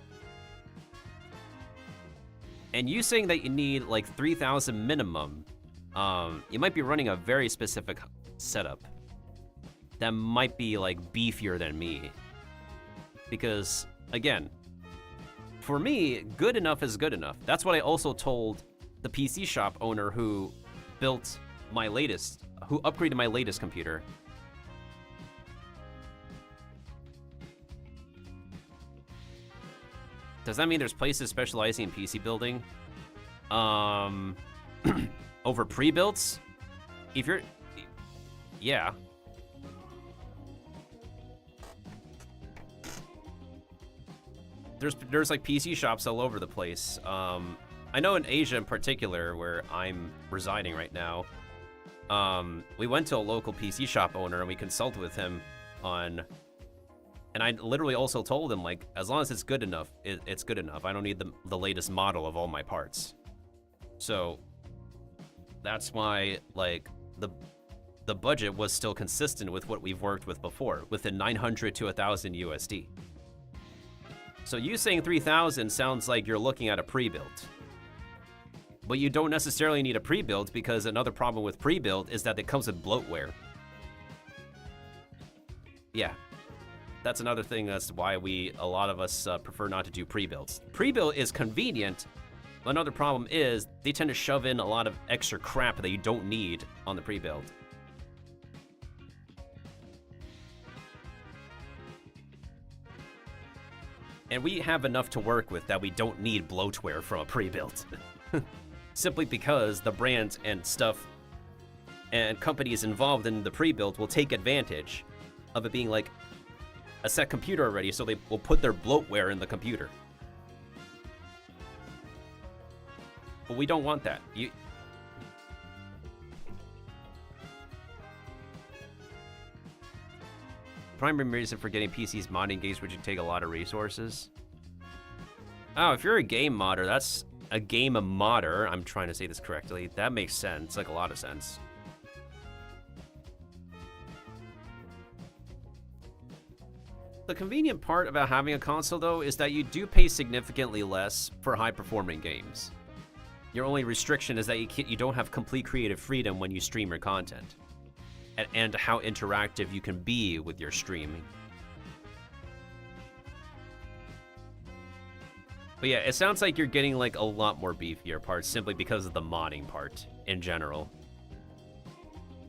And you saying that you need like 3,000 minimum, you might be running a very specific setup that might be like beefier than me. Because again, for me, good enough is good enough. That's what I also told the PC shop owner who built my latest, who upgraded my latest computer. Does that mean there's places specializing in PC building? Over pre-builts? If you're... Yeah. There's like PC shops all over the place. I know in Asia in particular, where I'm residing right now, we went to a local PC shop owner and we consulted with him on... And I literally also told him, like, as long as it's good enough, it's good enough. I don't need the latest model of all my parts. So that's why, like, the budget was still consistent with what we've worked with before, within 900 to 1,000 USD. So you saying 3,000 sounds like you're looking at a pre-build. But you don't necessarily need a pre-build, because another problem with pre-build is that it comes with bloatware. Yeah. That's another thing. That's why a lot of us prefer not to do pre-builds. Pre-build is convenient. Another problem is they tend to shove in a lot of extra crap that you don't need on the pre-build. And we have enough to work with that we don't need bloatware from a pre-build. Simply because the brands and stuff and companies involved in the pre-build will take advantage of it being like a set computer already, so they will put their bloatware in the computer. But we don't want that. Primary reason for getting PCs modding games which would take a lot of resources. Oh, if you're a game modder, that's a game modder. I'm trying to say this correctly. That makes sense, like a lot of sense. The convenient part about having a console, though, is that you do pay significantly less for high-performing games. Your only restriction is that you don't have complete creative freedom when you stream your content, and how interactive you can be with your streaming. But yeah, it sounds like you're getting like a lot more beefier parts simply because of the modding part in general,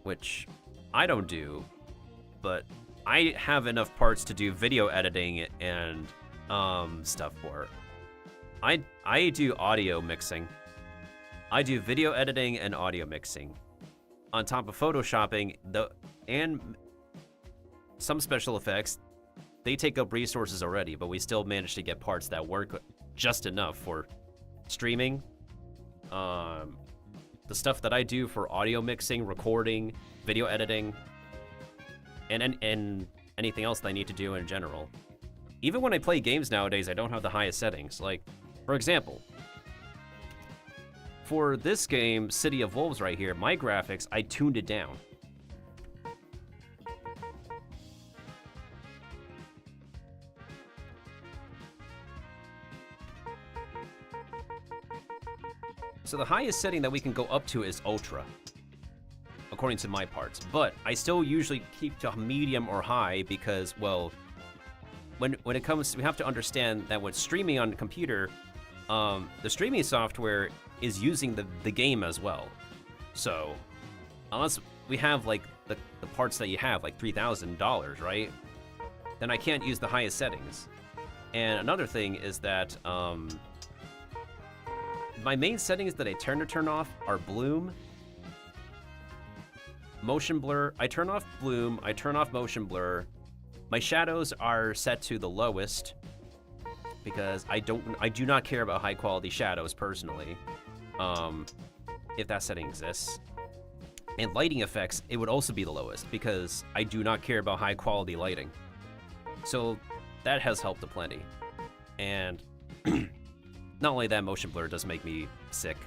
which I don't do, but I have enough parts to do video editing and stuff for. I do audio mixing. I do video editing and audio mixing. On top of photoshopping, and some special effects, they take up resources already, but we still manage to get parts that work just enough for streaming. The stuff that I do for audio mixing, recording, video editing, and anything else that I need to do in general. Even when I play games nowadays, I don't have the highest settings. Like, for example, for this game, City of Wolves right here, my graphics, I tuned it down. So the highest setting that we can go up to is Ultra, according to my parts. But I still usually keep to medium or high because, well, when it comes, we have to understand that when streaming on the computer, the streaming software is using the game as well. So unless we have like the parts that you have, like $3,000, right? Then I can't use the highest settings. And another thing is that my main settings that I turn off are bloom, motion blur. I turn off bloom, I turn off motion blur. My shadows are set to the lowest because I do not care about high quality shadows personally. If that setting exists. And lighting effects, it would also be the lowest, because I do not care about high quality lighting. So that has helped aplenty. And not only that, motion blur does make me sick.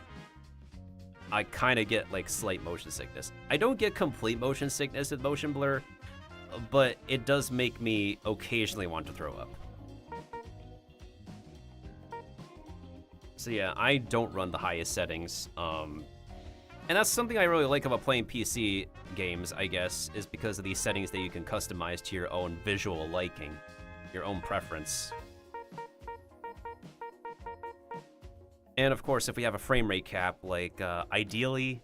I kind of get like slight motion sickness. I don't get complete motion sickness with motion blur, but it does make me occasionally want to throw up. So yeah, I don't run the highest settings. And that's something I really like about playing PC games, I guess, is because of these settings that you can customize to your own visual liking, your own preference. And of course, if we have a frame rate cap, like ideally,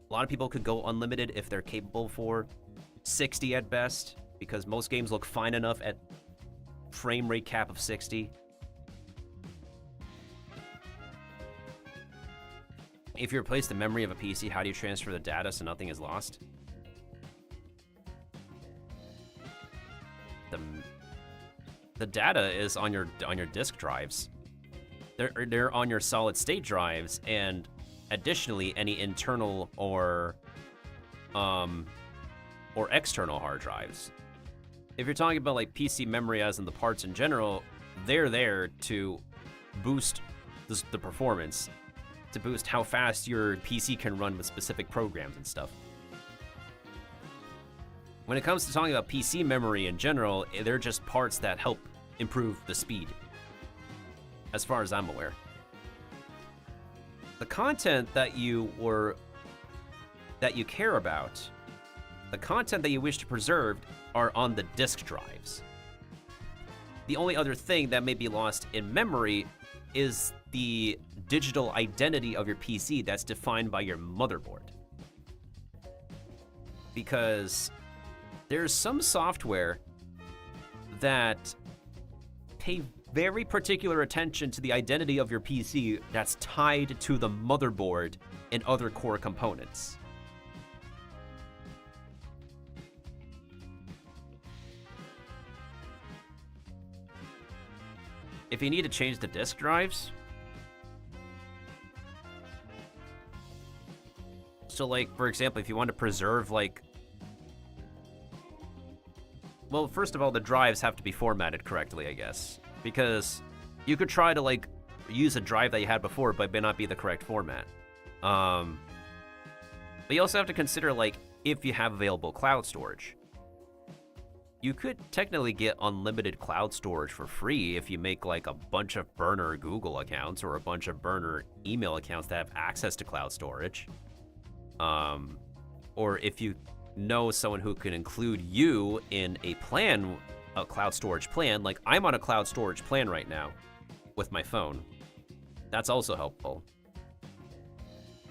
a lot of people could go unlimited if they're capable for 60 at best, because most games look fine enough at frame rate cap of 60. If you replace the memory of a PC, how do you transfer the data so nothing is lost? The data is on your disk drives. They're on your solid state drives, and additionally, any internal or external hard drives. If you're talking about like PC memory as in the parts in general, they're there to boost the performance, to boost how fast your PC can run with specific programs and stuff. When it comes to talking about PC memory in general, they're just parts that help improve the speed, as far as I'm aware. The content that you care about, the content that you wish to preserve, are on the disk drives. The only other thing that may be lost in memory is the digital identity of your PC that's defined by your motherboard. Because there's some software that pay very particular attention to the identity of your PC that's tied to the motherboard and other core components. If you need to change the disk drives, so like, for example, if you want to preserve like, well, first of all, the drives have to be formatted correctly, I guess, because you could try to like use a drive that you had before, but it may not be the correct format. But you also have to consider like if you have available cloud storage. You could technically get unlimited cloud storage for free if you make like a bunch of burner Google accounts or a bunch of burner email accounts that have access to cloud storage. Or if you know someone who can include you in a plan, a cloud storage plan, like I'm on a cloud storage plan right now with my phone. That's also helpful.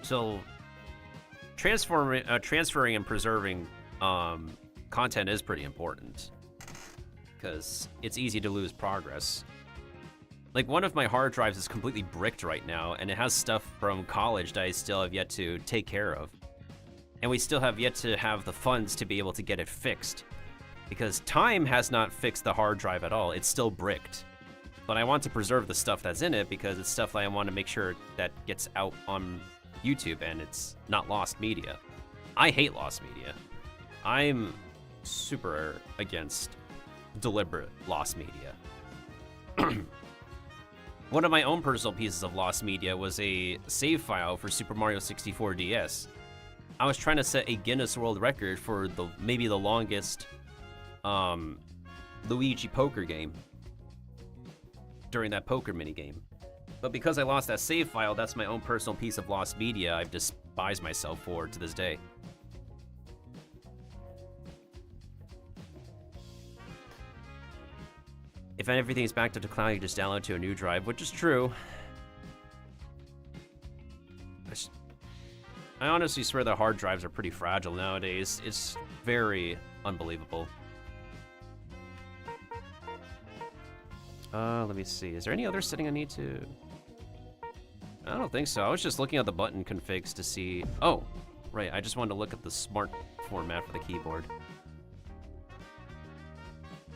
So transferring and preserving content is pretty important, because it's easy to lose progress. Like, one of my hard drives is completely bricked right now, and it has stuff from college that I still have yet to take care of. And we still have yet to have the funds to be able to get it fixed, because time has not fixed the hard drive at all. It's still bricked. But I want to preserve the stuff that's in it, because it's stuff that I want to make sure that gets out on YouTube and it's not lost media. I hate lost media. I'm super against deliberate lost media. One of my own personal pieces of lost media was a save file for Super Mario 64 DS. I was trying to set a Guinness World Record for maybe the longest Luigi poker game during that poker minigame. But because I lost that save file, that's my own personal piece of lost media I've despised myself for to this day. If everything's backed up to cloud, you just download to a new drive, which is true. I honestly swear that hard drives are pretty fragile nowadays. It's very unbelievable. Let me see. Is there any other setting I need to... I don't think so. I was just looking at the button configs to see... Oh, right. I just wanted to look at the smart format for the keyboard.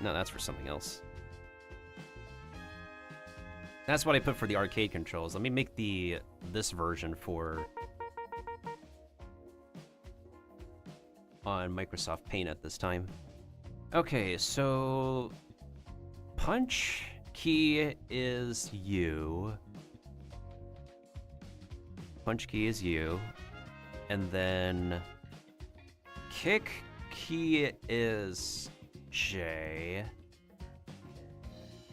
No, that's for something else. That's what I put for the arcade controls. Let me make this version for on Microsoft Paint at this time. Okay, so punch key is U. Punch key is U. And then kick key is J.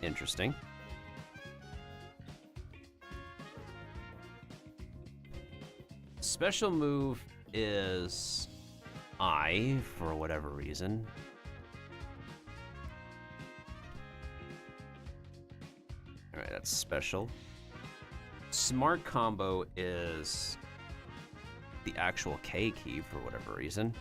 Interesting. Special move is I, for whatever reason. Alright, that's special. Smart combo is the actual K key for whatever reason.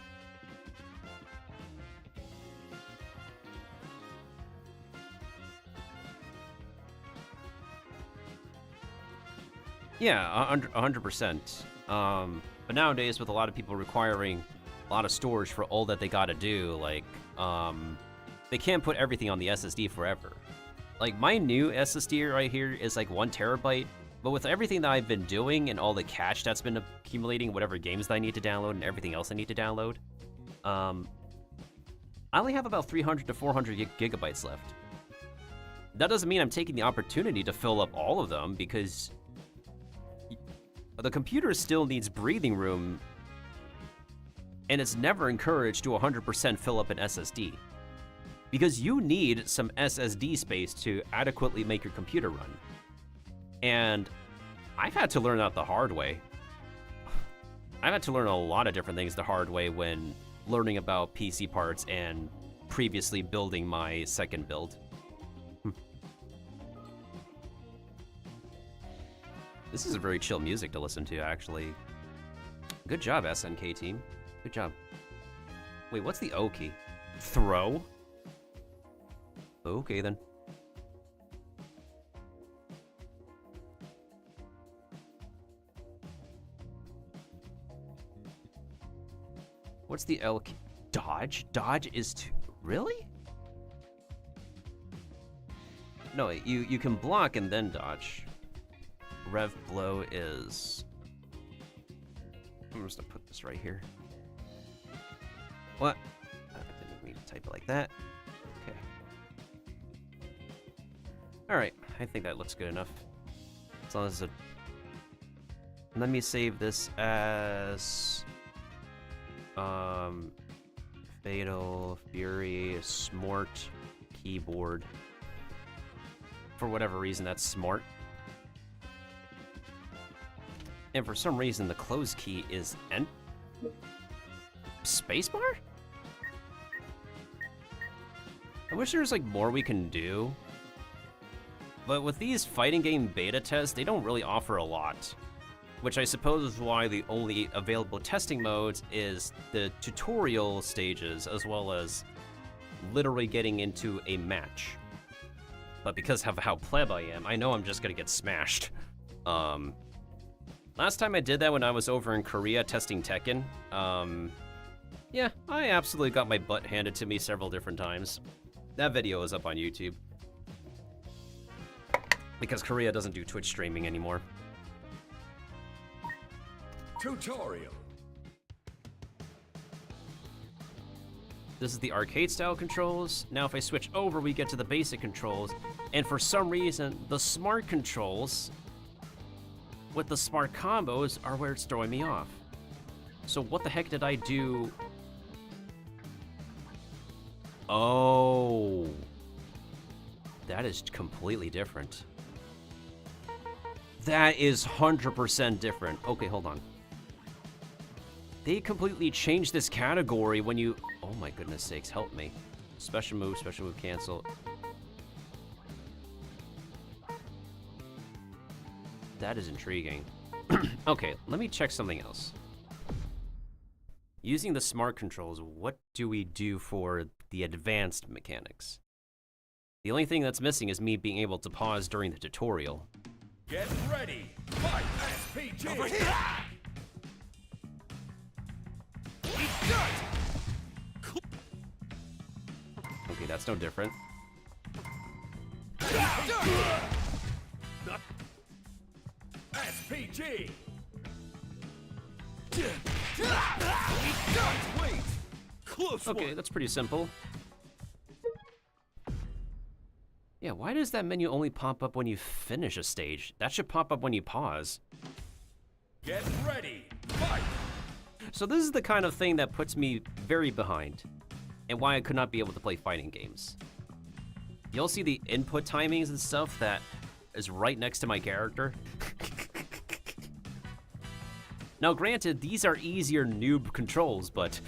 Yeah, 100%. But nowadays, with a lot of people requiring a lot of storage for all that they gotta do, like, they can't put everything on the SSD forever. Like, my new SSD right here is like 1 terabyte, but with everything that I've been doing and all the cache that's been accumulating, whatever games that I need to download and everything else I need to download, I only have about 300 to 400 gigabytes left. That doesn't mean I'm taking the opportunity to fill up all of them, because the computer still needs breathing room, and it's never encouraged to 100% fill up an SSD. Because you need some SSD space to adequately make your computer run. And I've had to learn that the hard way. I've had to learn a lot of different things the hard way when learning about PC parts and previously building my second build. This is a very chill music to listen to, actually. Good job, SNK team. Good job. Wait, what's the O key? Throw? Okay, then. What's the L key? Dodge? Dodge is to... Really? No, you can block and then dodge. Rev blow is... I'm just gonna put this right here. What? I didn't mean to type it like that. Okay. Alright, I think that looks good enough. As long as it... Let me save this as... Fatal, Fury, Smart, Keyboard. For whatever reason, that's Smart. And for some reason, the close key is Spacebar? I wish there was like more we can do. But with these fighting game beta tests, they don't really offer a lot. Which I suppose is why the only available testing modes is the tutorial stages, as well as literally getting into a match. But because of how pleb I am, I know I'm just gonna get smashed. Last time I did that when I was over in Korea testing Tekken, yeah, I absolutely got my butt handed to me several different times. That video is up on YouTube. Because Korea doesn't do Twitch streaming anymore. Tutorial. This is the arcade style controls. Now if I switch over, we get to the basic controls. And for some reason, the smart controls with the smart combos are where it's throwing me off. So what the heck did I do? Oh. That is completely different. That is 100% different. Okay, hold on. They completely changed this category when you... Oh my goodness sakes, help me. Special move, cancel. That is intriguing. Okay, let me check something else. Using the smart controls, what do we do for the advanced mechanics? The only thing that's missing is me being able to pause during the tutorial. Get ready. Fight SPG. Over here. Okay, that's no different. SPG. Wait! close Okay, one. that's pretty simple. Yeah, why does that menu only pop up when you finish a stage? That should pop up when you pause. Get ready. Fight. So this is the kind of thing that puts me very behind, and why I could not be able to play fighting games. You'll see the input timings and stuff that is right next to my character. Now granted, these are easier noob controls, but...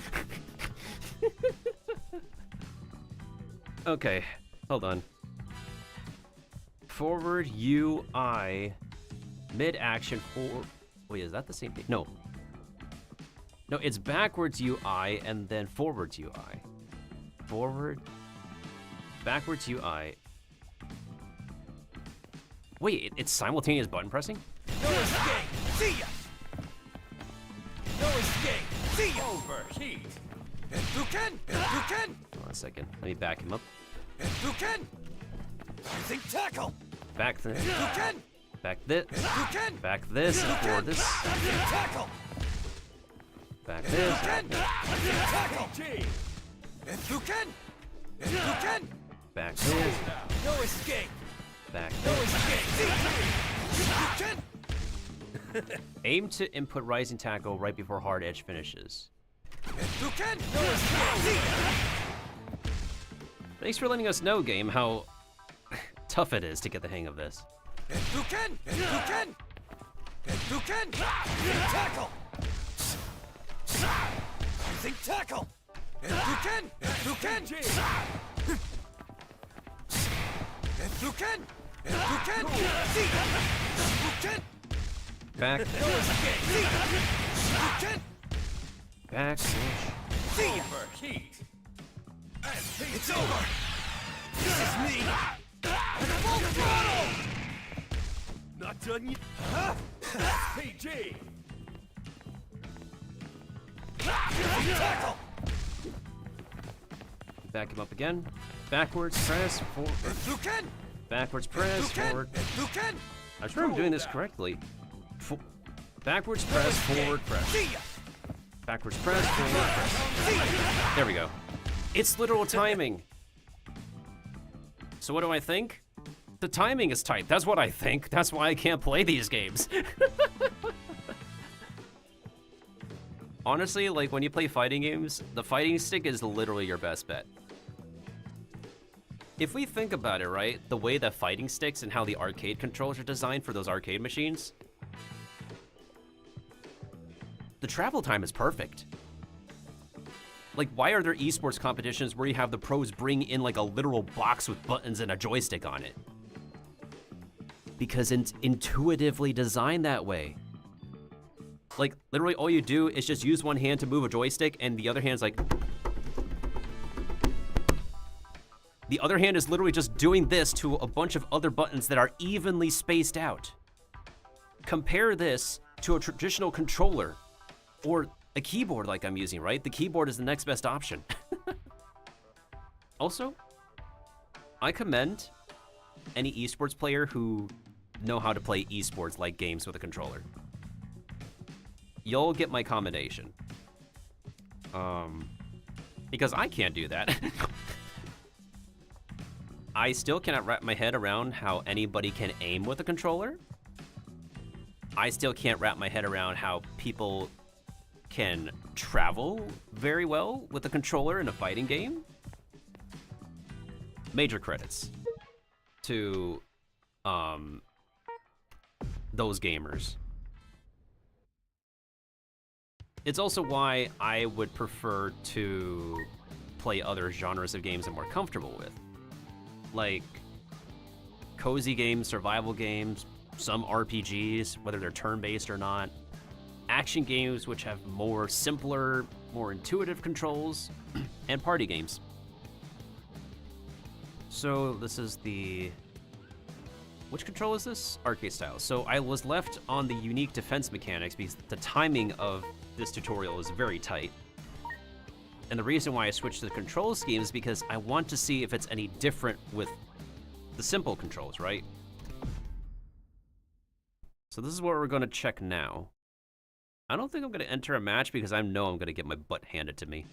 Okay, hold on. Forward UI, mid-action for... Wait, is that the same thing? No. No, it's backwards UI and then forwards UI. Forward, backwards UI. Wait, it's simultaneous button pressing? No escape. See ya. No escape. See ya. Overheat. Hadouken. Hadouken. Hold on a second, let me back him up. Hadouken. Rising tackle. Back this, Hadouken. back this, Hadouken. back this, forward this, Rising tackle. back this, Hadouken. Rising tackle. Hadouken. Hadouken. back this, No escape. back No this. escape. Hadouken. Aim to input rising tackle right before hard edge finishes. Hadouken. No escape. See ya. Thanks for letting us know, game, how tough it is to get the hang of this. Hadouken. Hadouken. Hadouken. Rising tackle. Rising tackle. Hadouken. Hadouken. Hadouken. Hadouken. See ya. Hadouken. Back, No escape. See ya. Hadouken. back, See ya. Overheat. It's over. This is me. Full throttle. Not done yet. Huh? PG. Tackle. back him up again. Backwards, press, forward, Hadouken. backwards, press, forward. Hadouken. I swear I'm doing this correctly. Backwards, press, forward, press. See ya. Backwards, press, forward, press. See ya. There we go. It's literal timing. So what do I think? The timing is tight. That's what I think. That's why I can't play these games. Honestly, like when you play fighting games, the fighting stick is literally your best bet. If we think about it, right, the way that fighting sticks and how the arcade controls are designed for those arcade machines, the travel time is perfect. Like, why are there esports competitions where you have the pros bring in like a literal box with buttons and a joystick on it? Because it's intuitively designed that way. Like, literally all you do is just use one hand to move a joystick and the other hand's like... The other hand is literally just doing this to a bunch of other buttons that are evenly spaced out. Compare this to a traditional controller or a keyboard like I'm using, right? The keyboard is the next best option. Also, I commend any esports player who know how to play esports like games with a controller. You'll get my commendation. Because I can't do that. I still cannot wrap my head around how anybody can aim with a controller. I still can't wrap my head around how people can travel very well with a controller in a fighting game. Major credits to those gamers. It's also why I would prefer to play other genres of games I'm more comfortable with. Like cozy games, survival games, some RPGs, whether they're turn-based or not, action games which have more simpler, more intuitive controls, and party games. So this is the... Which control is this? Arcade style. So I was left on the unique defense mechanics because the timing of this tutorial is very tight. And the reason why I switched to the control scheme is because I want to see if it's any different with the simple controls, right? So this is what we're going to check now. I don't think I'm going to enter a match because I know I'm going to get my butt handed to me.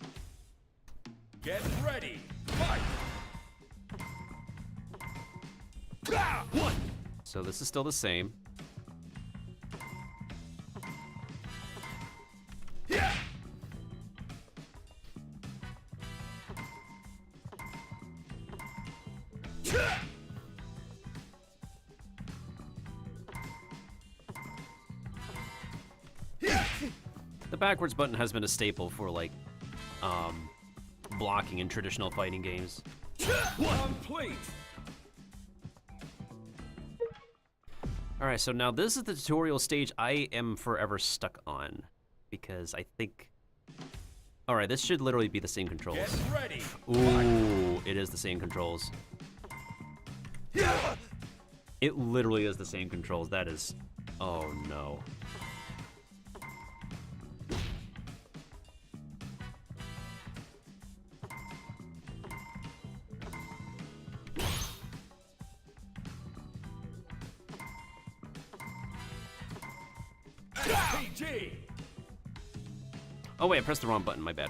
Get ready. Fight. One. So this is still the same. Yeah. The backwards button has been a staple for like blocking in traditional fighting games. Complete. Alright, so now this is the tutorial stage I am forever stuck on. Because I think... Alright, this should literally be the same controls. Get ready. Ooh, it is the same controls. Yeah. It literally is the same controls. That is... Oh no. PG. Oh wait, I pressed the wrong button, my bad.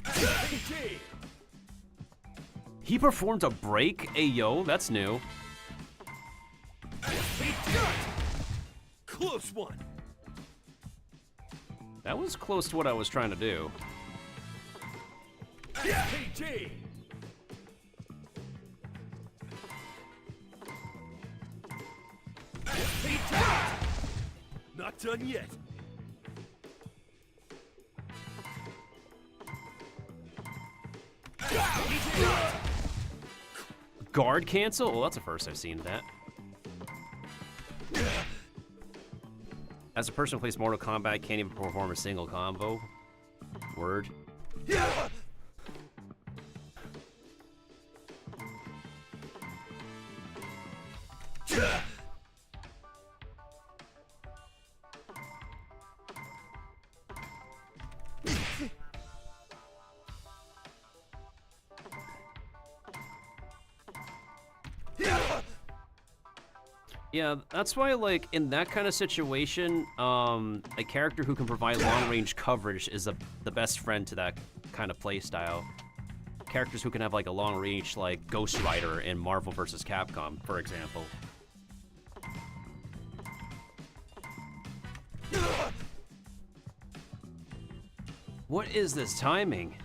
PG. He performed a break? Ayo, that's new. Close one. That was close to what I was trying to do. PG. Not done yet. Guard cancel? Well, that's the first I've seen that. As a person who plays Mortal Kombat, can't even perform a single combo. Word. Yeah, that's why, like, in that kind of situation, a character who can provide long-range coverage is the best friend to that kind of playstyle. Characters who can have, like, a long-range, like, Ghost Rider in Marvel vs. Capcom, for example. What is this timing?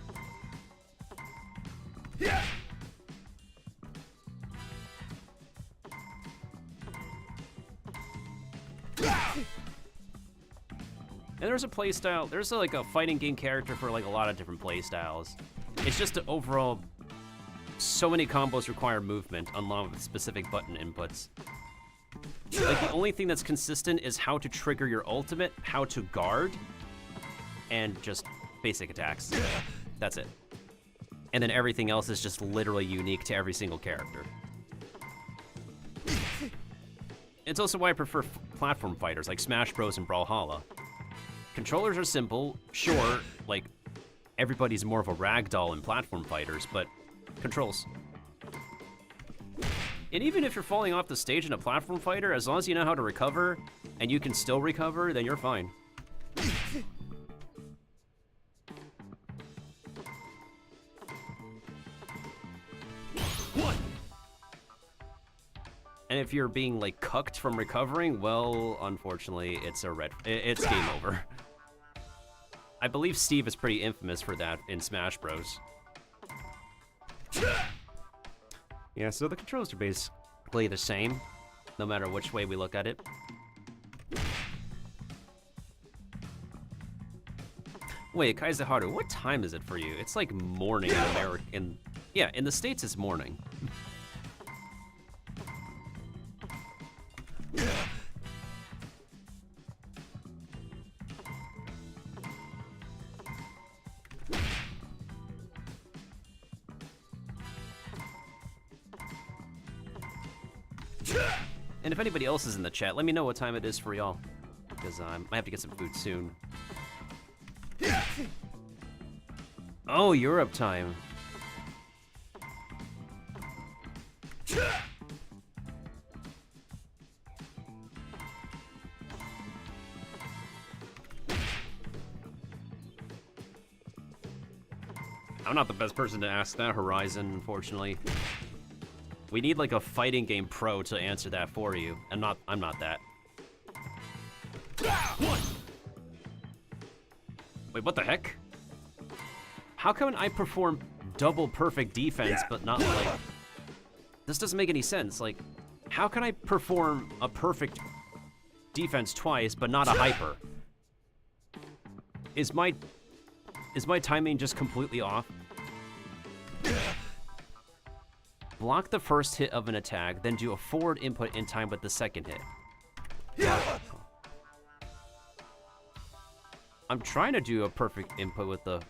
And there's a playstyle, there's like a fighting game character for like a lot of different playstyles. It's just an overall, so many combos require movement along with specific button inputs. Like the only thing that's consistent is how to trigger your ultimate, how to guard, and just basic attacks. That's it. And then everything else is just literally unique to every single character. It's also why I prefer platform fighters like Smash Bros. And Brawlhalla. Controllers are simple, sure, like, everybody's more of a ragdoll in platform fighters, but controls. And even if you're falling off the stage in a platform fighter, as long as you know how to recover, and you can still recover, then you're fine. And if you're being, like, cucked from recovering, well, unfortunately, it's it's game over. I believe Steve is pretty infamous for that in Smash Bros. Yeah, so the controls are basically the same, no matter which way we look at it. Wait, Kaiserharu, what time is it for you? It's like morning in America. Yeah, in the States it's morning. And if anybody else is in the chat, let me know what time it is for y'all, because I might have to get some food soon. Oh, Europe time. I'm not the best person to ask that, Horizon, unfortunately. We need like a fighting game pro to answer that for you. I'm not that. Wait, what the heck? How come I perform double perfect defense, but not like... This doesn't make any sense. Like, how can I perform a perfect defense twice, but not a hyper? Is my timing just completely off? Block the first hit of an attack, then do a forward input in time with the second hit. I'm trying to do a perfect input with the...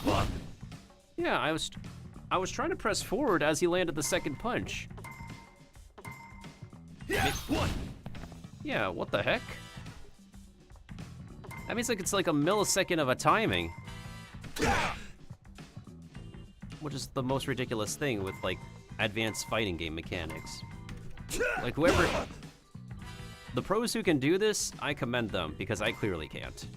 Block. Yeah, I was trying to press forward as he landed the second punch. Yeah, what the heck? That means like it's like a millisecond of a timing. Which is the most ridiculous thing with like advanced fighting game mechanics. Like whoever... The pros who can do this, I commend them, because I clearly can't.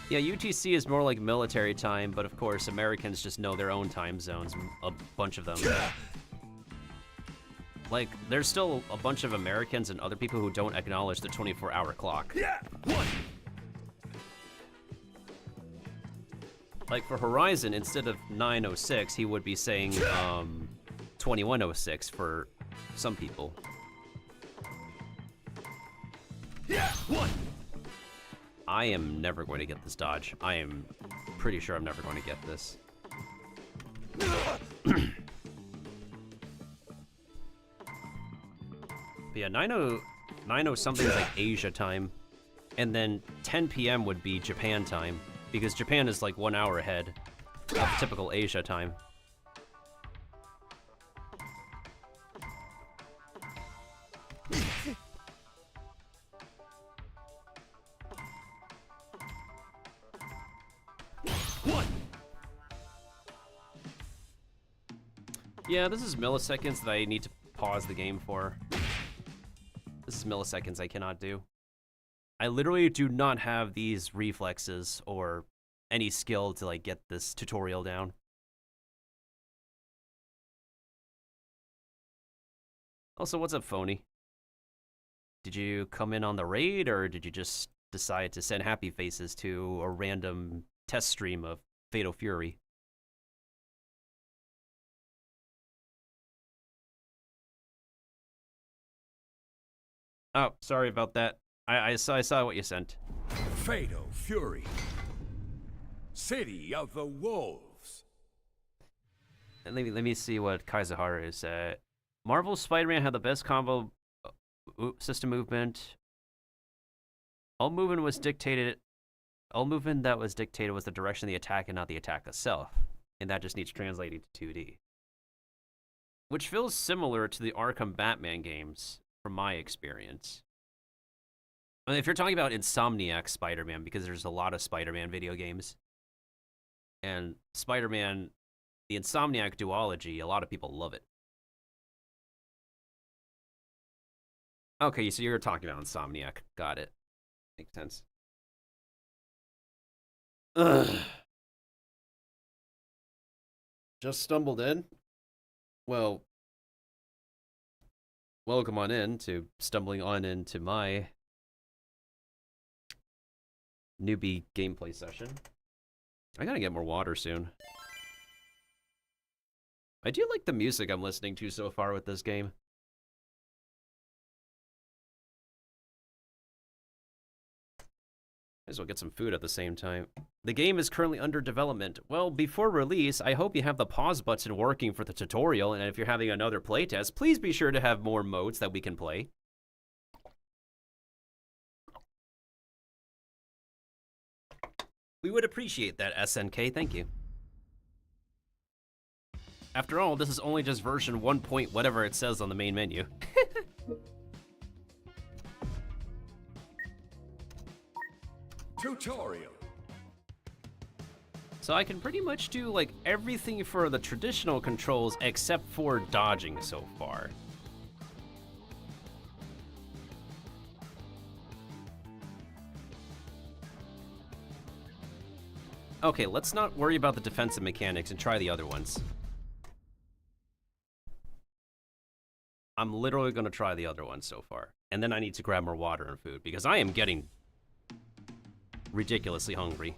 Yeah, UTC is more like military time, but of course, Americans just know their own time zones, a bunch of them. Like, there's still a bunch of Americans and other people who don't acknowledge the 24-hour clock. Like, for Horizon, instead of 9:06, he would be saying, 21:06 for some people. I am never going to get this dodge. I am pretty sure I'm never going to get this. But yeah, 9:00 something is like Asia time, and then 10 p.m. would be Japan time, because Japan is like 1 hour ahead of typical Asia time. Yeah, this is milliseconds that I need to pause the game for. This is milliseconds I cannot do. I literally do not have these reflexes or any skill to like get this tutorial down. Also, what's up, Phony? Did you come in on the raid, or did you just decide to send happy faces to a random test stream of Fatal Fury? Oh, sorry about that. I saw what you sent. Fatal Fury. City of the Wolves. And let me see what Kaizaharu is. Marvel's Spider-Man had the best combo system movement. All movement that was dictated was the direction of the attack and not the attack itself. And that just needs translating to 2D. Which feels similar to the Arkham Batman games, from my experience. I mean, if you're talking about Insomniac Spider-Man, because there's a lot of Spider-Man video games, and Spider-Man, the Insomniac duology, a lot of people love it. Okay, so you're talking about Insomniac. Got it. Makes sense. Ugh. Just stumbled in? Well, welcome on in to stumbling on into my newbie gameplay session. I gotta get more water soon. I do like the music I'm listening to so far with this game. Might as well get some food at the same time. The game is currently under development. Well, before release, I hope you have the pause button working for the tutorial, and if you're having another playtest, please be sure to have more modes that we can play. We would appreciate that, SNK, thank you. After all, this is only just version 1 point whatever it says on the main menu. Tutorial. So I can pretty much do like everything for the traditional controls except for dodging so far. Okay, let's not worry about the defensive mechanics and try the other ones. I'm literally gonna try the other ones so far. And then I need to grab more water and food because I am getting ridiculously hungry.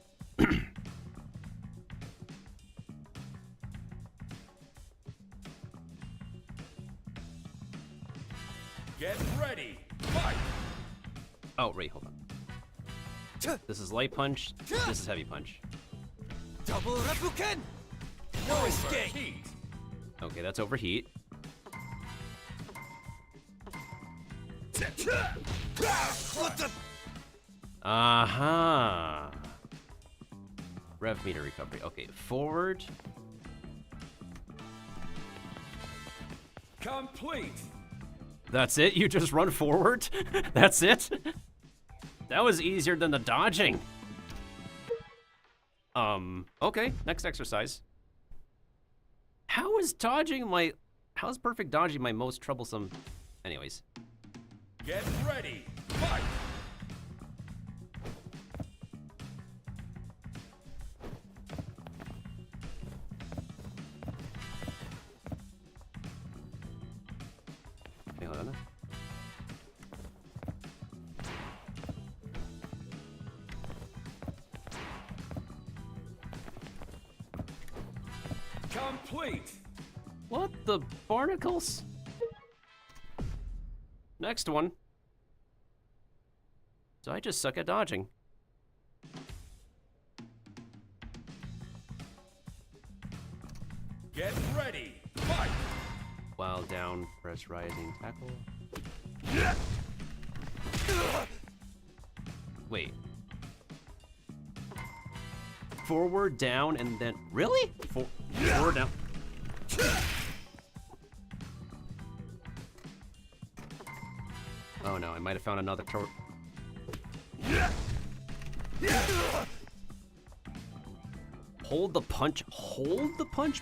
Get ready. Fight. Oh, wait, hold on. This is light punch, this is heavy punch. Double Refuken! No escape! Heat. Okay, that's overheat. What the? Aha. Rev meter recovery. Okay, forward. Complete. That's it? You just run forward? That's it? That was easier than the dodging. Okay, next exercise. How's perfect dodging my most troublesome? Anyways. Get ready. Fight. Okay, hold on. Complete. What the barnacles? Next one. So I just suck at dodging. Get ready. Fight. While down, press rising tackle. Wait. Forward, down, and then... Really? Forward, down. Oh no, I might have found another tor... Hold the punch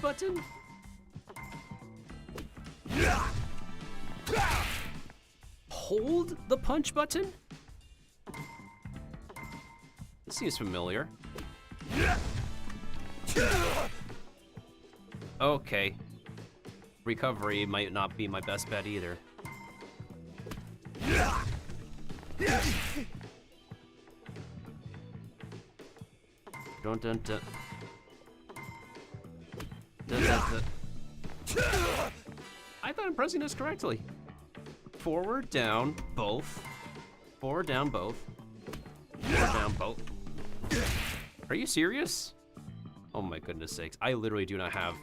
button? Hold the punch button? This seems familiar. Okay. Recovery might not be my best bet either. Dun dun dun. Dun, dun, dun. I thought I'm pressing this correctly. Forward, down, both. Forward, down, both. Forward, down, both. Are you serious? Oh my goodness sakes. I literally do not have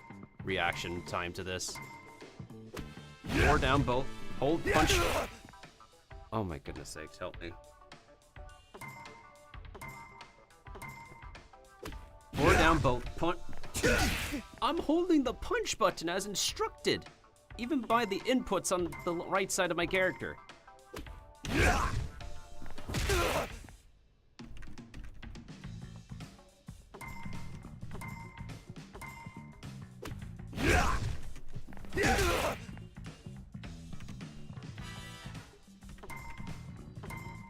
reaction time to this. Forward, down, both. Hold, punch. Oh my goodness sakes, help me. Forward, down, both. Punch. I'm holding the punch button as instructed, even by the inputs on the right side of my character.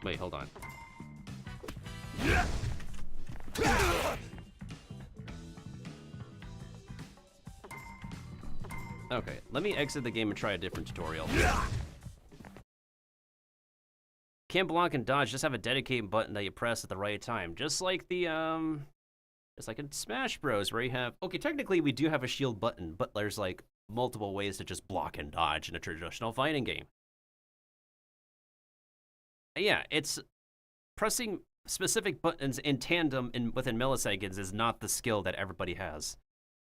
Wait, hold on. Okay, let me exit the game and try a different tutorial. Can't block and dodge, just have a dedicated button that you press at the right time. Just like the, just like in Smash Bros, where you have... Okay, technically we do have a shield button, but there's like multiple ways to just block and dodge in a traditional fighting game. Yeah, it's... Pressing specific buttons in tandem within milliseconds is not the skill that everybody has.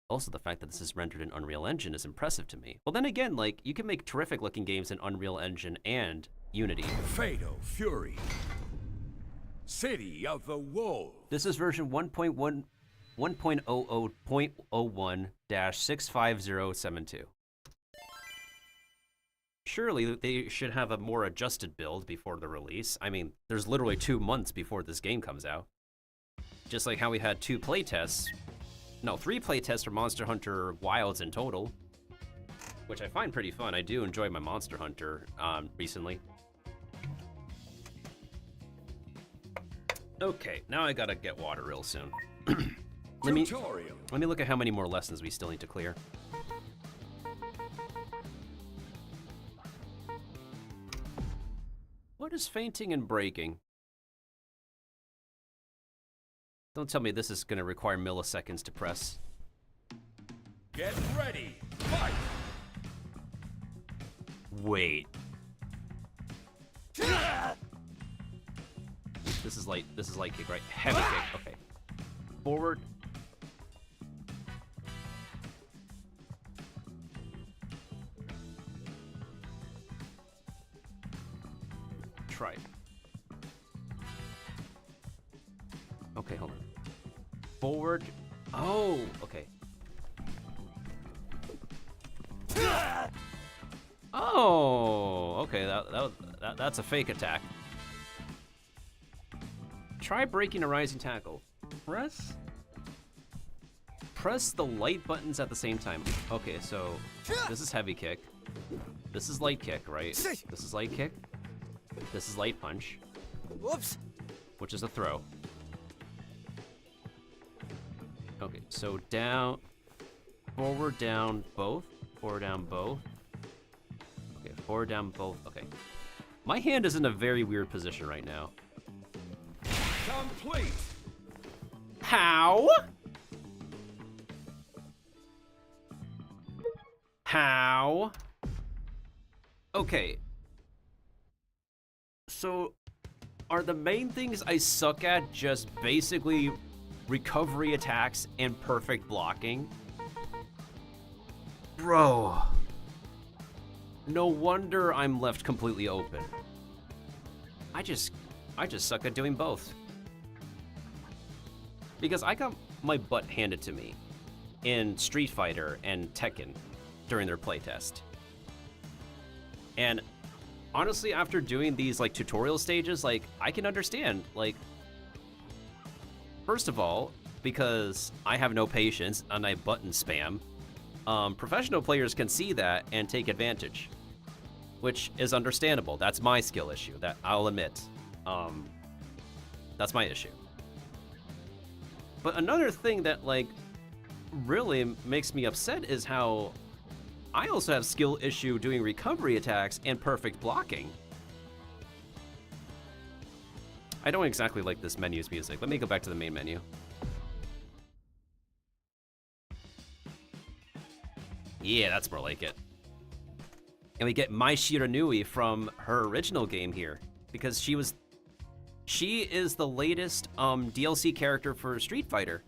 Also, the fact that this is rendered in Unreal Engine is impressive to me. Well, then again, like, you can make terrific looking games in Unreal Engine and Unity. Fatal Fury. City of the Wolves. This is version 1.00.01-65072. Surely they should have a more adjusted build before the release. I mean, there's literally 2 months before this game comes out. Just like how we had 2 playtests No, 3 playtests for Monster Hunter Wilds in total, which I find pretty fun. I do enjoy my Monster Hunter recently. Okay, now I gotta get water real soon. Let me look at how many more lessons we still need to clear. What is fainting and breaking? Don't tell me this is gonna require milliseconds to press. Get ready, fight! Wait. This is light kick, right? Heavy kick, okay. Forward. Try it. Okay, hold on. Forward. Oh, okay. Oh, okay. That's a fake attack. Try breaking a rising tackle. Press the light buttons at the same time. Okay, so this is heavy kick. This is light kick, right? This is light kick. This is light punch. Whoops. Which is a throw. Okay, so down, forward, down, both. Forward, down, both. Okay, forward, down, both. Okay. My hand is in a very weird position right now. Complete! How? How? Okay. So, are the main things I suck at just basically recovery attacks and perfect blocking? Bro. No wonder I'm left completely open. I just suck at doing both. Because I got my butt handed to me in Street Fighter and Tekken during their playtest. And honestly, after doing these like tutorial stages, like I can understand, like, first of all, because I have no patience and I button spam, professional players can see that and take advantage, which is understandable. That's my skill issue, that I'll admit. That's my issue. But another thing that like really makes me upset is how I also have skill issue doing recovery attacks and perfect blocking. I don't exactly like this menu's music. Let me go back to the main menu. Yeah, that's more like it. And we get Mai Shiranui from her original game here, because she is the latest DLC character for Street Fighter.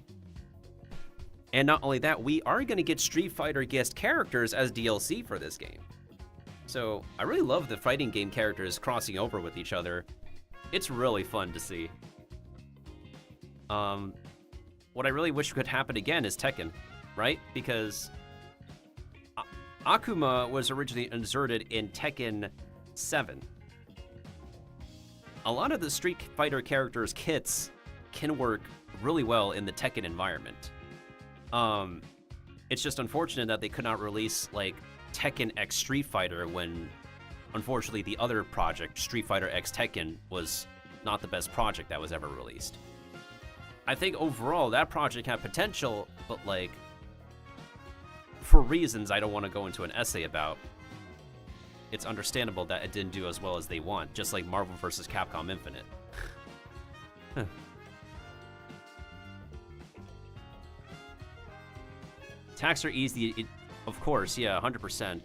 And not only that, we are going to get Street Fighter guest characters as DLC for this game. So I really love the fighting game characters crossing over with each other. It's really fun to see. What I really wish could happen again is Tekken, right? Because Akuma was originally inserted in Tekken 7. A lot of the Street Fighter characters' kits can work really well in the Tekken environment. It's just unfortunate that they could not release like Tekken X Street Fighter when, unfortunately, the other project, Street Fighter X Tekken, was not the best project that was ever released. I think overall that project had potential, but like, for reasons I don't want to go into an essay about, it's understandable that it didn't do as well as they want, just like Marvel vs. Capcom Infinite. Attacks are easy, of course, yeah, 100%.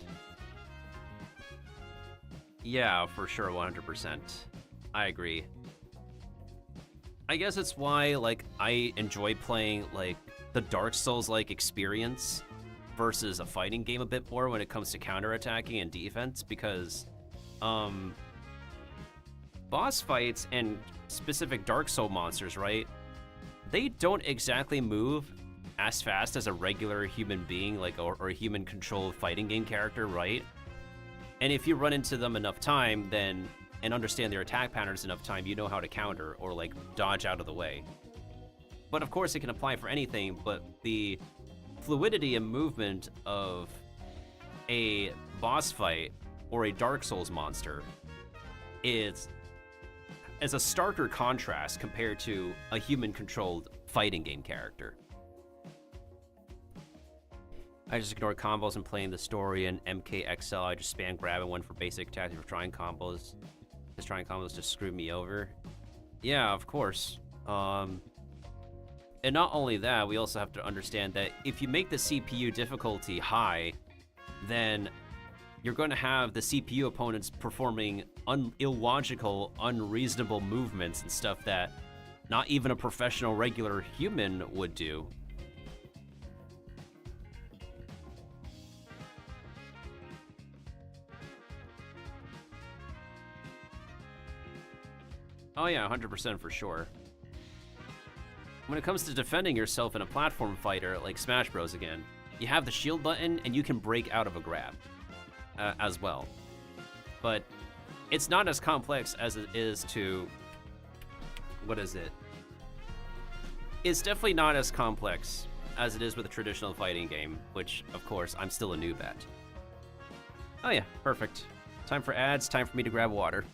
Yeah, for sure, 100%. I agree. I guess it's why, like, I enjoy playing, like, the Dark Souls-like experience versus a fighting game a bit more when it comes to counterattacking and defense, because, boss fights and specific Dark Soul monsters, right? They don't exactly move as fast as a regular human being, like, or a human-controlled fighting game character, right? And if you run into them enough time, then, and understand their attack patterns enough time, you know how to counter or, like, dodge out of the way. But of course, it can apply for anything, but the fluidity and movement of a boss fight or a Dark Souls monster is a starker contrast compared to a human-controlled fighting game character. I just ignore combos and playing the story, and MKXL, I just spam grabbing one for basic attacks for trying combos. Just trying combos just screw me over. Yeah, of course. And not only that, we also have to understand that if you make the CPU difficulty high, then you're going to have the CPU opponents performing illogical, unreasonable movements and stuff that not even a professional, regular human would do. Oh yeah, 100% for sure. When it comes to defending yourself in a platform fighter like Smash Bros. Again, you have the shield button and you can break out of a grab as well. But it's not as complex as it is to... What is it? It's definitely not as complex as it is with a traditional fighting game, which, of course, I'm still a noob at. Oh yeah, perfect. Time for ads, time for me to grab water.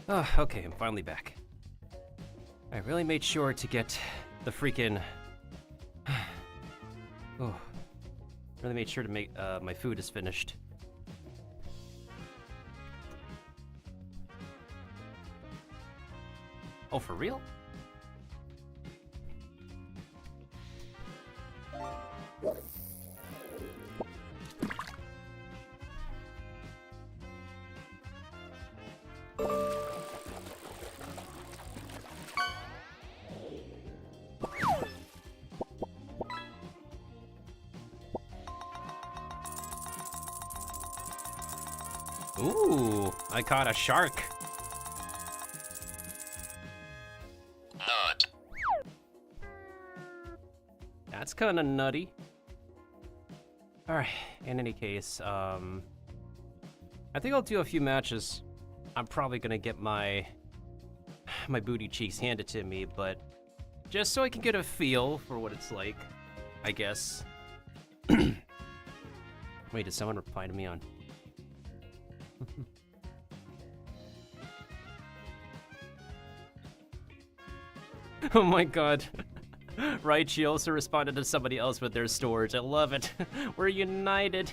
Okay, I'm finally back. I really made sure to get the freaking... oh. Really made sure to make, my food is finished. Oh, for real? Ooh, I caught a shark. Nut. That's kind of nutty. All right, in any case, I think I'll do a few matches. I'm probably gonna get my booty cheeks handed to me, but just so I can get a feel for what it's like, I guess. Wait, did someone reply to me on? Oh my god. Right, she also responded to somebody else with their storage. I love it. We're united.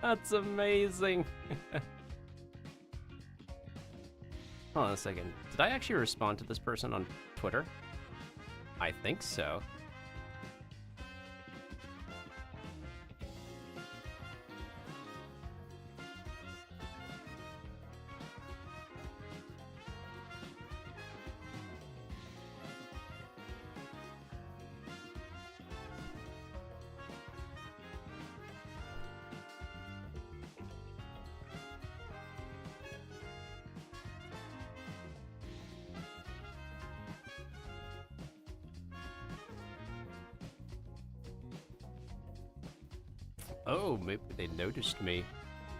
That's amazing. Hold on a second. Did I actually respond to this person on Twitter? I think so. Oh, maybe they noticed me.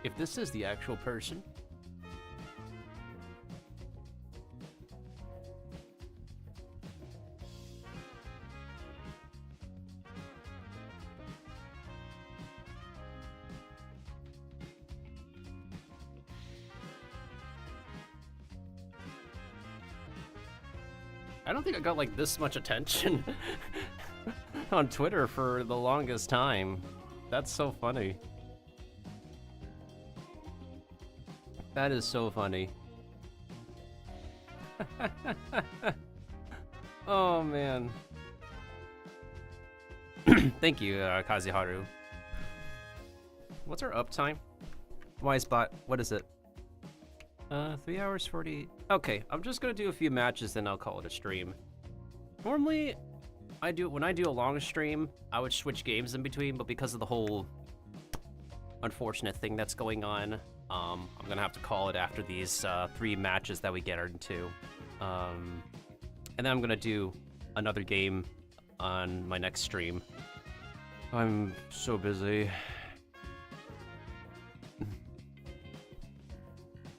If this is the actual person. I don't think I got like this much attention on Twitter for the longest time. That's so funny. That is so funny. Oh man. Thank you, Kaziharu. What's our uptime? Wisebot, what is it? 3 hours 40. Okay, I'm just gonna do a few matches, then I'll call it a stream. Normally, when I do a long stream, I would switch games in between, but because of the whole unfortunate thing that's going on, I'm gonna have to call it after these 3 matches that we get into. And then I'm gonna do another game on my next stream. I'm so busy.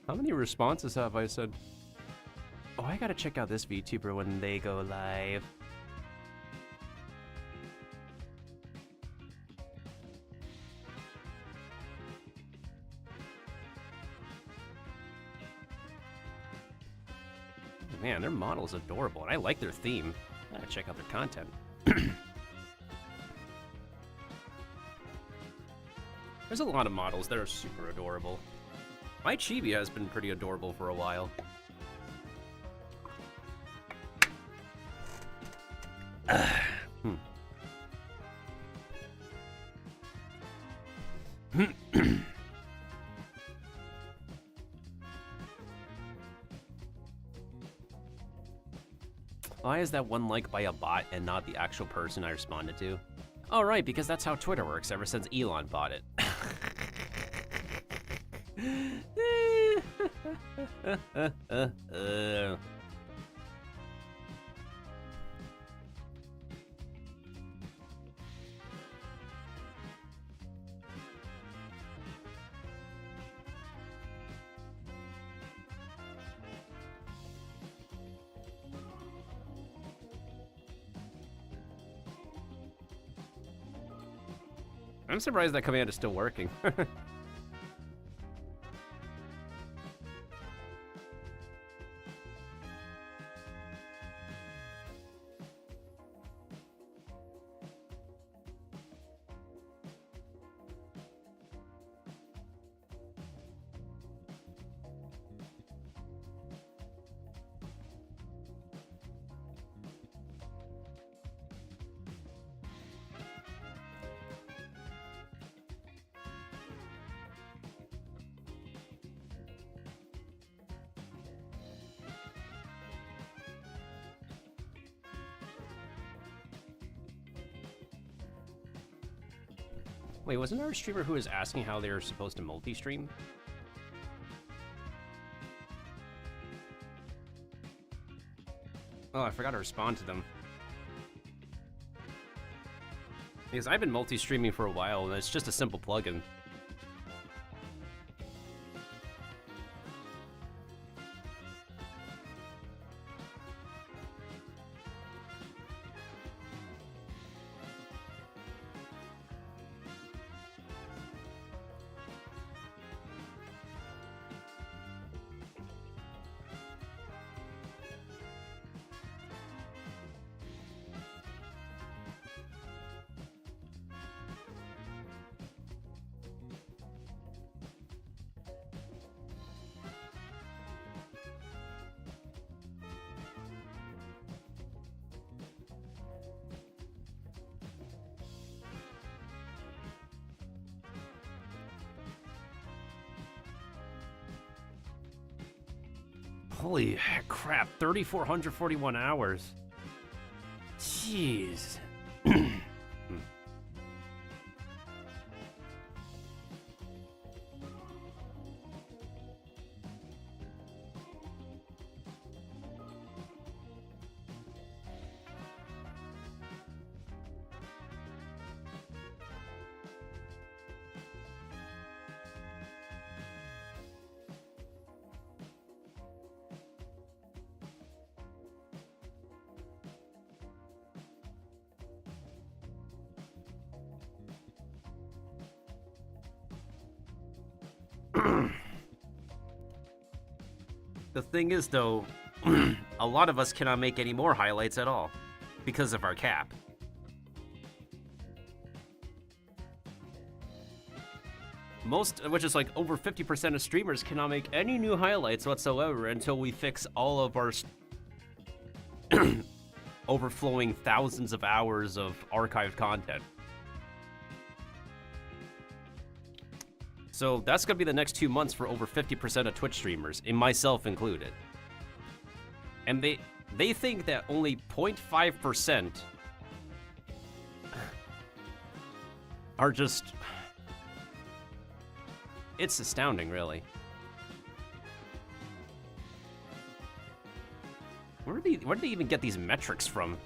How many responses have I said? Oh, I gotta check out this VTuber when they go live. Man, their model is adorable, and I like their theme. I gotta check out their content. There's a lot of models that are super adorable. My chibi has been pretty adorable for a while. Why is that one like by a bot and not the actual person I responded to? Oh, right, because that's how Twitter works ever since Elon bought it. I'm surprised that command is still working. Wait, wasn't there a streamer who was asking how they were supposed to multi-stream? Oh, I forgot to respond to them. Because I've been multi-streaming for a while, and it's just a simple plugin. Holy crap, 3,441 hours. Jeez. The thing is, though, a lot of us cannot make any more highlights at all because of our cap. Most, which is like over 50% of streamers cannot make any new highlights whatsoever until we fix all of our overflowing thousands of hours of archived content. So that's going to be the next 2 months for over 50% of Twitch streamers, and myself included. And they think that only 0.5% are just... It's astounding, really. Where did they even get these metrics from?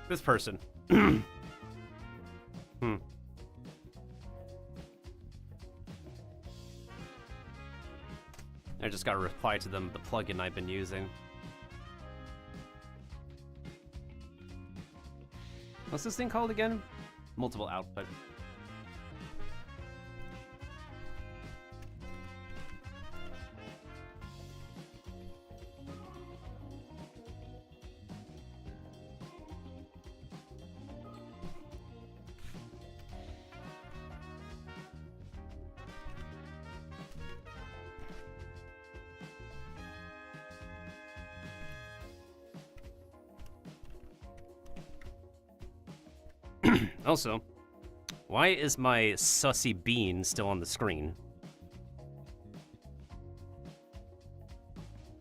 This person. I just gotta reply to them, the plugin I've been using. What's this thing called again? Multiple output. Also, why is my sussy bean still on the screen?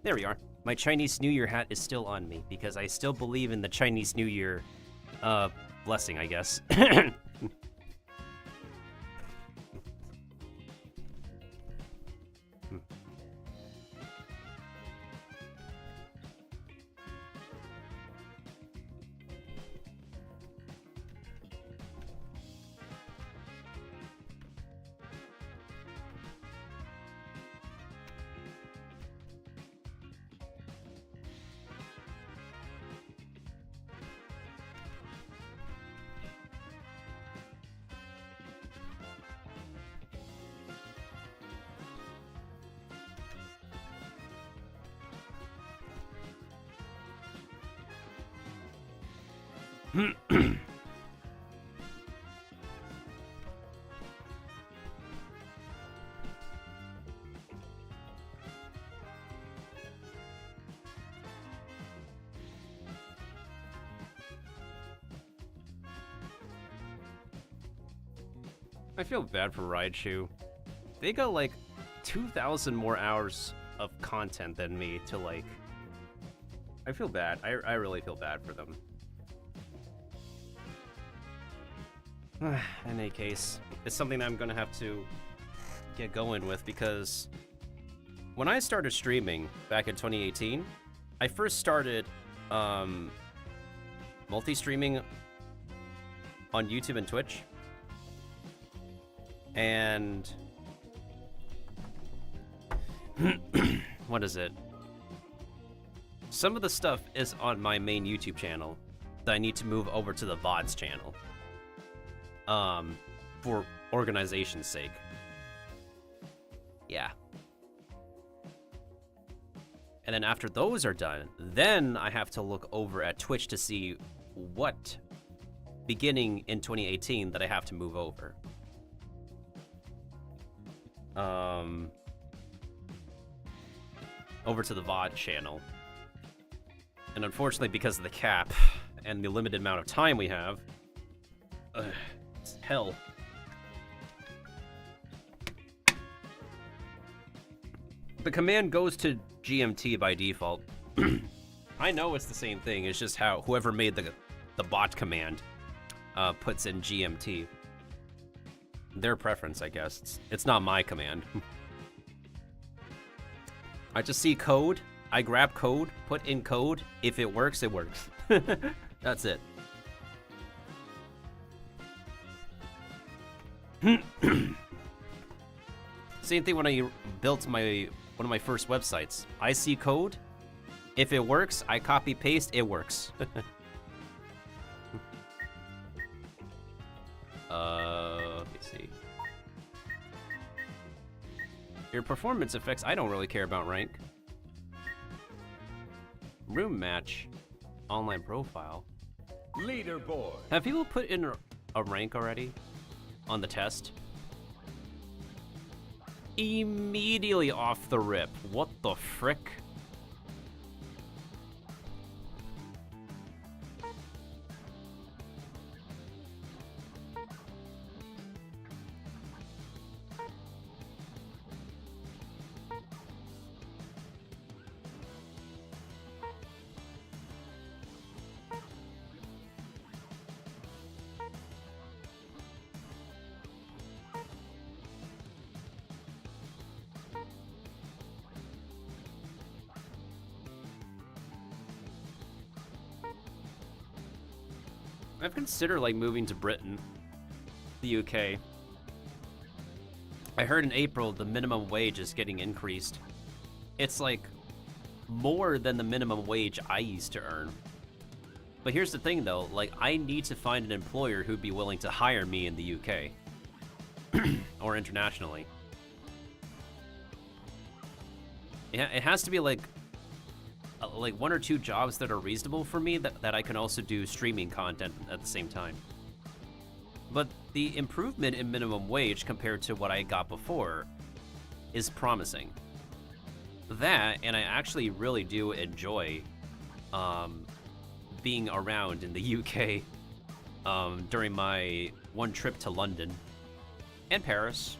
There we are. My Chinese New Year hat is still on me because I still believe in the Chinese New Year blessing, I guess. I feel bad for Raichu. They got like 2,000 more hours of content than me to like... I feel bad. I really feel bad for them. In any case, it's something that I'm gonna have to get going with because when I started streaming back in 2018, I first started multi-streaming on YouTube and Twitch. And what is it? Some of the stuff is on my main YouTube channel that I need to move over to the VODs channel. For organization's sake. Yeah. And then after those are done, then I have to look over at Twitch to see what beginning in 2018 that I have to move over. Over to the VOD channel. And unfortunately, because of the cap and the limited amount of time we have, it's hell. The command goes to GMT by default. I know it's the same thing, it's just how whoever made the bot command puts in GMT. Their preference, I guess. It's not my command. I just see code, I grab code, put in code. If it works, it works. That's it. Same thing when I built one of my first websites. I see code. If it works, I copy paste, it works. Let me see. Your performance effects, I don't really care about rank. Room match. Online profile. Leaderboard. Have people put in a rank already? On the test? Immediately off the rip. What the frick? I've considered like moving to Britain, the UK. I heard in April the minimum wage is getting increased. It's like more than the minimum wage I used to earn. But here's the thing though, like I need to find an employer who'd be willing to hire me in the UK or internationally. It has to be like 1 or 2 jobs that are reasonable for me that I can also do streaming content at the same time. But the improvement in minimum wage compared to what I got before is promising. That, and I actually really do enjoy being around in the UK during my one trip to London and Paris.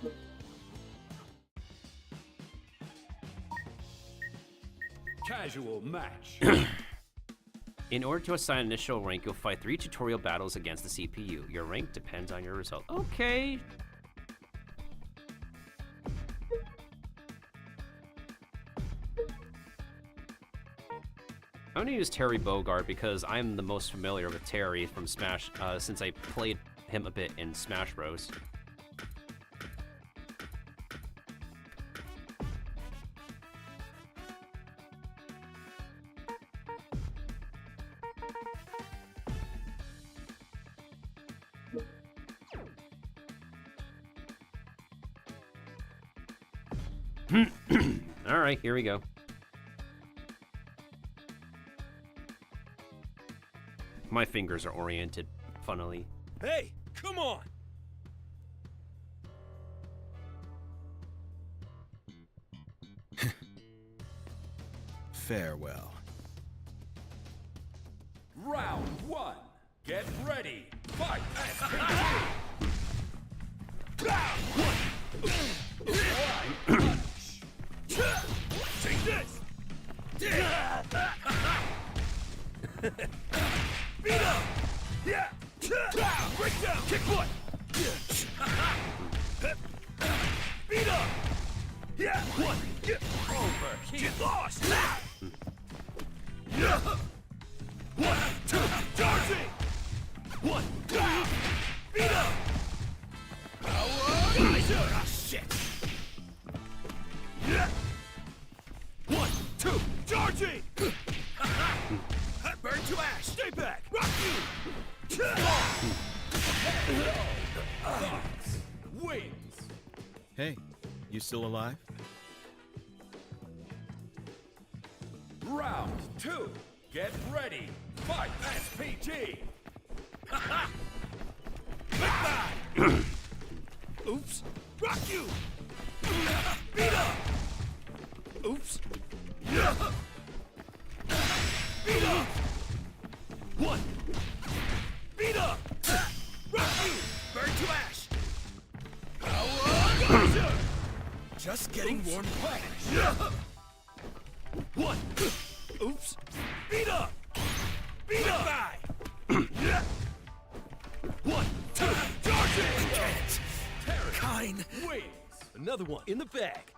Casual match. In order to assign initial rank, you'll fight 3 tutorial battles against the CPU. Your rank depends on your result. Okay. I'm gonna use Terry Bogard because I'm the most familiar with Terry from Smash, since I played him a bit in Smash Bros. All right, here we go. My fingers are oriented, funnily. Hey, come on! Farewell. Round 1. Get ready. Fight. Take this. Beat up. Yeah. Break down. Kick foot. Beat up. Yeah. One. Get over. Get lost. Yeah. 1, 2, charging! 1, 2, beat up! Geyser! Ah, shit! Yeah! 1, 2, charging! Burn to ash! Stay back! Rock you! Fox wins! Hey, you still alive? Round 2. Get ready. Fight SPG. Oops. Rock you. Beat up. Oops. Beat up. 1. Beat up. Rock you. Burn to ash. Geyser. Just getting warm. 1. Oops. Beat up. Beat up. 1, 2, charging. Kind wins. Another one in the bag.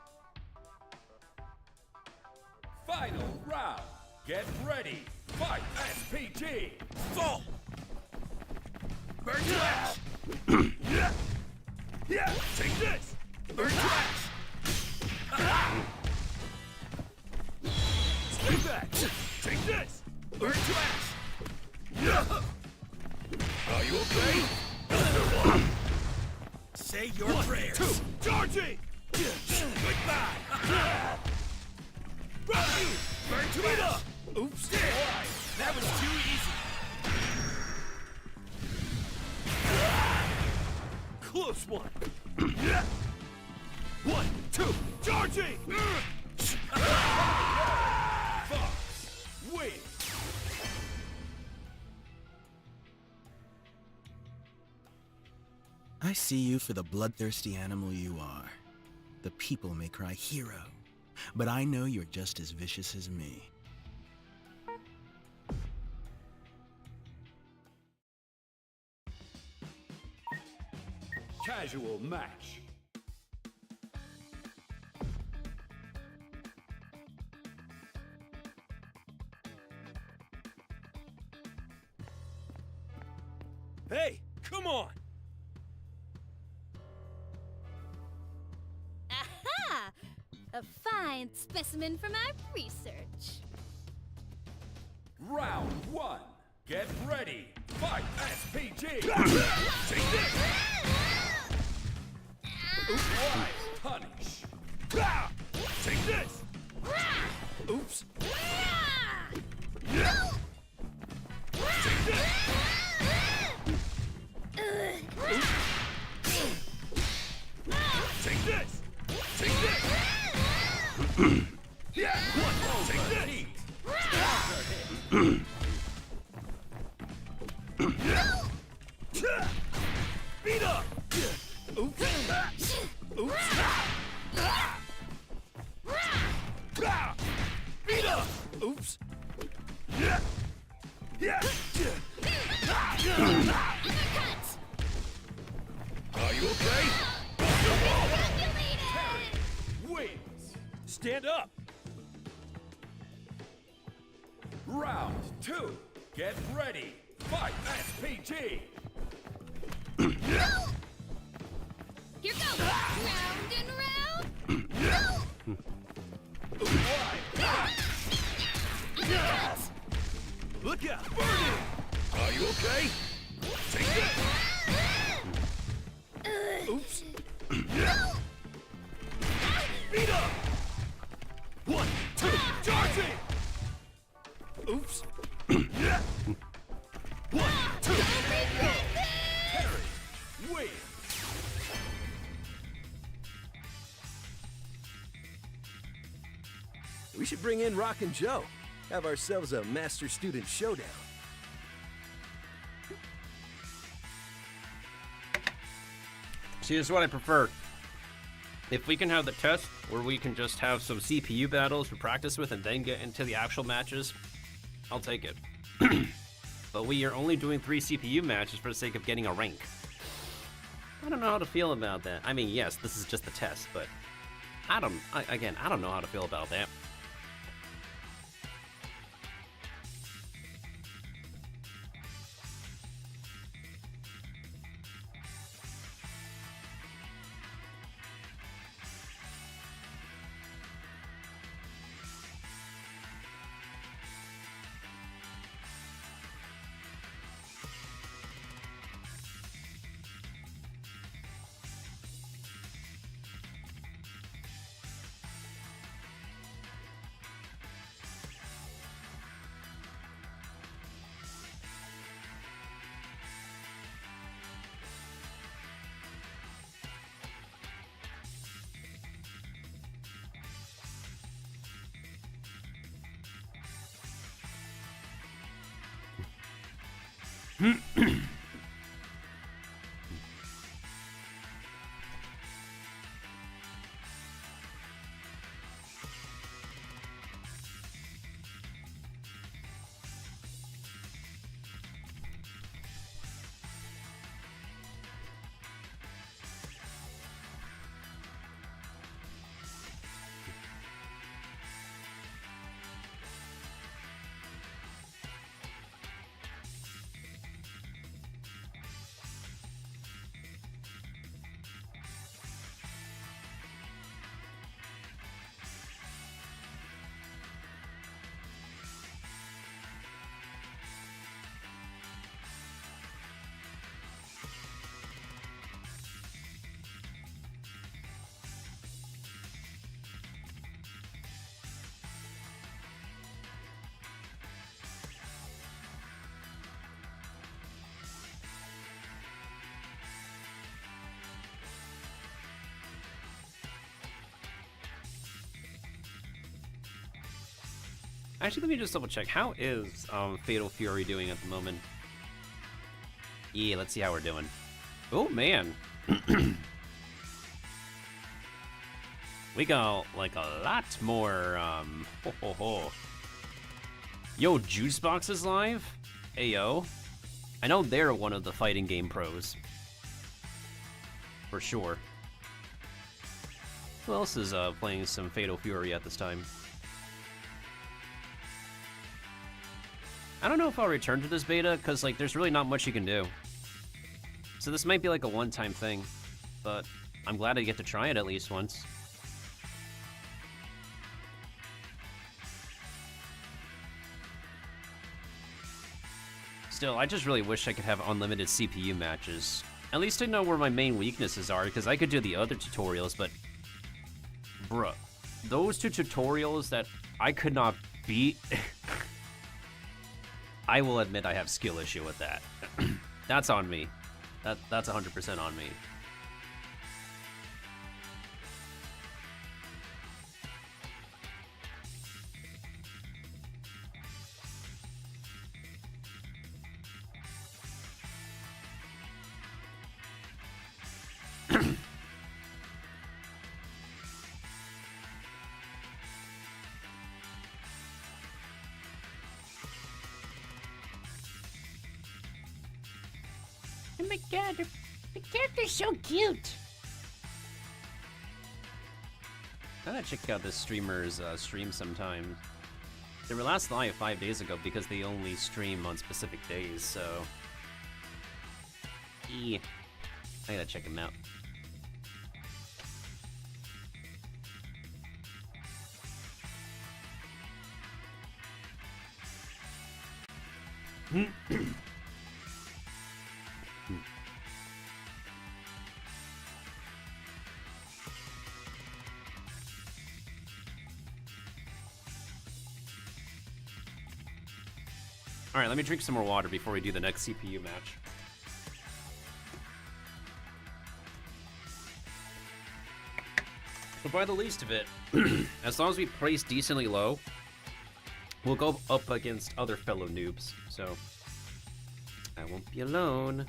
Final round. Get ready. Fight SPG. Fall. Burn to ash. Yeah. Yeah. Take this. Burn to ash. Stay back. Take this. Burn to ash. Yeah. Are you okay? Say your prayers. 1, 2, charging. Goodbye. Rock you. Burn to ash. Oops. That was too easy. Close one. 1, 2, charging. Fox wins. I see you for the bloodthirsty animal you are. The people may cry hero, but I know you're just as vicious as me. Casual match. Hey, come on! Aha! A fine specimen from our research. Round 1. Get ready. Fight SPG. Take this. Why punish? Take this. Oops. Take this. Take this. Take this. Yeah. Take this. Beat up. Oops. Oops. Beat up. Oops. Yeah. Yeah. Are you okay? Terry wins. Stand up. Round 2. Get ready. Fight SPG. Here goes! Round and round! Look out! Burning! Are you okay? Take this! Oops! Beat up! 1, 2, charging! Oops! 1, 2, Terry wins! We should bring in Rock and Joe. Have ourselves a master-student showdown. See, this is what I prefer. If we can have the test where we can just have some CPU battles we practice with and then get into the actual matches, I'll take it. But we are only doing 3 CPU matches for the sake of getting a rank. I don't know how to feel about that. I mean, yes, this is just the test, but I don't know how to feel about that. Actually, let me just double check. How is Fatal Fury doing at the moment? Yeah, let's see how we're doing. Oh, man. We got, like, a lot more, Yo, Juicebox is live? Ayo. I know they're one of the fighting game pros. For sure. Who else is playing some Fatal Fury at this time? I don't know if I'll return to this beta, because, like, there's really not much you can do. So this might be like a one-time thing, but I'm glad I get to try it at least once. Still, I just really wish I could have unlimited CPU matches. At least I know where my main weaknesses are, because I could do the other tutorials, but... bruh, those two tutorials that I could not beat... I will admit I have skill issue with that. That's on me. That's 100% on me. Oh my god, the character's so cute. I gotta check out this streamer's stream sometime. They were last live 5 days ago because they only stream on specific days, so... yeah, I gotta check him out. Alright, let me drink some more water before we do the next CPU match. But by the least of it, as long as we place decently low, we'll go up against other fellow noobs, so I won't be alone.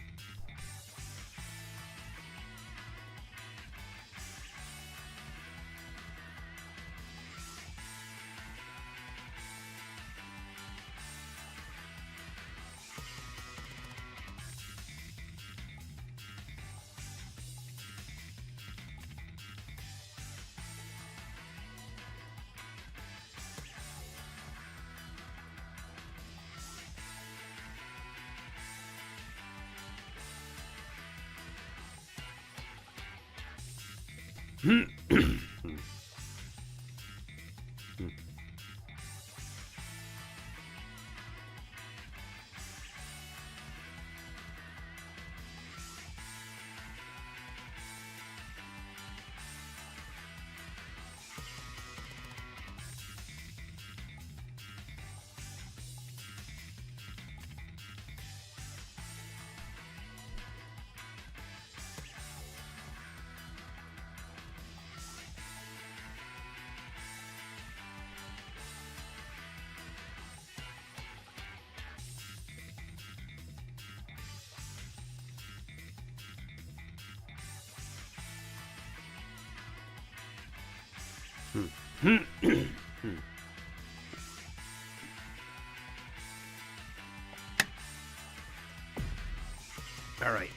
All right.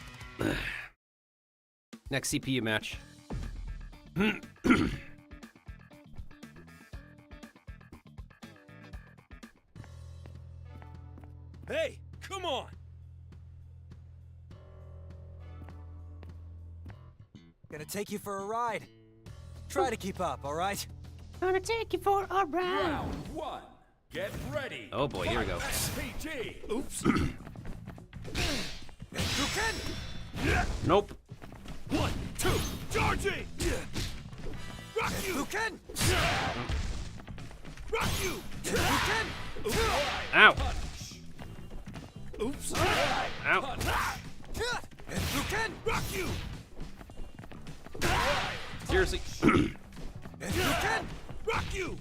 Next CPU match. Hey, come on! Gonna take you for a ride. Try to keep up, all right? Gonna take you for a ride. Round one. Get ready. Oh boy, here we go. SPG. Oops. Nope. 1, 2, charging! Rock you! Lucan! Rock you! Lucan! Ow! Oops! Ow! Lucan! Rock you! Seriously. Lucan! Rock you!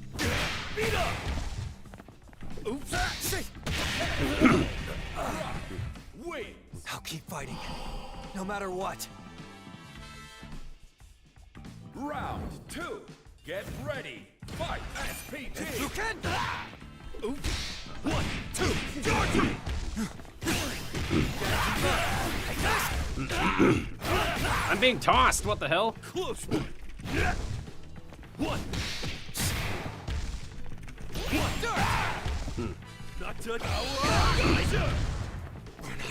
Beat up! Oops! Wait! I'll keep fighting, no matter what. Round 2. Get ready. Fight. SPG. Lucan! Oops. 1, 2, charging! I'm being tossed. What the hell? Close one. 1. Not touch.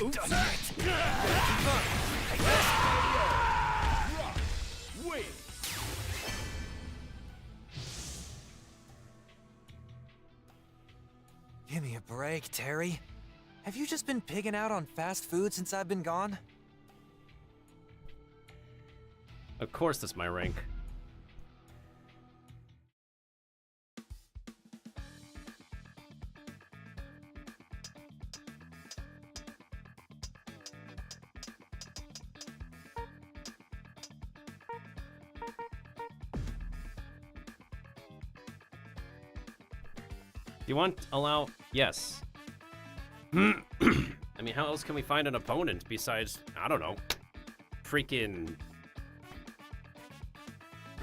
Oops. break, Terry. Have you just been pigging out on fast food since I've been gone? Of course that's my rank. You want allow? Yes. I mean, how else can we find an opponent besides, I don't know, freaking...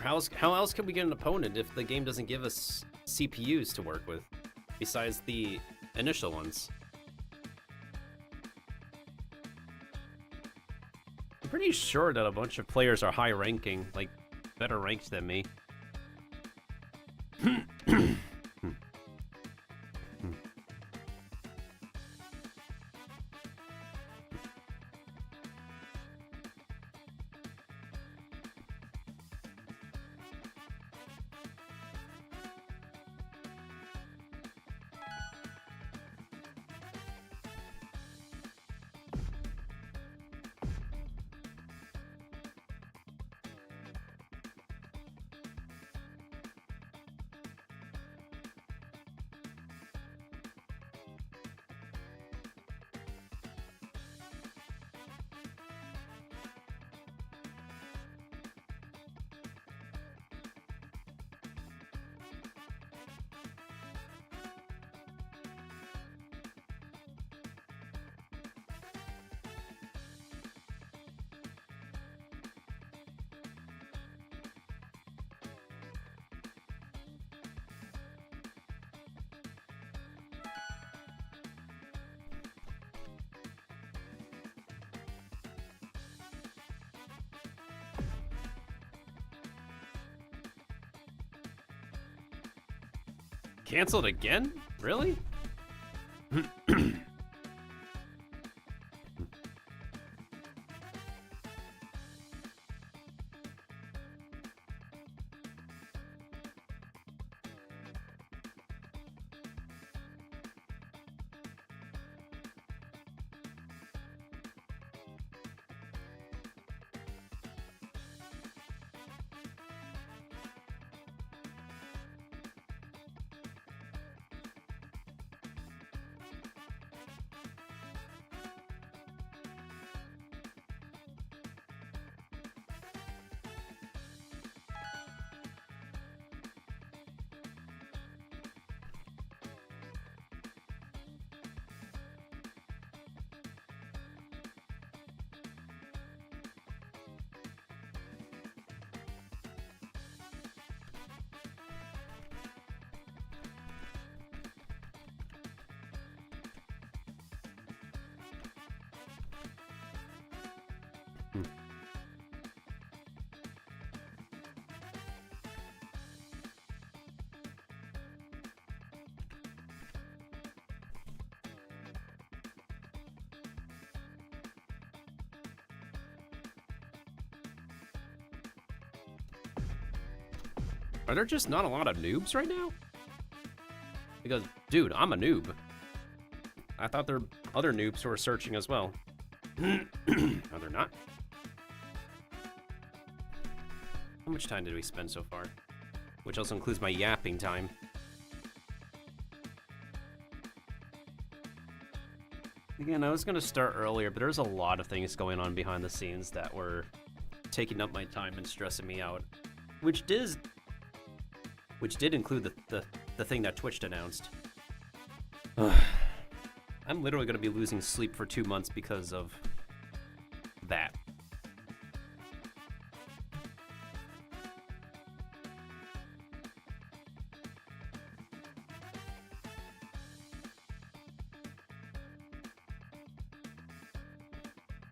How else can we get an opponent if the game doesn't give us CPUs to work with, besides the initial ones? I'm pretty sure that a bunch of players are high ranking, like better ranked than me. Canceled again? Really? Are there just not a lot of noobs right now? Because, dude, I'm a noob. I thought there were other noobs who were searching as well. No, they're not. How much time did we spend so far? Which also includes my yapping time. Again, I was going to start earlier, but there's a lot of things going on behind the scenes that were taking up my time and stressing me out. Which did include the thing that Twitch announced. I'm literally going to be losing sleep for 2 months because of that.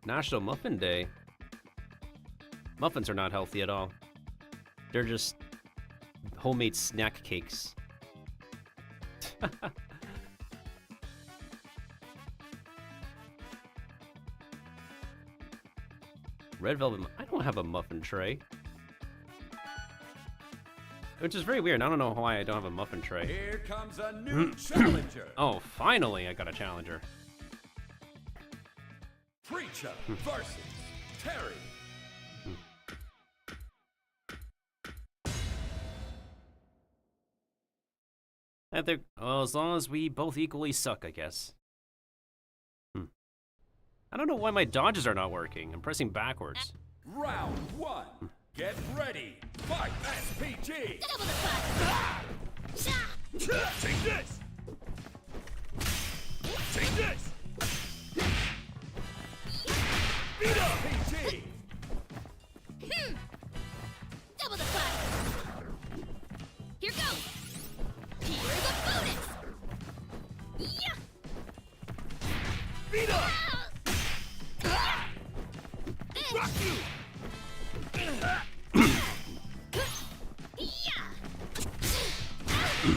National Muffin Day. Muffins are not healthy at all. They're just homemade snack cakes. Red velvet. I don't have a muffin tray. Which is very weird. I don't know why I don't have a muffin tray. Here comes a new challenger. Oh, finally I got a challenger. Preacher versus Terry. Well, as long as we both equally suck, I guess. I don't know why my dodges are not working. I'm pressing backwards. Round 1. Get ready. Fight SPG. Take this. Take this. Beat up PG. Double the fire. Here goes. Here's a bonus. Yeah. Beat up. Rock you.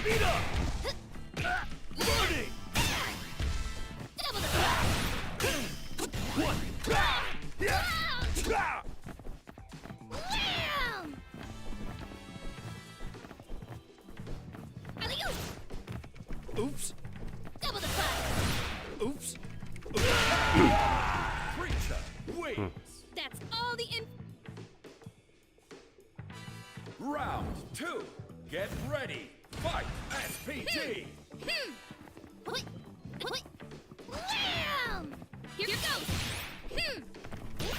Beat up. Burning. Double the fire. One. Yeah. Wham! Alley-oop. Oops. Double the fire. Oops. Preacher wins. That's all the Round 2. Get ready. Fight SPG. Wham! Here goes.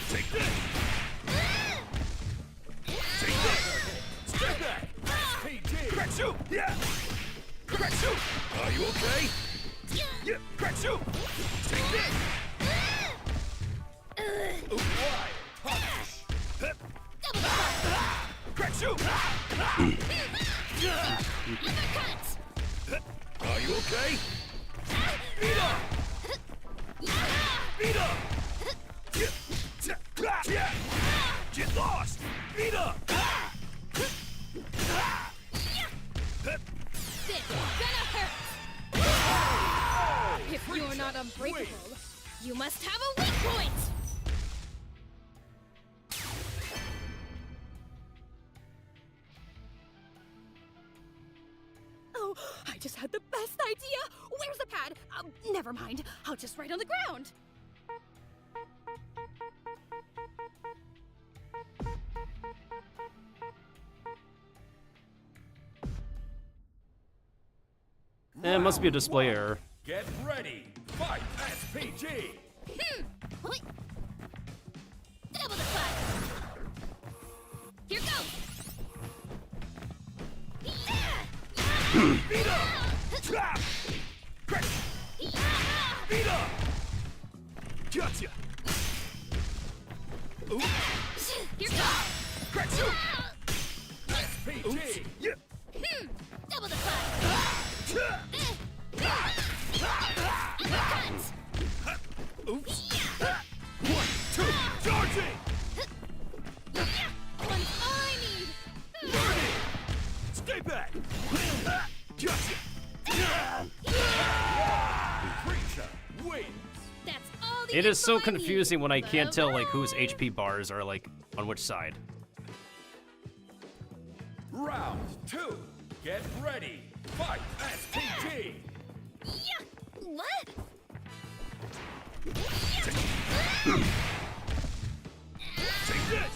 Take this. Take this. Step back. SPG. Correct you. Yeah. Correct you. Are you okay? Yeah. Correct you. Take this. Why? Punish. Correct you. Are you okay? Beat up. Beat up. Get lost. Beat up. This gonna hurt. If you're not unbreakable, you must have a weak point. Oh, I just had the best idea. Where's the pad? Never mind. I'll just write on the ground. It must be a display error. Get ready. Fight SPG. Double the fire. Here goes. Beat up. Trap. Crack. Beat up. Gotcha. Ooh. Here goes. Crack you. SPG. Yeah. Double the fire. Oops. 1, 2, charging. One's all I need. Burning. Stay back. Gotcha. Preacher wins. That's all the It is so info I need. confusing when I can't tell like whose HP bars are like on which side. Round 2. Get ready. Fight SPG. Yeah. What? Take this.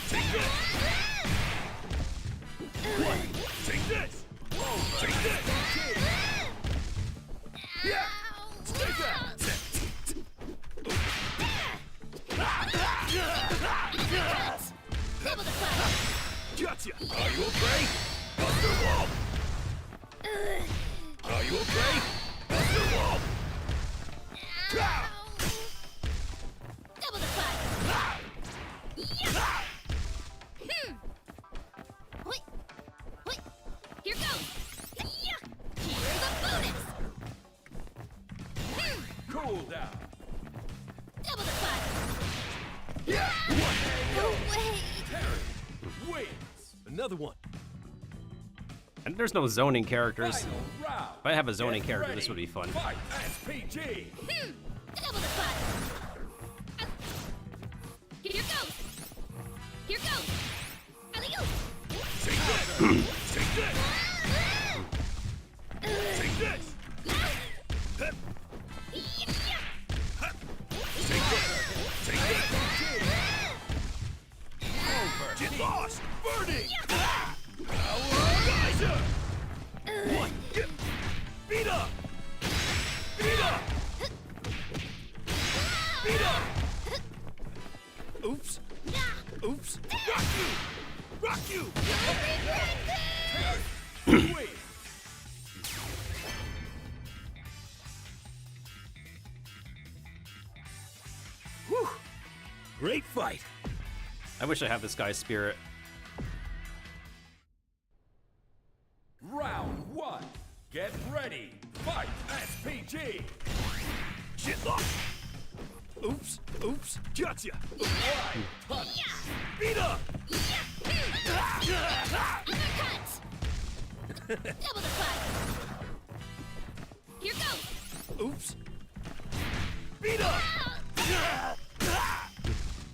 Take this. One. Take this. Take this. Yeah. Stay back. Double the fire. Gotcha. Are you okay? Buster Wall. Are you okay? Buster Wall. Double the fire. Wait. Here goes. Yeah. Here's a bonus. Cool down. Double the fire. Yeah. No way. Terry wins. Another one. And there's no zoning characters. Final round. If I have a zoning Get character, ready. this would be fun. Fight SPG. Double the fire. Here goes. Alley-oop. Take this. this! Take this! Take this! Take this! Over! Get lost! Burning! Geyser! One! Get! Beat up! Beat up! Beat up! Oops! Oops! Rock you! Rock you! Wait! Whew! Great fight! I wish I had this guy's spirit. Round 1. Get ready. Fight SPG. Shit lock. Oops. Oops. Gotcha. Right. Punch. Beat up. Uppercut! Double the fight! Here goes! Oops. Beat up.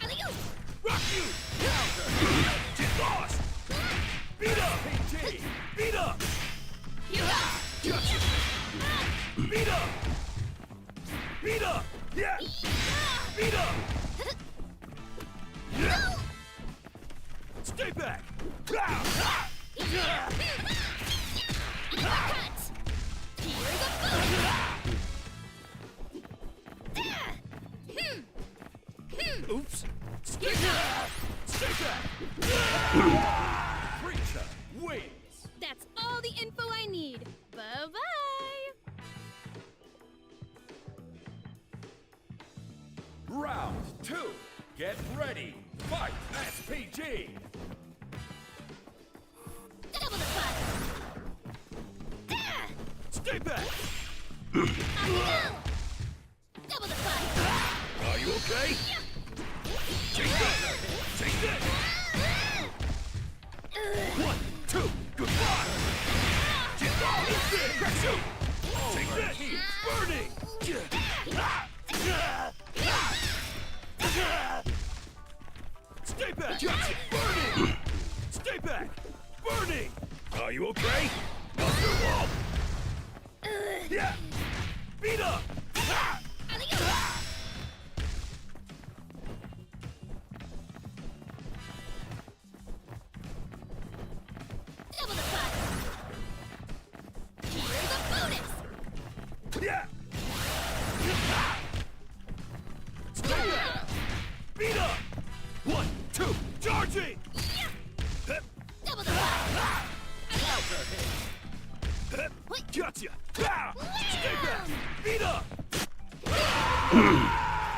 Alley-oop! Rock you. Get lost. Beat up. PG. Beat up. Here goes! Gotcha. Beat up. Beat up. Yeah. Beat up. Yeah. Stay back. Uppercut! Here's a boot! Oops. Stay back. Stay back. Creature wins. That's all the info I need. Bye-bye! Round 2. Get ready. Fight SPG. Double the fight! Stay back. Double the fight! Are you okay? Take this. Take this. 1, 2. Goodbye. Get all this in. Crash you. Take this. Burning. Stay back. Gotcha. Burning. Stay back. Burning. Are you okay? Buster wall. Yeah. Beat up. Double the fight! Here's a bonus! Yeah. Stay back. Beat up. 1, 2. Charging. Double the fight! Gotcha. Stay back. Beat up.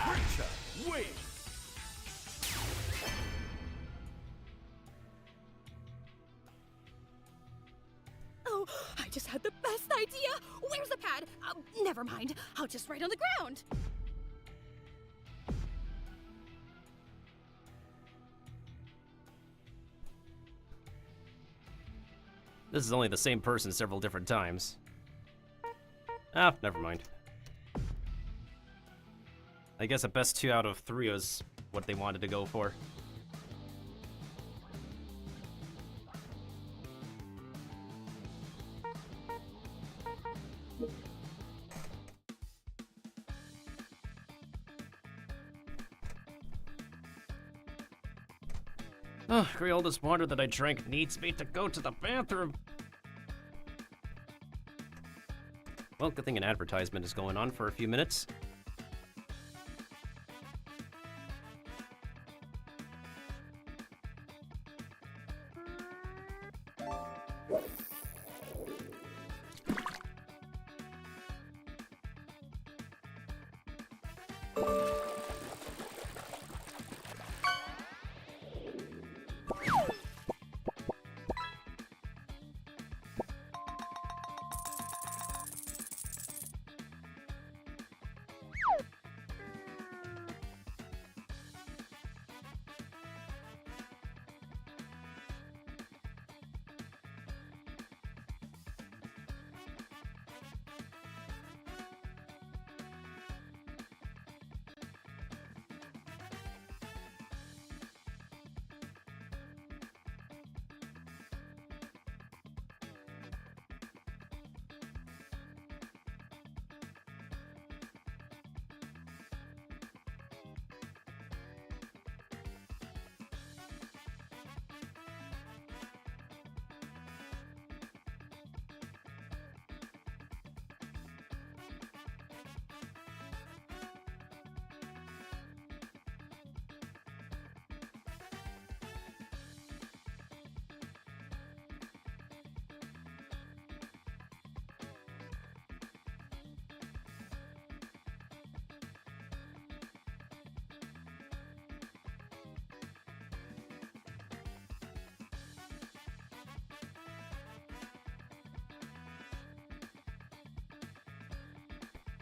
Creature wins. Oh, I just had the best idea! Where's the pad? Never mind. I'll just write on the ground. This is only the same person several different times. Ah, never mind. I guess a best 2 out of 3 is what they wanted to go for. Oh, all this water that I drank needs me to go to the bathroom. Well, good thing an advertisement is going on for a few minutes.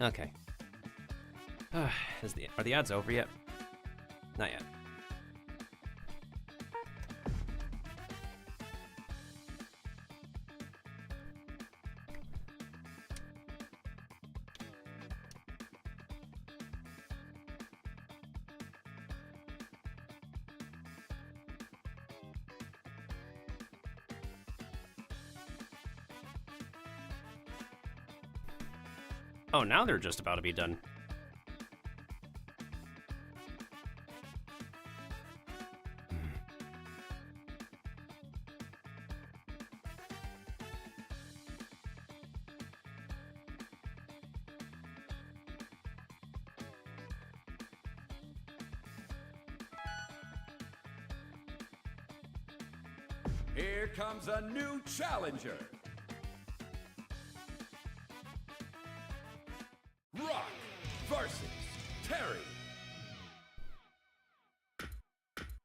Okay. Are the ads over yet? Not yet. Oh, now they're just about to be done. Here comes a new challenger. Rock versus Terry.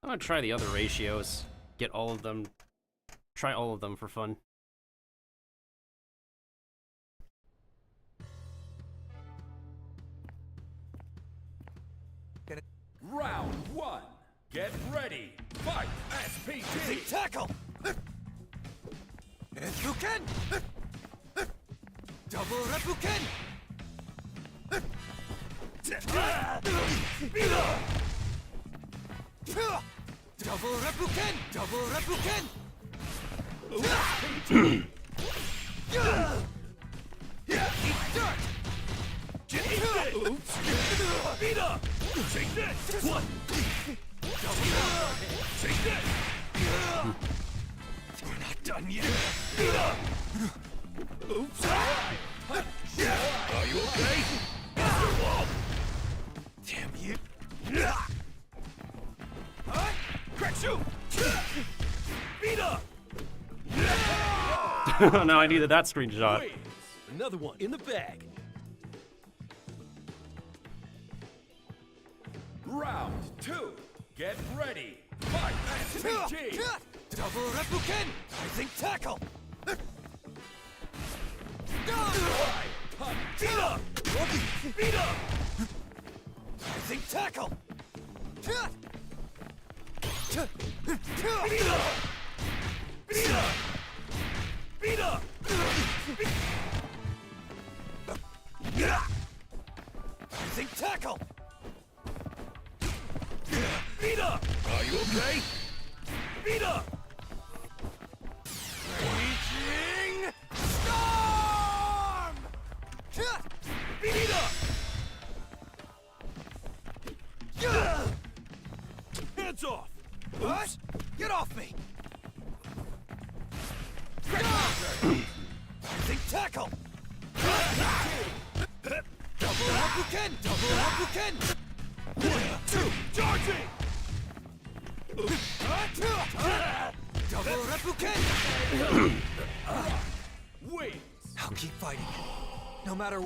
I'm gonna try the other ratios. Get all of them. Try all of them for fun. Round 1. Get ready. Fight. SPT. Tackle! Fuken! Double Repuken! Double Repuken! Double Repuken! Oops! Beat up! Take this! One! Take this! We're not done yet! Beat up! Oops! Are you okay? Damn you! Crack shoot! Beat up! Now I needed that screenshot. Wins. Another one in the bag. Round 2. Get ready. Fight. SPT. Double Repuken! Rising tackle! Beat up! Beat up! Rising tackle! Beat up! Beat up! Beat up! Rising tackle! Beat up! Are you okay? Beat up! Raging Storm! Beat up! Hands off! What? Get off me! Rising tackle! Double Repuken! Double Repuken! 1, 2, charging! Double Repuken! Wins! I'll keep fighting. No matter...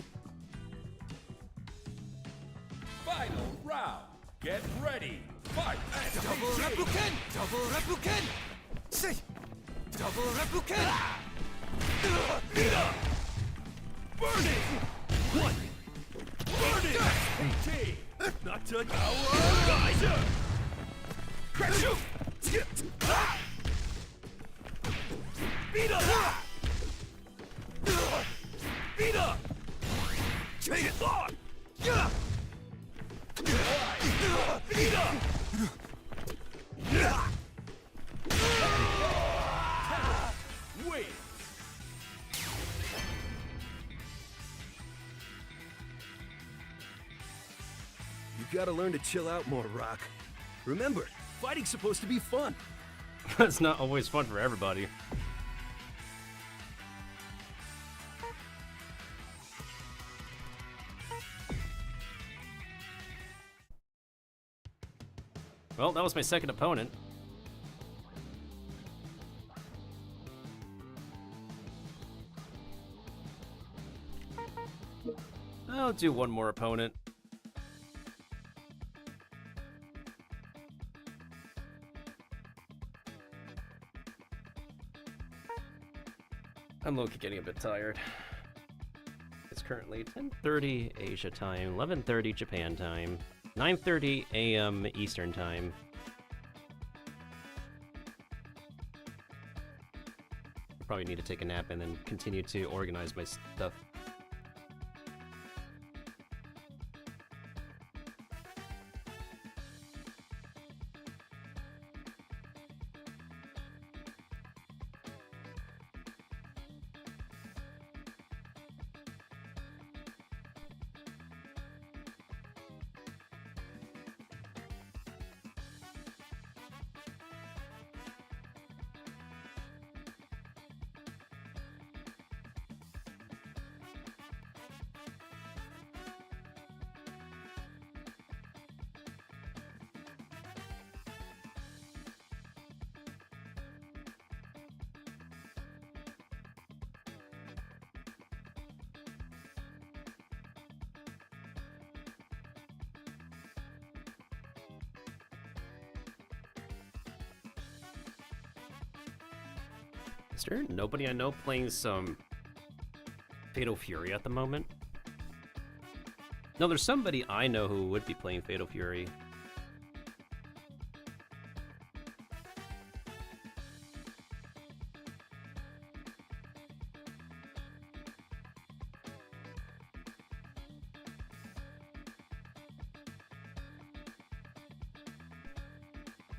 Final round. Get ready. Fight. Double Repuken! Double Repuken! See! Double Repuken! Beat up! Burn it! One! Burn it! SPT! Not to power! Geyser! Crack shoot! Beat up! Beat up! Take it on! Beat up! Wait! You gotta learn to chill out more, Rock. Remember, fighting's supposed to be fun. That's not always fun for everybody. Well, that was my second opponent. I'll do one more opponent. I'm low-key getting a bit tired. It's crazy. currently 10:30 Asia time, 11:30 Japan time, 9:30 a.m. Eastern time. Probably need to take a nap and then continue to organize my stuff. Is there nobody I know playing some Fatal Fury at the moment? No, there's somebody I know who would be playing Fatal Fury.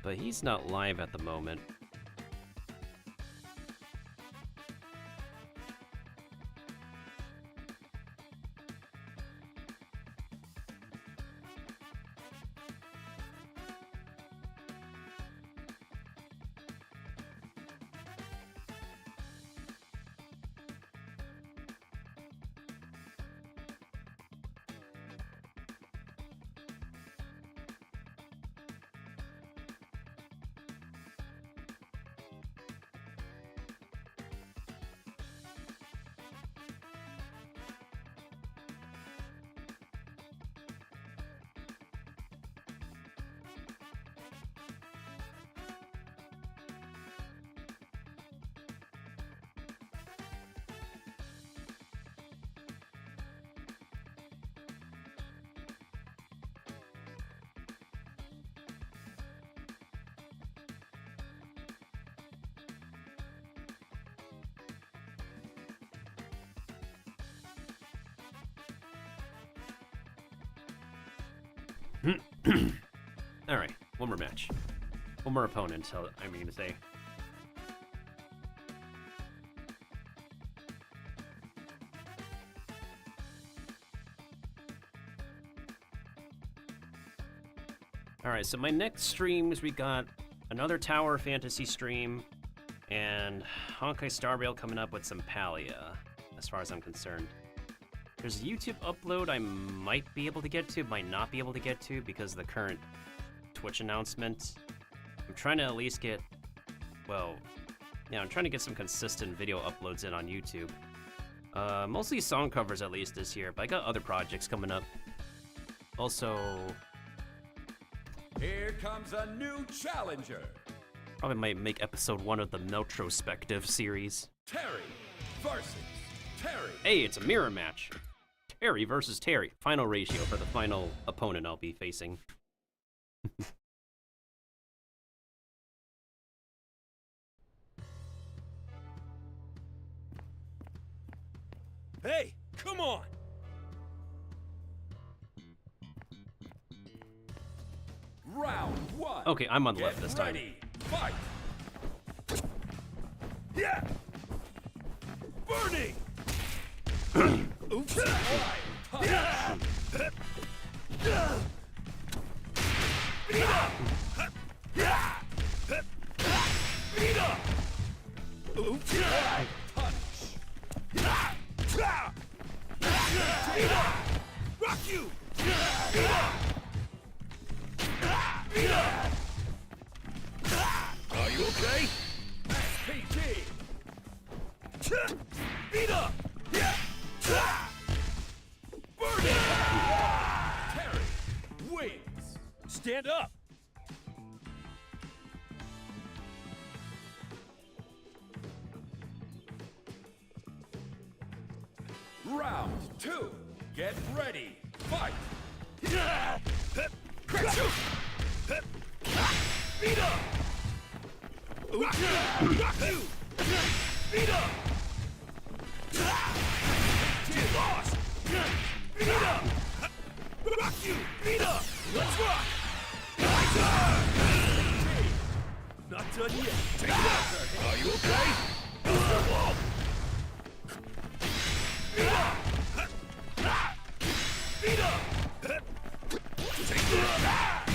But he's not live at the moment. Alright, one more match. One more opponent, I mean to say. Alright, so my next streams, we got another Tower Fantasy stream, and Honkai Star Rail coming up with some Palia, as far as I'm concerned. There's a YouTube upload I might be able to get to, might not be able to get to because of the current Twitch announcement. I'm trying to at least get, well, yeah, I'm trying to get some consistent video uploads in on YouTube. Mostly song covers at least this year, but I got other projects coming up. Also, here comes a new challenger. Probably might make episode 1 of the Meltrospective series. Terry versus Terry. Hey, it's a mirror match. Terry versus Terry. Final ratio for the final opponent I'll be facing. Hey, come on! Round 1. Okay, I'm on the left this time. Ready, fight! Yeah! Burning! Oops! Yeah! Oops! Rock you! Are you okay? SPT! Beat up! Burn it! Terry wins! Stand up! Round 2, get ready, fight! Crash you! Beat up! Rock you! Beat up! Get lost! Beat up! Rock you! Beat up! Let's rock! Not done yet. Take that! Are you okay? Mr. Wall! Beat up! Beat up! Take that!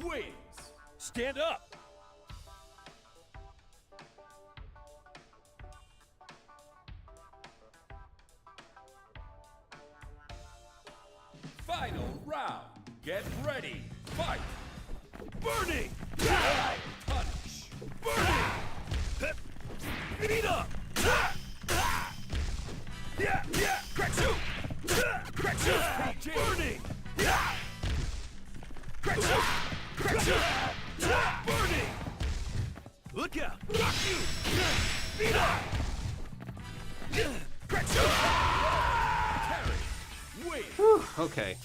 Wings! Stand up! Final round. Get ready. Fight. Burning! Punish! Burning! Beat up! Yeah! Crack shoot! Crack shoot! Burning! Crack shoot! Crack shoot! Burning! Look out! Rock you! Beat up! Crack shoot! Carry! Wait! Whew, okay.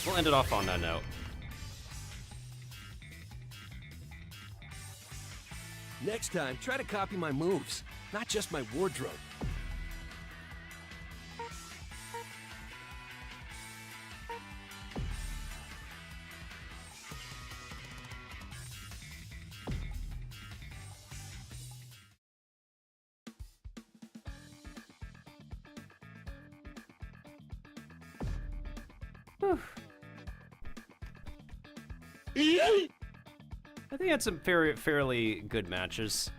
We'll end it off on that note. Next time, try to copy my moves, not just my wardrobe. I think I had some fairly good matches.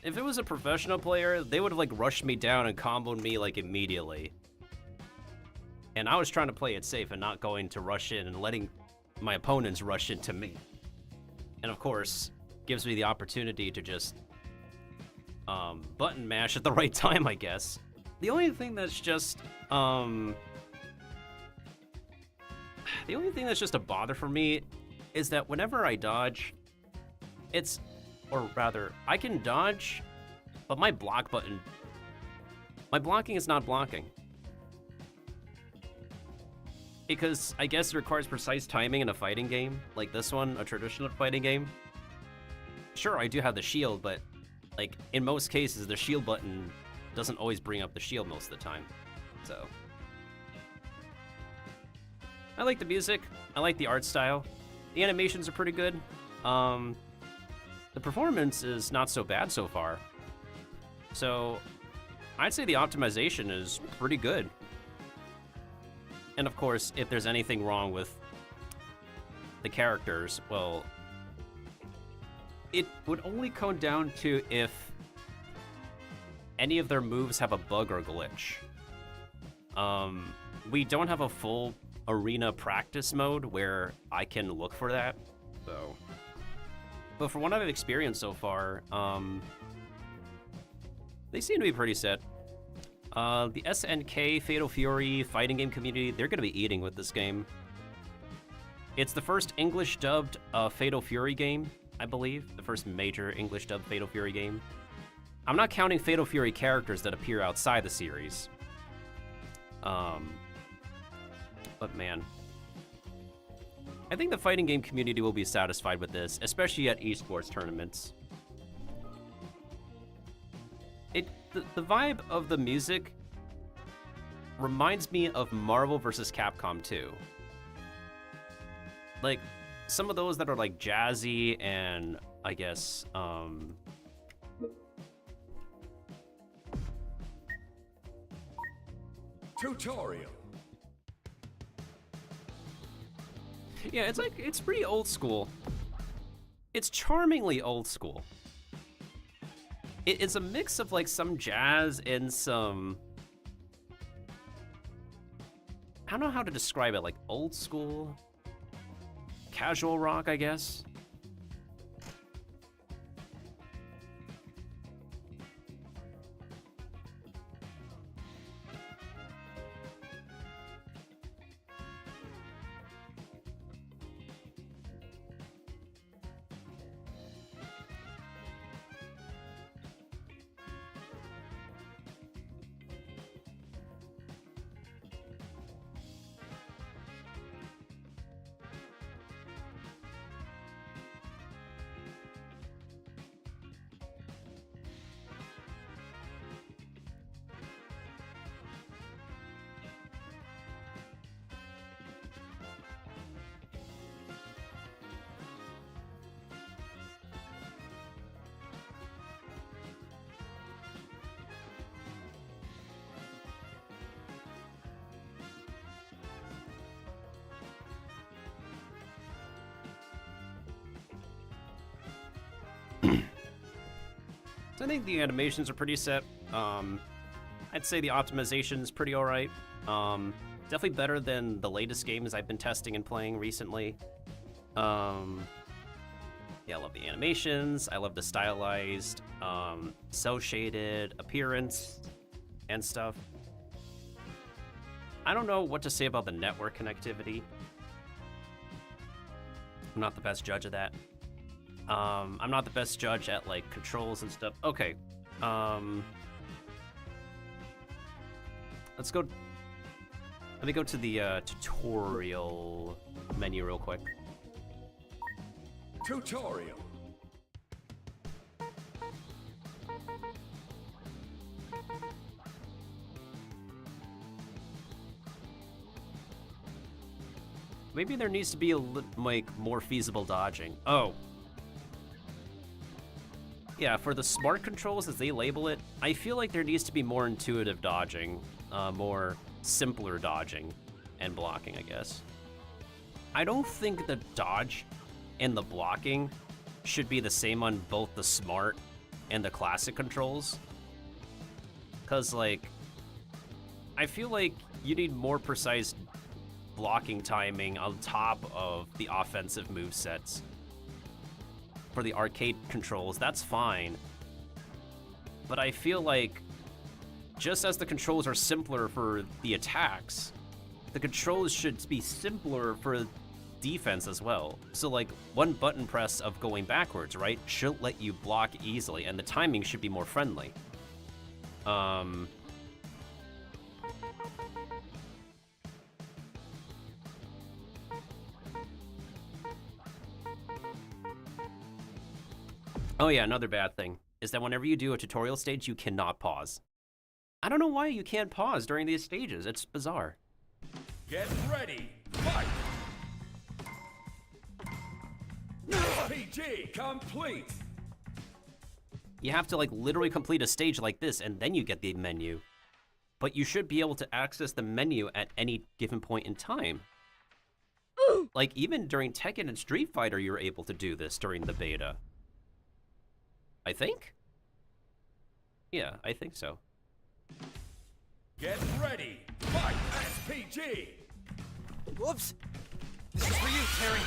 If it was a professional player, they would have like rushed me down and comboed me like immediately. And I was trying to play it safe and not going to rush in and letting my opponents rush into me. And of course, gives me the opportunity to just button mash at the right time, I guess. The only thing that's just a bother for me is that whenever I dodge, or rather, I can dodge, but my blocking is not blocking. Because I guess it requires precise timing in a fighting game, like this one, a traditional fighting game. Sure, I do have the shield, but like in most cases, the shield button doesn't always bring up the shield most of the time, so. I like the music, I like the art style, the animations are pretty good. The performance is not so bad so far. So, I'd say the optimization is pretty good. And of course, if there's anything wrong with the characters, well, it would only come down to if any of their moves have a bug or glitch. We don't have a full arena practice mode where I can look for that, so. But from what I've experienced so far, they seem to be pretty set. The SNK Fatal Fury fighting game community, they're going to be eating with this game. It's the first English dubbed Fatal Fury game, I believe. The first major English dubbed Fatal Fury game. I'm not counting Fatal Fury characters that appear outside the series. But man, I think the fighting game community will be satisfied with this, especially at esports tournaments. The vibe of the music reminds me of Marvel vs. Capcom 2. Like, some of those that are like jazzy and, I guess, Tutorial. Yeah, it's pretty old school. It's charmingly old school. It's a mix of like some jazz and some, I don't know how to describe it, like old school, casual rock, I guess. I think the animations are pretty set. I'd say the optimization's pretty alright. Definitely better than the latest games I've been testing and playing recently. Yeah, I love the animations. I love the stylized, cel-shaded appearance and stuff. I don't know what to say about the network connectivity. I'm not the best judge of that. I'm not the best judge at, like, controls and stuff. Okay. Let's go... Let me go to the tutorial menu real quick. Tutorial. Maybe there needs to be like more feasible dodging. Oh. Yeah, for the smart controls as they label it, I feel like there needs to be more intuitive dodging, more simpler dodging and blocking, I guess. I don't think the dodge and the blocking should be the same on both the smart and the classic controls. Cause like, I feel like you need more precise blocking timing on top of the offensive movesets. For the arcade controls, that's fine. But I feel like just as the controls are simpler for the attacks, the controls should be simpler for defense as well. So like one button press of going backwards, right, should let you block easily, and the timing should be more friendly. Oh yeah, another bad thing is that whenever you do a tutorial stage, you cannot pause. I don't know why you can't pause during these stages. It's bizarre. Get ready. Fight. RPG complete. You have to like literally complete a stage like this and then you get the menu. But you should be able to access the menu at any given point in time. Like even during Tekken and Street Fighter, you're able to do this during the beta. I think? Yeah, I think so. Get ready. Fight. SPG. Whoops. This is for you, Terry.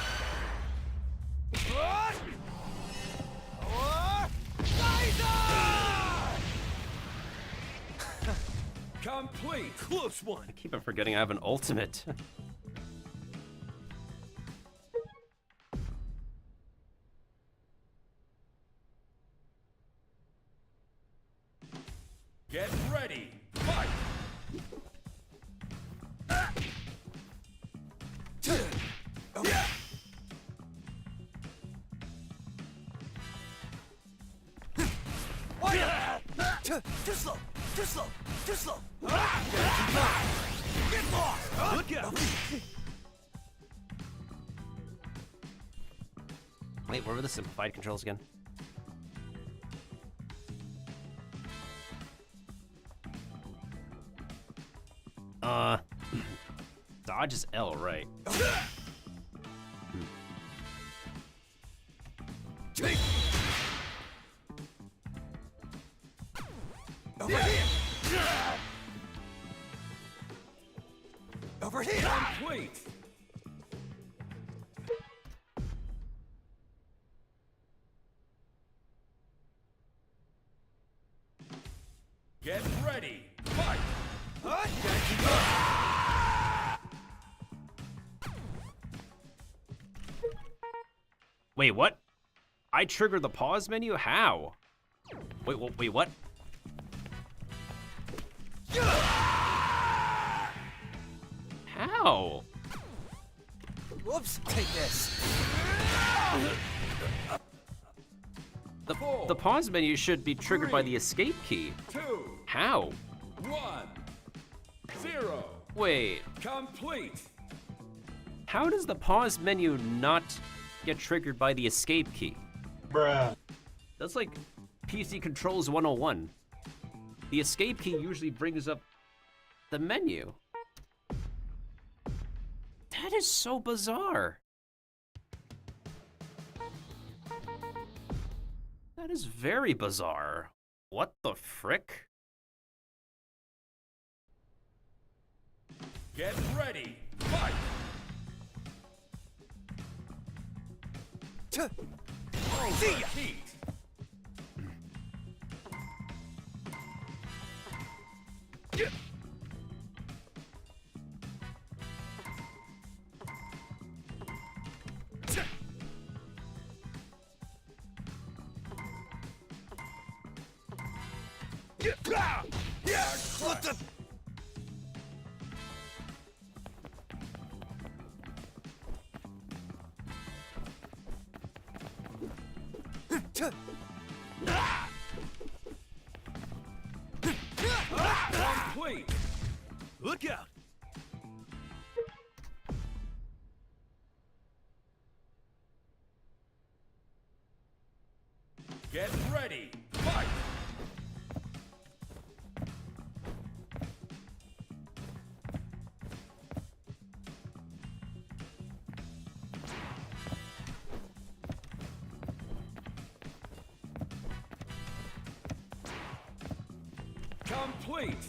Complete. Close one. I keep on forgetting I have an ultimate. Get ready. Fight. Too slow. Too slow. Too slow. Get lost. Look out. Wait, what were the simplified controls again? Dodge is L, right? Take. Over here. Over here. Complete. Get ready. Fight. Wait, what? I triggered the pause menu? How? Wait, what? How? Whoops, take this. The pause menu should be triggered by the escape key. 2. How? 1. 0. Wait. Complete. How does the pause menu not get triggered by the escape key? Bruh. That's like PC controls 101. The escape key usually brings up the menu. That is so bizarre. That is very bizarre. What the frick? Get ready. Fight. Overheat. Yeah. Yeah, what the? Complete. Look out. Get ready. Fight. Complete.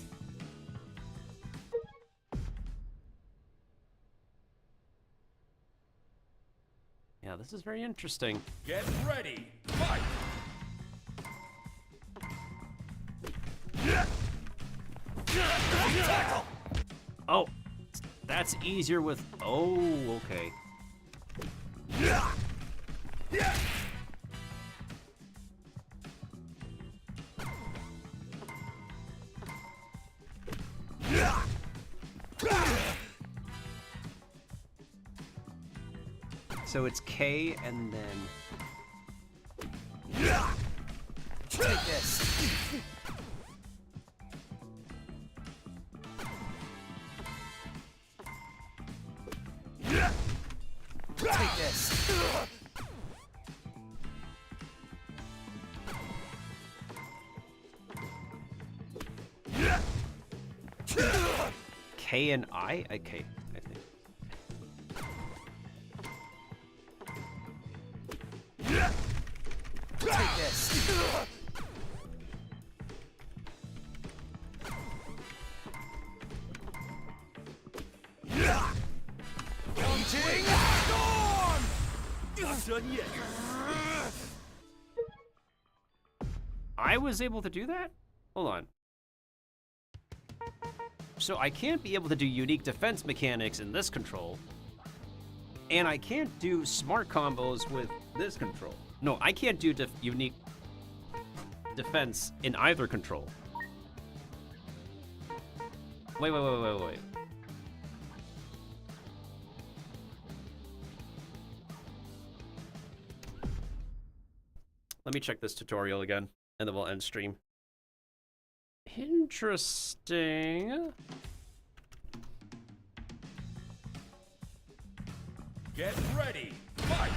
Yeah, this is very interesting. Get ready. Fight. Tackle. Oh, that's easier with. Oh, okay. Yeah. So it's K and then. Take this. Take this. K and I? Okay, I think. Take this. Raging storm. Not done yet. I was able to do that? Hold on. So I can't be able to do unique defense mechanics in this control. And I can't do smart combos with this control. No, I can't do unique defense in either control. Wait. Let me check this tutorial again, and then we'll end stream. Interesting. Get ready. Fight.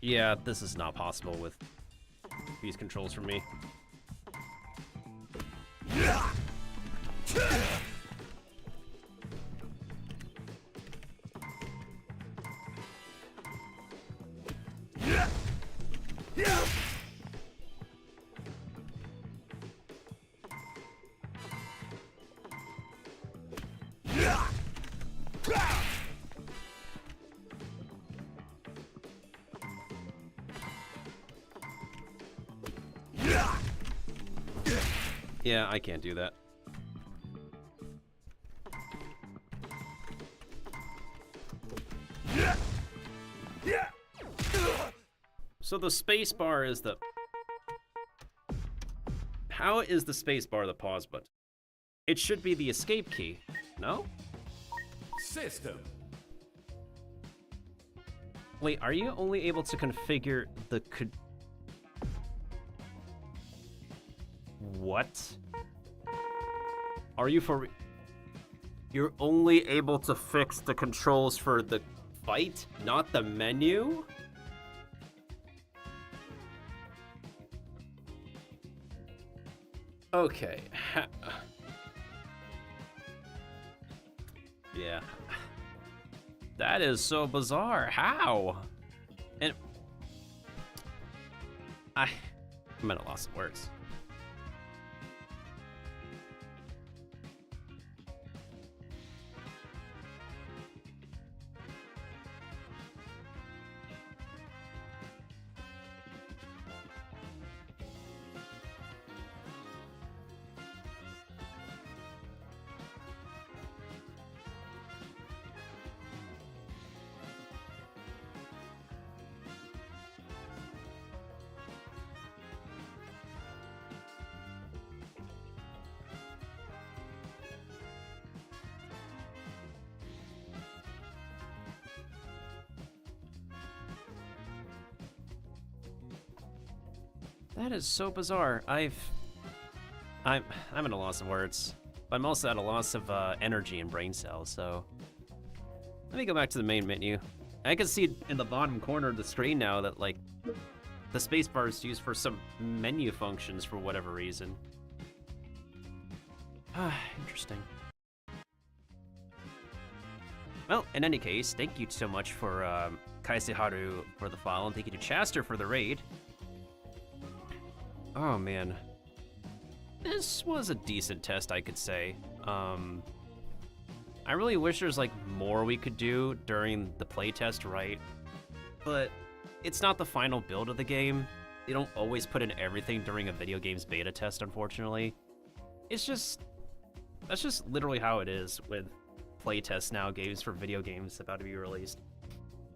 Yeah, this is not possible with these controls for me. Yeah, I can't do that. So the space bar is the... How is the space bar the pause button? It should be the escape key, no? System. Wait, are you only able to configure the What? Are you for You're only able to fix the controls for the fight, not the menu? Okay. Yeah. That is so bizarre. How? And I'm at a loss of words. That is so bizarre. I'm at a loss of words. But I'm also at a loss of energy and brain cells, so let me go back to the main menu. I can see in the bottom corner of the screen now that like the spacebar is used for some menu functions for whatever reason. Interesting. Well, in any case, thank you so much for Kaiseharu for the follow, and thank you to Chaster for the raid. Oh man, this was a decent test, I could say. I really wish there's like more we could do during the playtest, right? But it's not the final build of the game. They don't always put in everything during a video game's beta test, unfortunately. That's just literally how it is with playtests now, games for video games about to be released.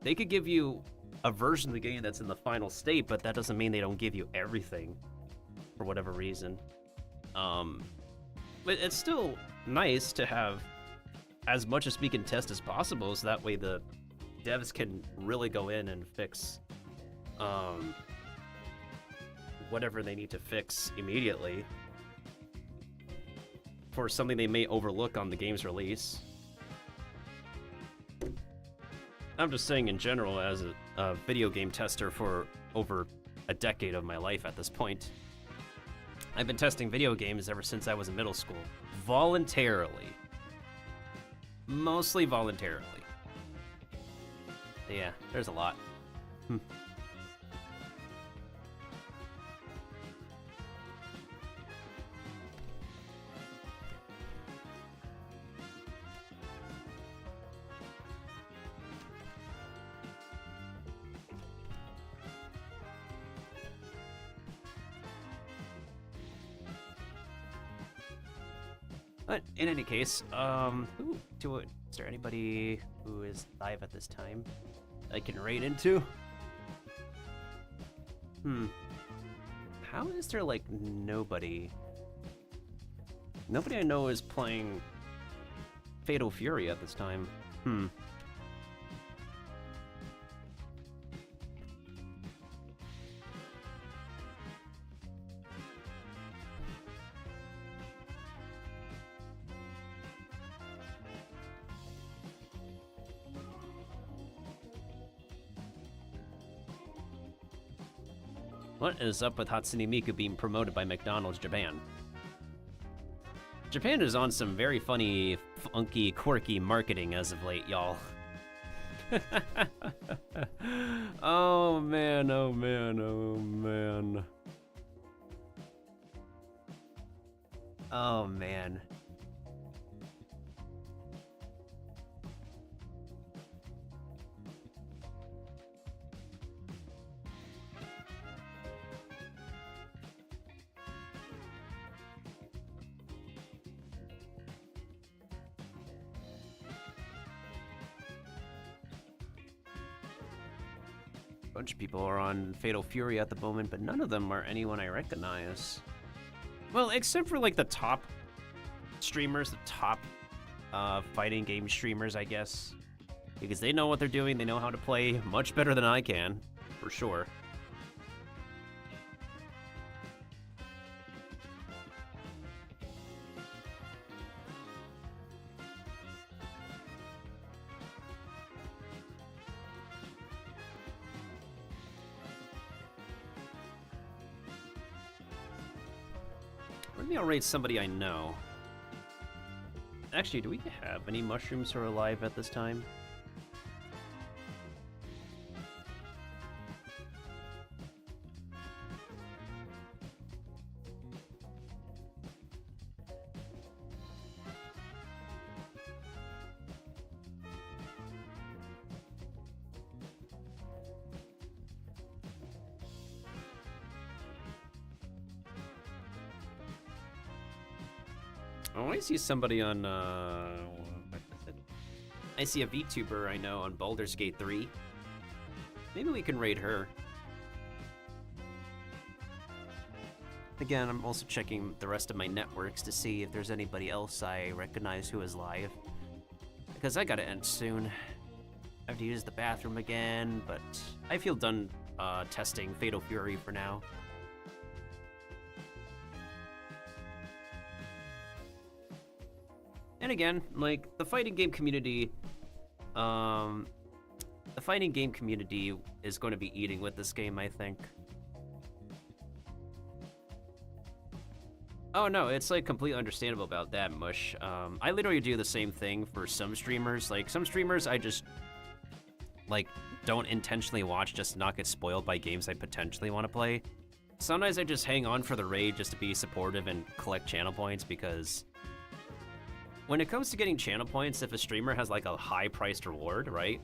They could give you a version of the game that's in the final state, but that doesn't mean they don't give you everything. For whatever reason. But it's still nice to have as much as we can test as possible, so that way the devs can really go in and fix whatever they need to fix immediately for something they may overlook on the game's release. I'm just saying in general, as a video game tester for over a decade of my life at this point, I've been testing video games ever since I was in middle school. Voluntarily. Mostly voluntarily. Yeah, there's a lot. But in any case, is there anybody who is live at this time I can raid into? How is there like nobody? Nobody I know is playing Fatal Fury at this time. What is up with Hatsune Miku being promoted by McDonald's Japan? Japan is on some very funny, funky, quirky marketing as of late, y'all. Oh man, oh man, oh man. Oh man. Bunch of people are on Fatal Fury at the moment, but none of them are anyone I recognize. Well, except for like the top streamers, the top fighting game streamers, I guess. Because they know what they're doing, they know how to play much better than I can, for sure. Maybe I'll rate somebody I know. Actually, do we have any mushrooms who are alive at this time? Oh, I see somebody on, what is it? I see a Vtuber I know on Baldur's Gate 3. Maybe we can raid her. Again, I'm also checking the rest of my networks to see if there's anybody else I recognize who is live. Because I gotta end soon. I have to use the bathroom again, but I feel done testing Fatal Fury for now. And again, like, the fighting game community is going to be eating with this game, I think. Oh no, it's like completely understandable about that, Mush. I literally do the same thing for some streamers. Like, some streamers I just, like, don't intentionally watch just to not get spoiled by games I potentially want to play. Sometimes I just hang on for the raid just to be supportive and collect channel points, because when it comes to getting channel points, if a streamer has like a high-priced reward, right?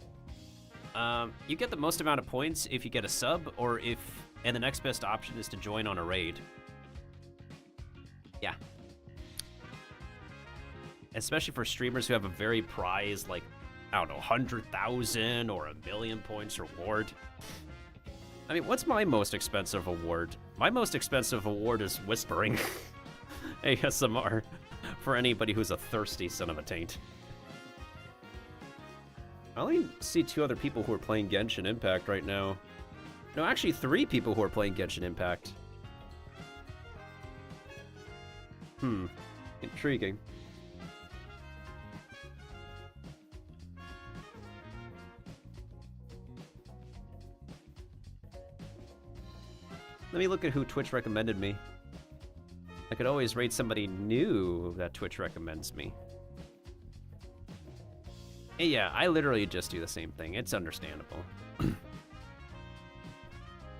You get the most amount of points if you get a sub, or if, and the next best option is to join on a raid. Yeah. Especially for streamers who have a very prized, like, I don't know, 100,000 or 1,000,000 points reward. I mean, what's my most expensive award? My most expensive award is Whispering ASMR. For anybody who's a thirsty son of a taint. I only see 2 other people who are playing Genshin Impact right now. No, actually 3 people who are playing Genshin Impact. Intriguing. Let me look at who Twitch recommended me. I could always rate somebody new that Twitch recommends me. And yeah, I literally just do the same thing. It's understandable.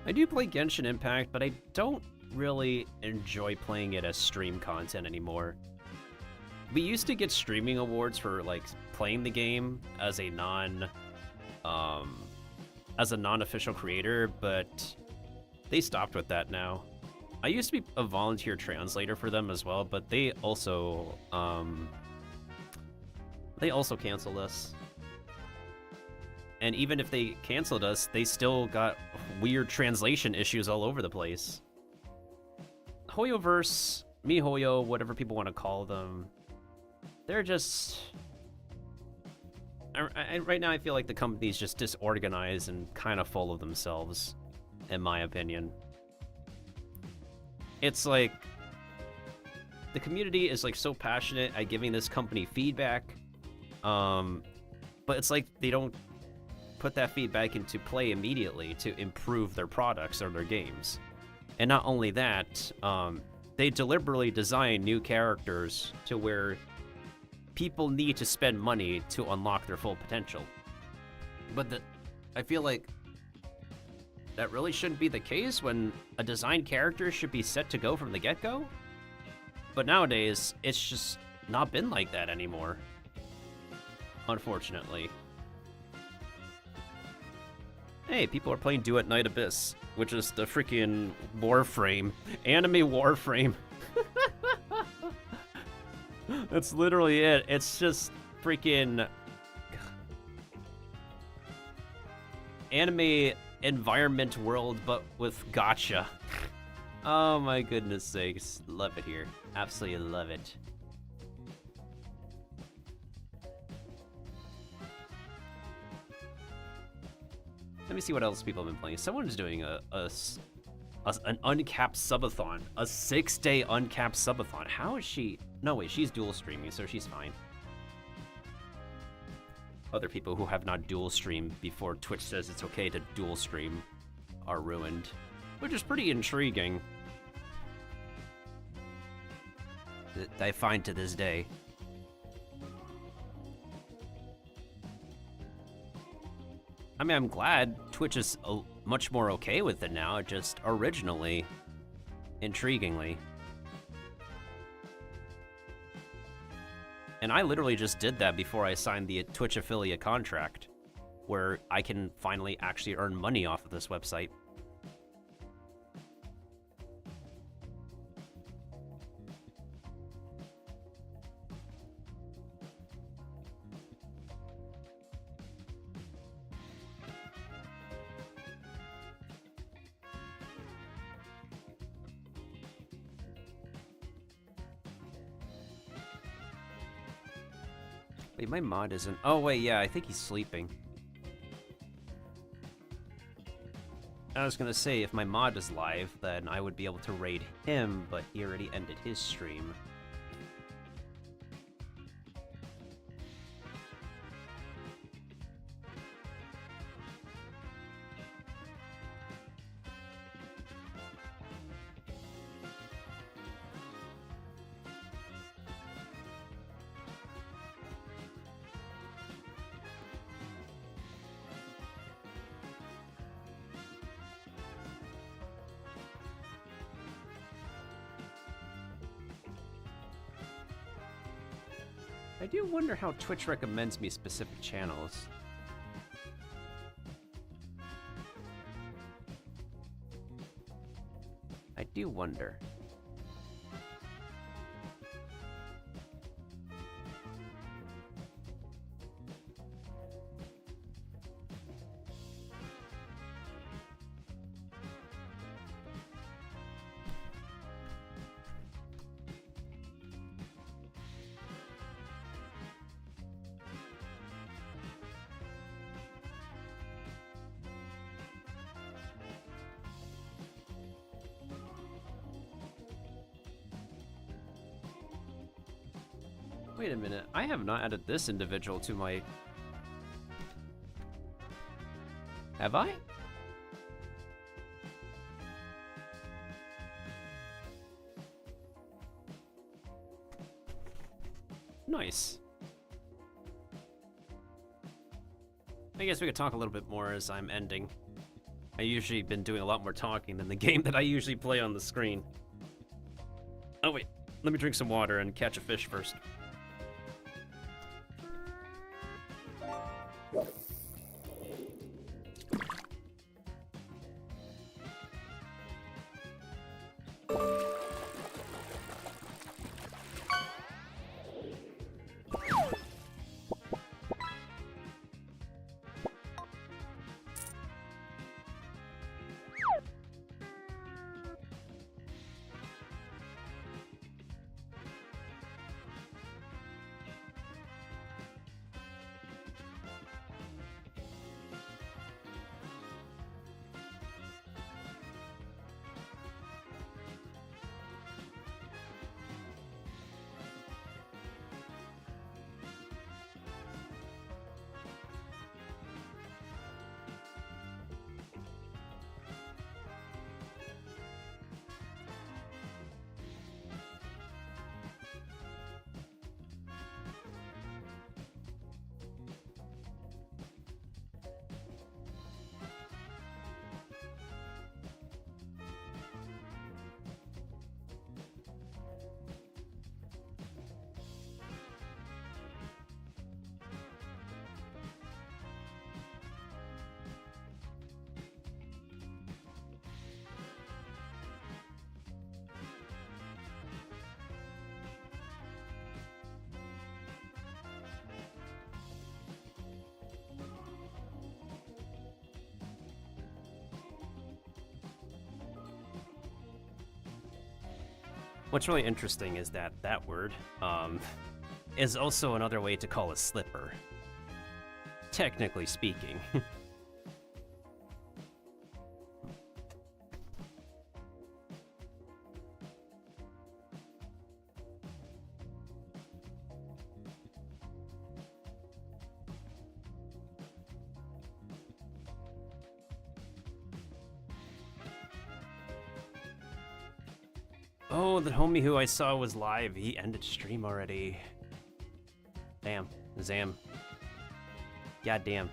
I do play Genshin Impact, but I don't really enjoy playing it as stream content anymore. We used to get streaming awards for, like, playing the game as a non-official creator, but they stopped with that now. I used to be a volunteer translator for them as well, but they also canceled us. And even if they canceled us, they still got weird translation issues all over the place. Hoyoverse, MiHoYo, whatever people want to call them, they're just... right now I feel like the company's just disorganized and kind of full of themselves, in my opinion. It's like, the community is like so passionate at giving this company feedback, but it's like they don't put that feedback into play immediately to improve their products or their games. And not only that, they deliberately design new characters to where people need to spend money to unlock their full potential. But I feel like that really shouldn't be the case when a designed character should be set to go from the get-go. But nowadays, it's just not been like that anymore. Unfortunately. Hey, people are playing Duet Night Abyss, which is the freaking Warframe. Anime Warframe. That's literally it. It's just freaking anime environment world, but with gacha. Oh my goodness sakes. Love it here. Absolutely love it. Let me see what else people have been playing. Someone's doing an uncapped subathon. A 6-day uncapped subathon. How is she? No, wait, she's dual streaming, so she's fine. Other people who have not dual streamed before Twitch says it's okay to dual stream are ruined, which is pretty intriguing. I find to this day. I mean, I'm glad Twitch is much more okay with it now, just originally, intriguingly. And I literally just did that before I signed the Twitch affiliate contract, where I can finally actually earn money off of this website. Wait, my mod isn't... Oh, wait, yeah, I think he's sleeping. I was gonna say, if my mod is live, then I would be able to raid him, but he already ended his stream. I do wonder how Twitch recommends me specific channels. I do wonder. Wait a minute, I have not added this individual to my... Have I? Nice. I guess we could talk a little bit more as I'm ending. I usually been doing a lot more talking than the game that I usually play on the screen. Oh wait, let me drink some water and catch a fish first. What's really interesting is that that word is also another way to call a slipper, technically speaking. Oh, the homie who I saw was live. He ended stream already. Damn. Zam. Goddamn.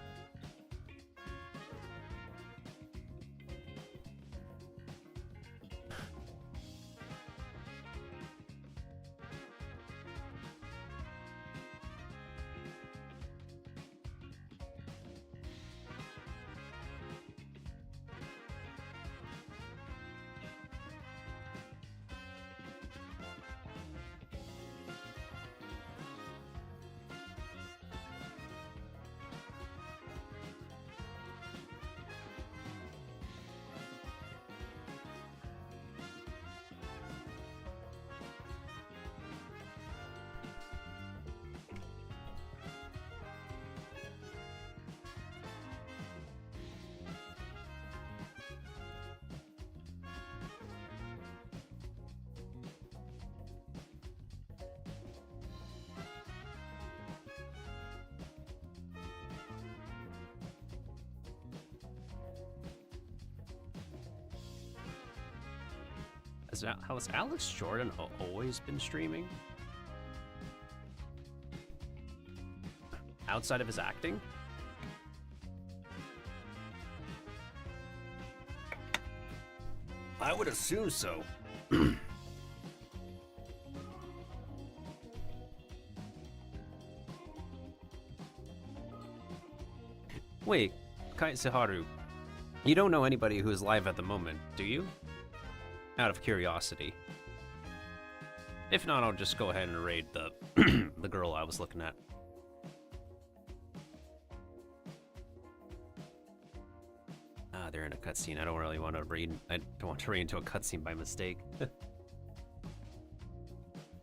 Has Alex Jordan always been streaming? Outside of his acting? I would assume so. Wait, Kai Saharu, you don't know anybody who is live at the moment, do you? Out of curiosity. If not, I'll just go ahead and raid the the girl I was looking at. Ah, they're in a cutscene. I don't really want to read. I don't want to read into a cutscene by mistake.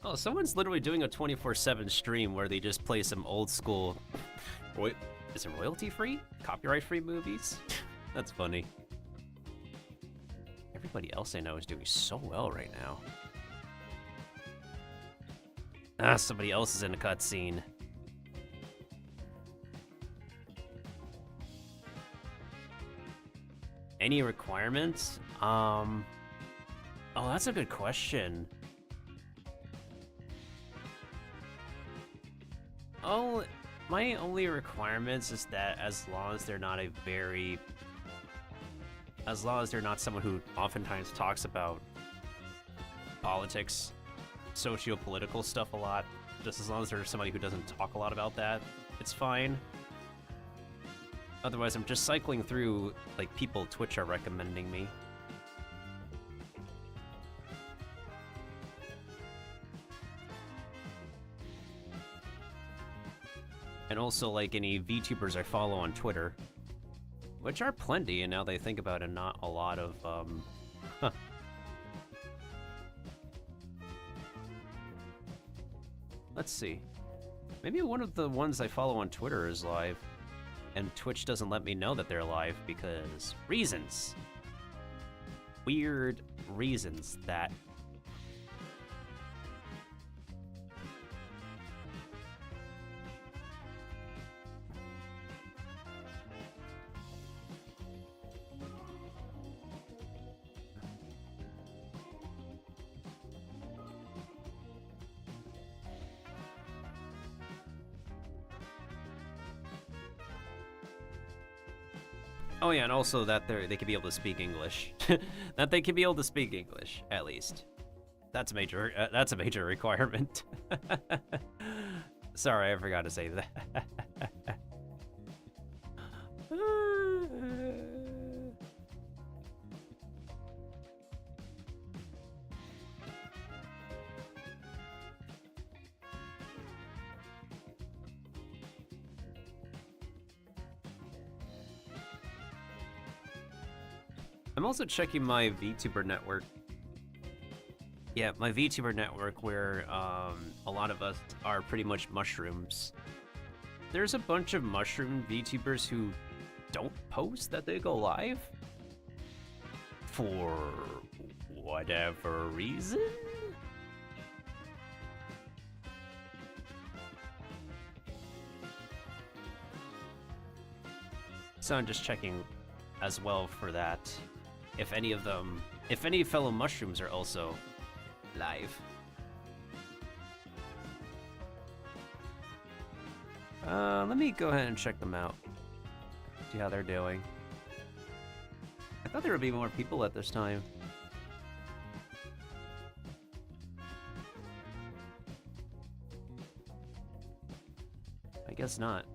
Oh, someone's literally doing a 24/7 stream where they just play some old school. Wait, is it royalty free? Copyright free movies? That's funny. Everybody else I know is doing so well right now. Ah, somebody else is in a cutscene. Any requirements? Oh, that's a good question. Oh, my only requirements is that as long as they're not someone who oftentimes talks about politics, socio-political stuff a lot, just as long as there's somebody who doesn't talk a lot about that, it's fine. Otherwise, I'm just cycling through, like, people Twitch are recommending me. And also, like, any VTubers I follow on Twitter. Which are plenty, and now they think about it, not a lot of, huh. Let's see. Maybe one of the ones I follow on Twitter is live, and Twitch doesn't let me know that they're live because reasons. Weird reasons that... Oh yeah, and also that they could be able to speak English. That they can be able to speak English, at least. That's a major requirement. Sorry, I forgot to say that. I'm also checking my VTuber network. Yeah, my VTuber network where a lot of us are pretty much mushrooms. There's a bunch of mushroom VTubers who don't post that they go live for whatever reason. So I'm just checking as well for that. If any fellow mushrooms are also live. Let me go ahead and check them out. See how they're doing. I thought there would be more people at this time. I guess not.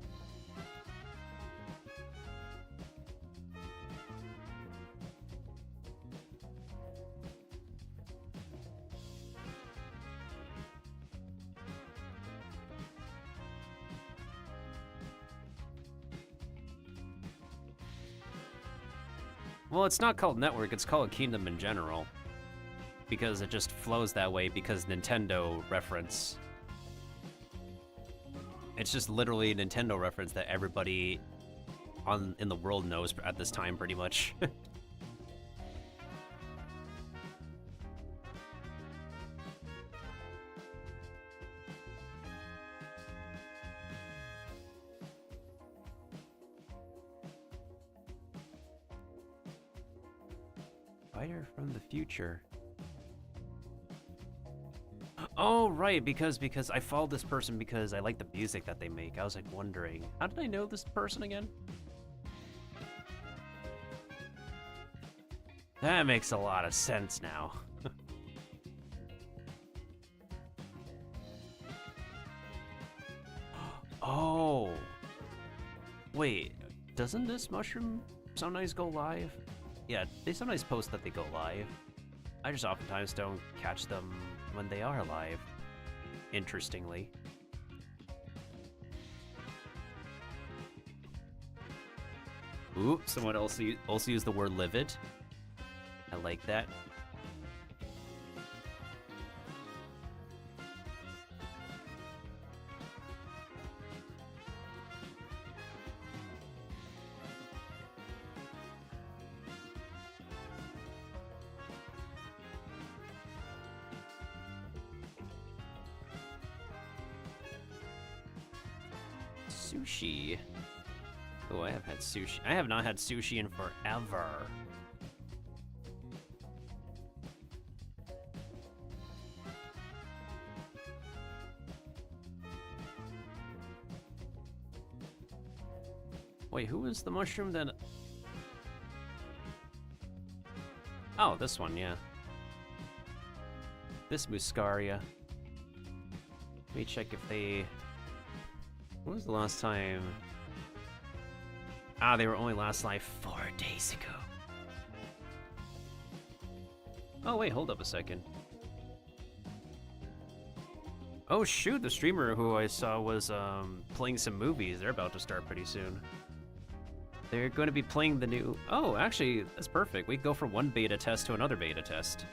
Well, it's not called Network, it's called Kingdom in general. Because it just flows that way because Nintendo reference. It's just literally a Nintendo reference that everybody in the world knows at this time, pretty much. Fighter from the future. Oh, right, because I followed this person because I like the music that they make. I was like wondering, how did I know this person again? That makes a lot of sense now. Oh. Wait, doesn't this mushroom sometimes go live? Yeah, they sometimes post that they go live. I just oftentimes don't catch them when they are live, interestingly. Ooh, someone also used the word livid. I like that. Sushi. Oh, I have had sushi. I have not had sushi in forever. Wait, who was the mushroom that... Oh, this one, yeah. This Muscaria. Let me check if they... When was the last time? Ah, they were only last live 4 days ago. Oh, wait, hold up a second. Oh, shoot, the streamer who I saw was playing some movies. They're about to start pretty soon. They're going to be playing the new... Oh, actually, that's perfect. We go from one beta test to another beta test.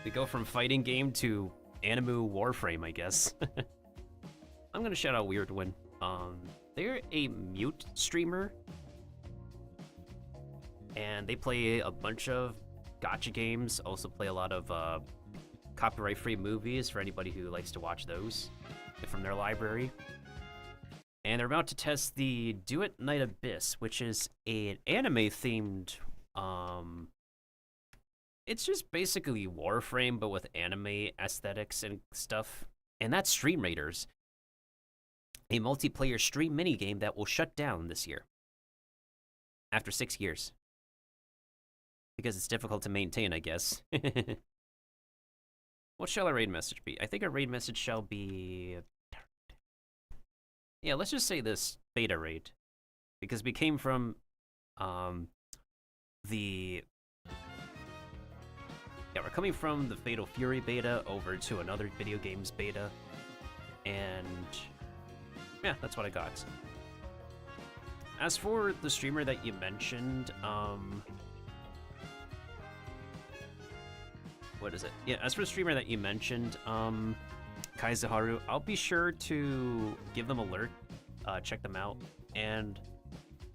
We go from fighting game to Animu Warframe, I guess. I'm going to shout out Weirdwin. They're a mute streamer. And they play a bunch of gacha games. Also play a lot of copyright-free movies for anybody who likes to watch those from their library. And they're about to test the Do It Night Abyss, which is an anime-themed, it's just basically Warframe, but with anime aesthetics and stuff. And that's Stream Raiders, a multiplayer stream minigame that will shut down this year. After 6 years. Because it's difficult to maintain, I guess. What shall our raid message be? I think our raid message shall be... Yeah, let's just say this beta raid. Because we came from the... Yeah, we're coming from the Fatal Fury beta over to another video games beta. And... yeah, that's what I got. As for the streamer that you mentioned, what is it? Yeah, as for the streamer that you mentioned, Kaizaharu, I'll be sure to give them alert, check them out, and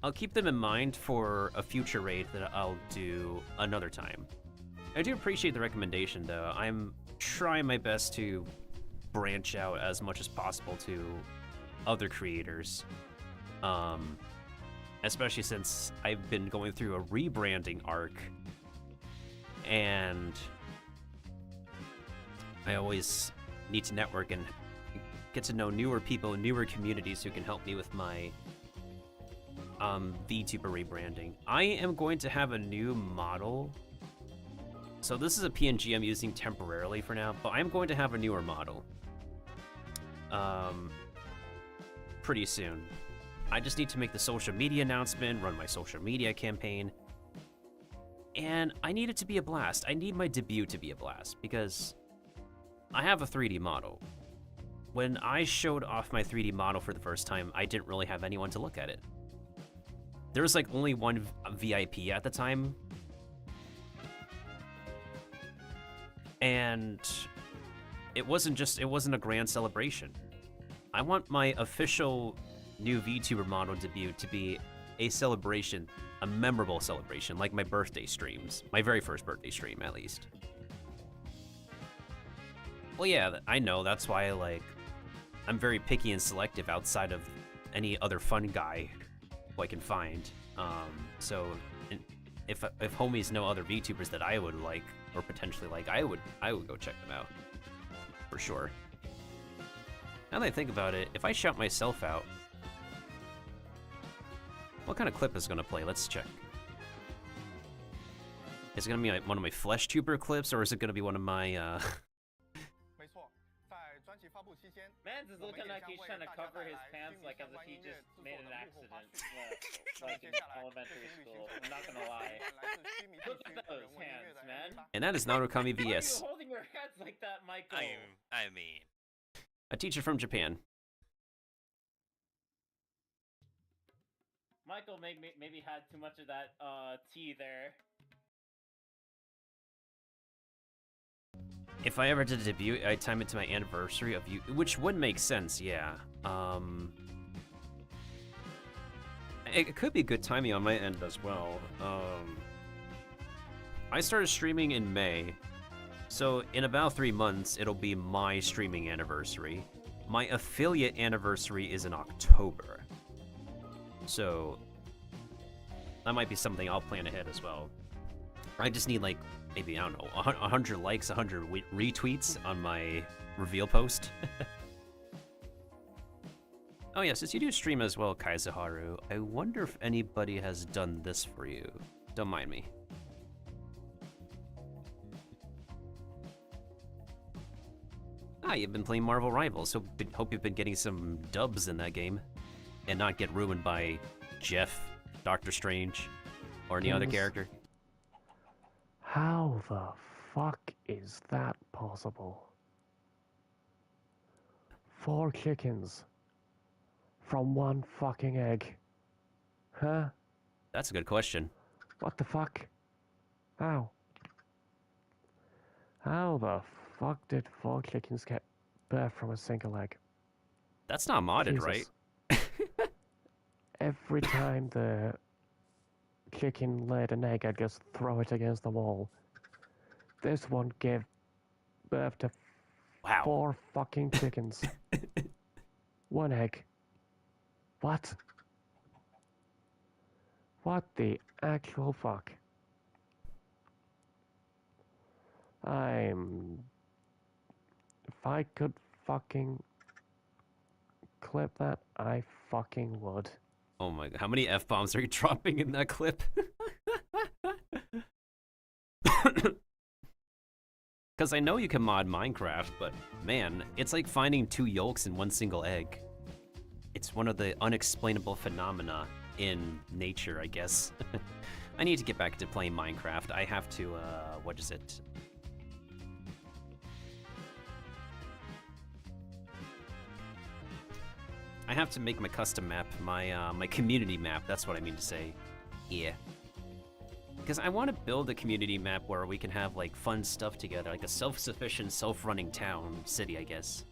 I'll keep them in mind for a future raid that I'll do another time. I do appreciate the recommendation, though. I'm trying my best to branch out as much as possible to other creators, especially since I've been going through a rebranding arc, and I always need to network and get to know newer people, newer communities who can help me with my VTuber rebranding. I am going to have a new model. So this is a PNG I'm using temporarily for now, but I'm going to have a newer model pretty soon. I just need to make the social media announcement, run my social media campaign, and I need it to be a blast. I need my debut to be a blast because I have a 3D model. When I showed off my 3D model for the first time, I didn't really have anyone to look at it. There was like only one VIP at the time, and it wasn't a grand celebration. I want my official new VTuber model debut to be a celebration, a memorable celebration, like my birthday streams. My very first birthday stream, at least. Well, yeah, I know, that's why, like, I'm very picky and selective outside of any other fun guy who I can find. So, if homies know other VTubers that I would like, or potentially like, I would go check them out. For sure. Now that I think about it, if I shout myself out, what kind of clip is it gonna play? Let's check. Is it gonna be one of my Fleshtuber clips, or is it gonna be one of my, Mans is looking like he's trying to cover his pants like as if he just made an accident. Like in elementary school. I'm not gonna lie. Look at those hands, man. And that is Narukami VS. Why are you holding your hands like that, Michael? I mean... A teacher from Japan. Michael maybe had too much of that tea there. If I ever did a debut, I'd time it to my anniversary of you, which would make sense, yeah. It could be good timing on my end as well. I started streaming in May, so in about 3 months, it'll be my streaming anniversary. My affiliate anniversary is in October. So, that might be something I'll plan ahead as well. I just need, like, maybe, I don't know, 100 likes, 100 retweets on my reveal post. Oh yeah, since you do stream as well, Kaizaharu, I wonder if anybody has done this for you. Don't mind me. Ah, you've been playing Marvel Rivals, so hope you've been getting some dubs in that game. And not get ruined by Jeff, Doctor Strange, or any other character. How the fuck is that possible? 4 chickens from 1 fucking egg. Huh? That's a good question. What the fuck? How? How the fuck did 4 chickens get birth from a single egg? That's not modded, Jesus. right? Every time the chicken laid an egg, I'd just throw it against the wall. This one gave birth to 4 fucking chickens. 1 egg. What? What the actual fuck? If I could fucking clip that, I fucking would. Oh my god, how many F-bombs are you dropping in that clip? Because I know you can mod Minecraft, but man, it's like finding 2 yolks in 1 single egg. It's one of the unexplainable phenomena in nature, I guess. I need to get back to playing Minecraft. I have to, what is it? I have to make my custom map, my community map, that's what I mean to say. Yeah. Because I want to build a community map where we can have, like, fun stuff together, like a self-sufficient, self-running town, city, I guess.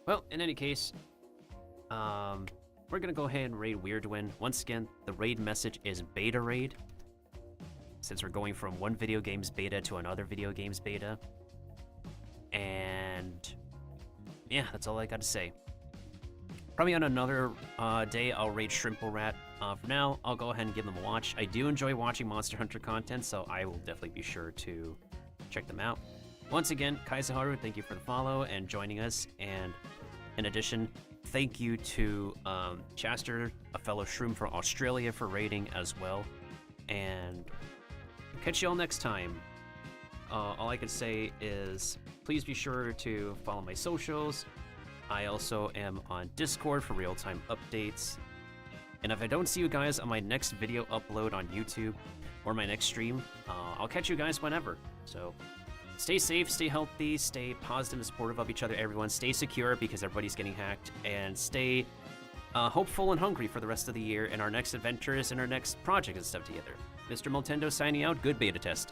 Well, in any case, we're gonna go ahead and raid Weirdwin. Once again, the raid message is beta raid, since we're going from one video game's beta to another video game's beta. And yeah, that's all I got to say. Probably on another day, I'll raid Shrimple Rat. For now, I'll go ahead and give them a watch. I do enjoy watching Monster Hunter content, so I will definitely be sure to check them out. Once again, Kaizaharu, thank you for the follow and joining us. And in addition, thank you to Chaster, a fellow Shroom from Australia, for raiding as well. And catch you all next time. All I can say is please be sure to follow my socials. I also am on Discord for real-time updates. And if I don't see you guys on my next video upload on YouTube or my next stream, I'll catch you guys whenever. So stay safe, stay healthy, stay positive and supportive of each other, everyone. Stay secure because everybody's getting hacked. And stay hopeful and hungry for the rest of the year and our next adventures and our next project and stuff together. Mr. Miltendo signing out. Good beta test.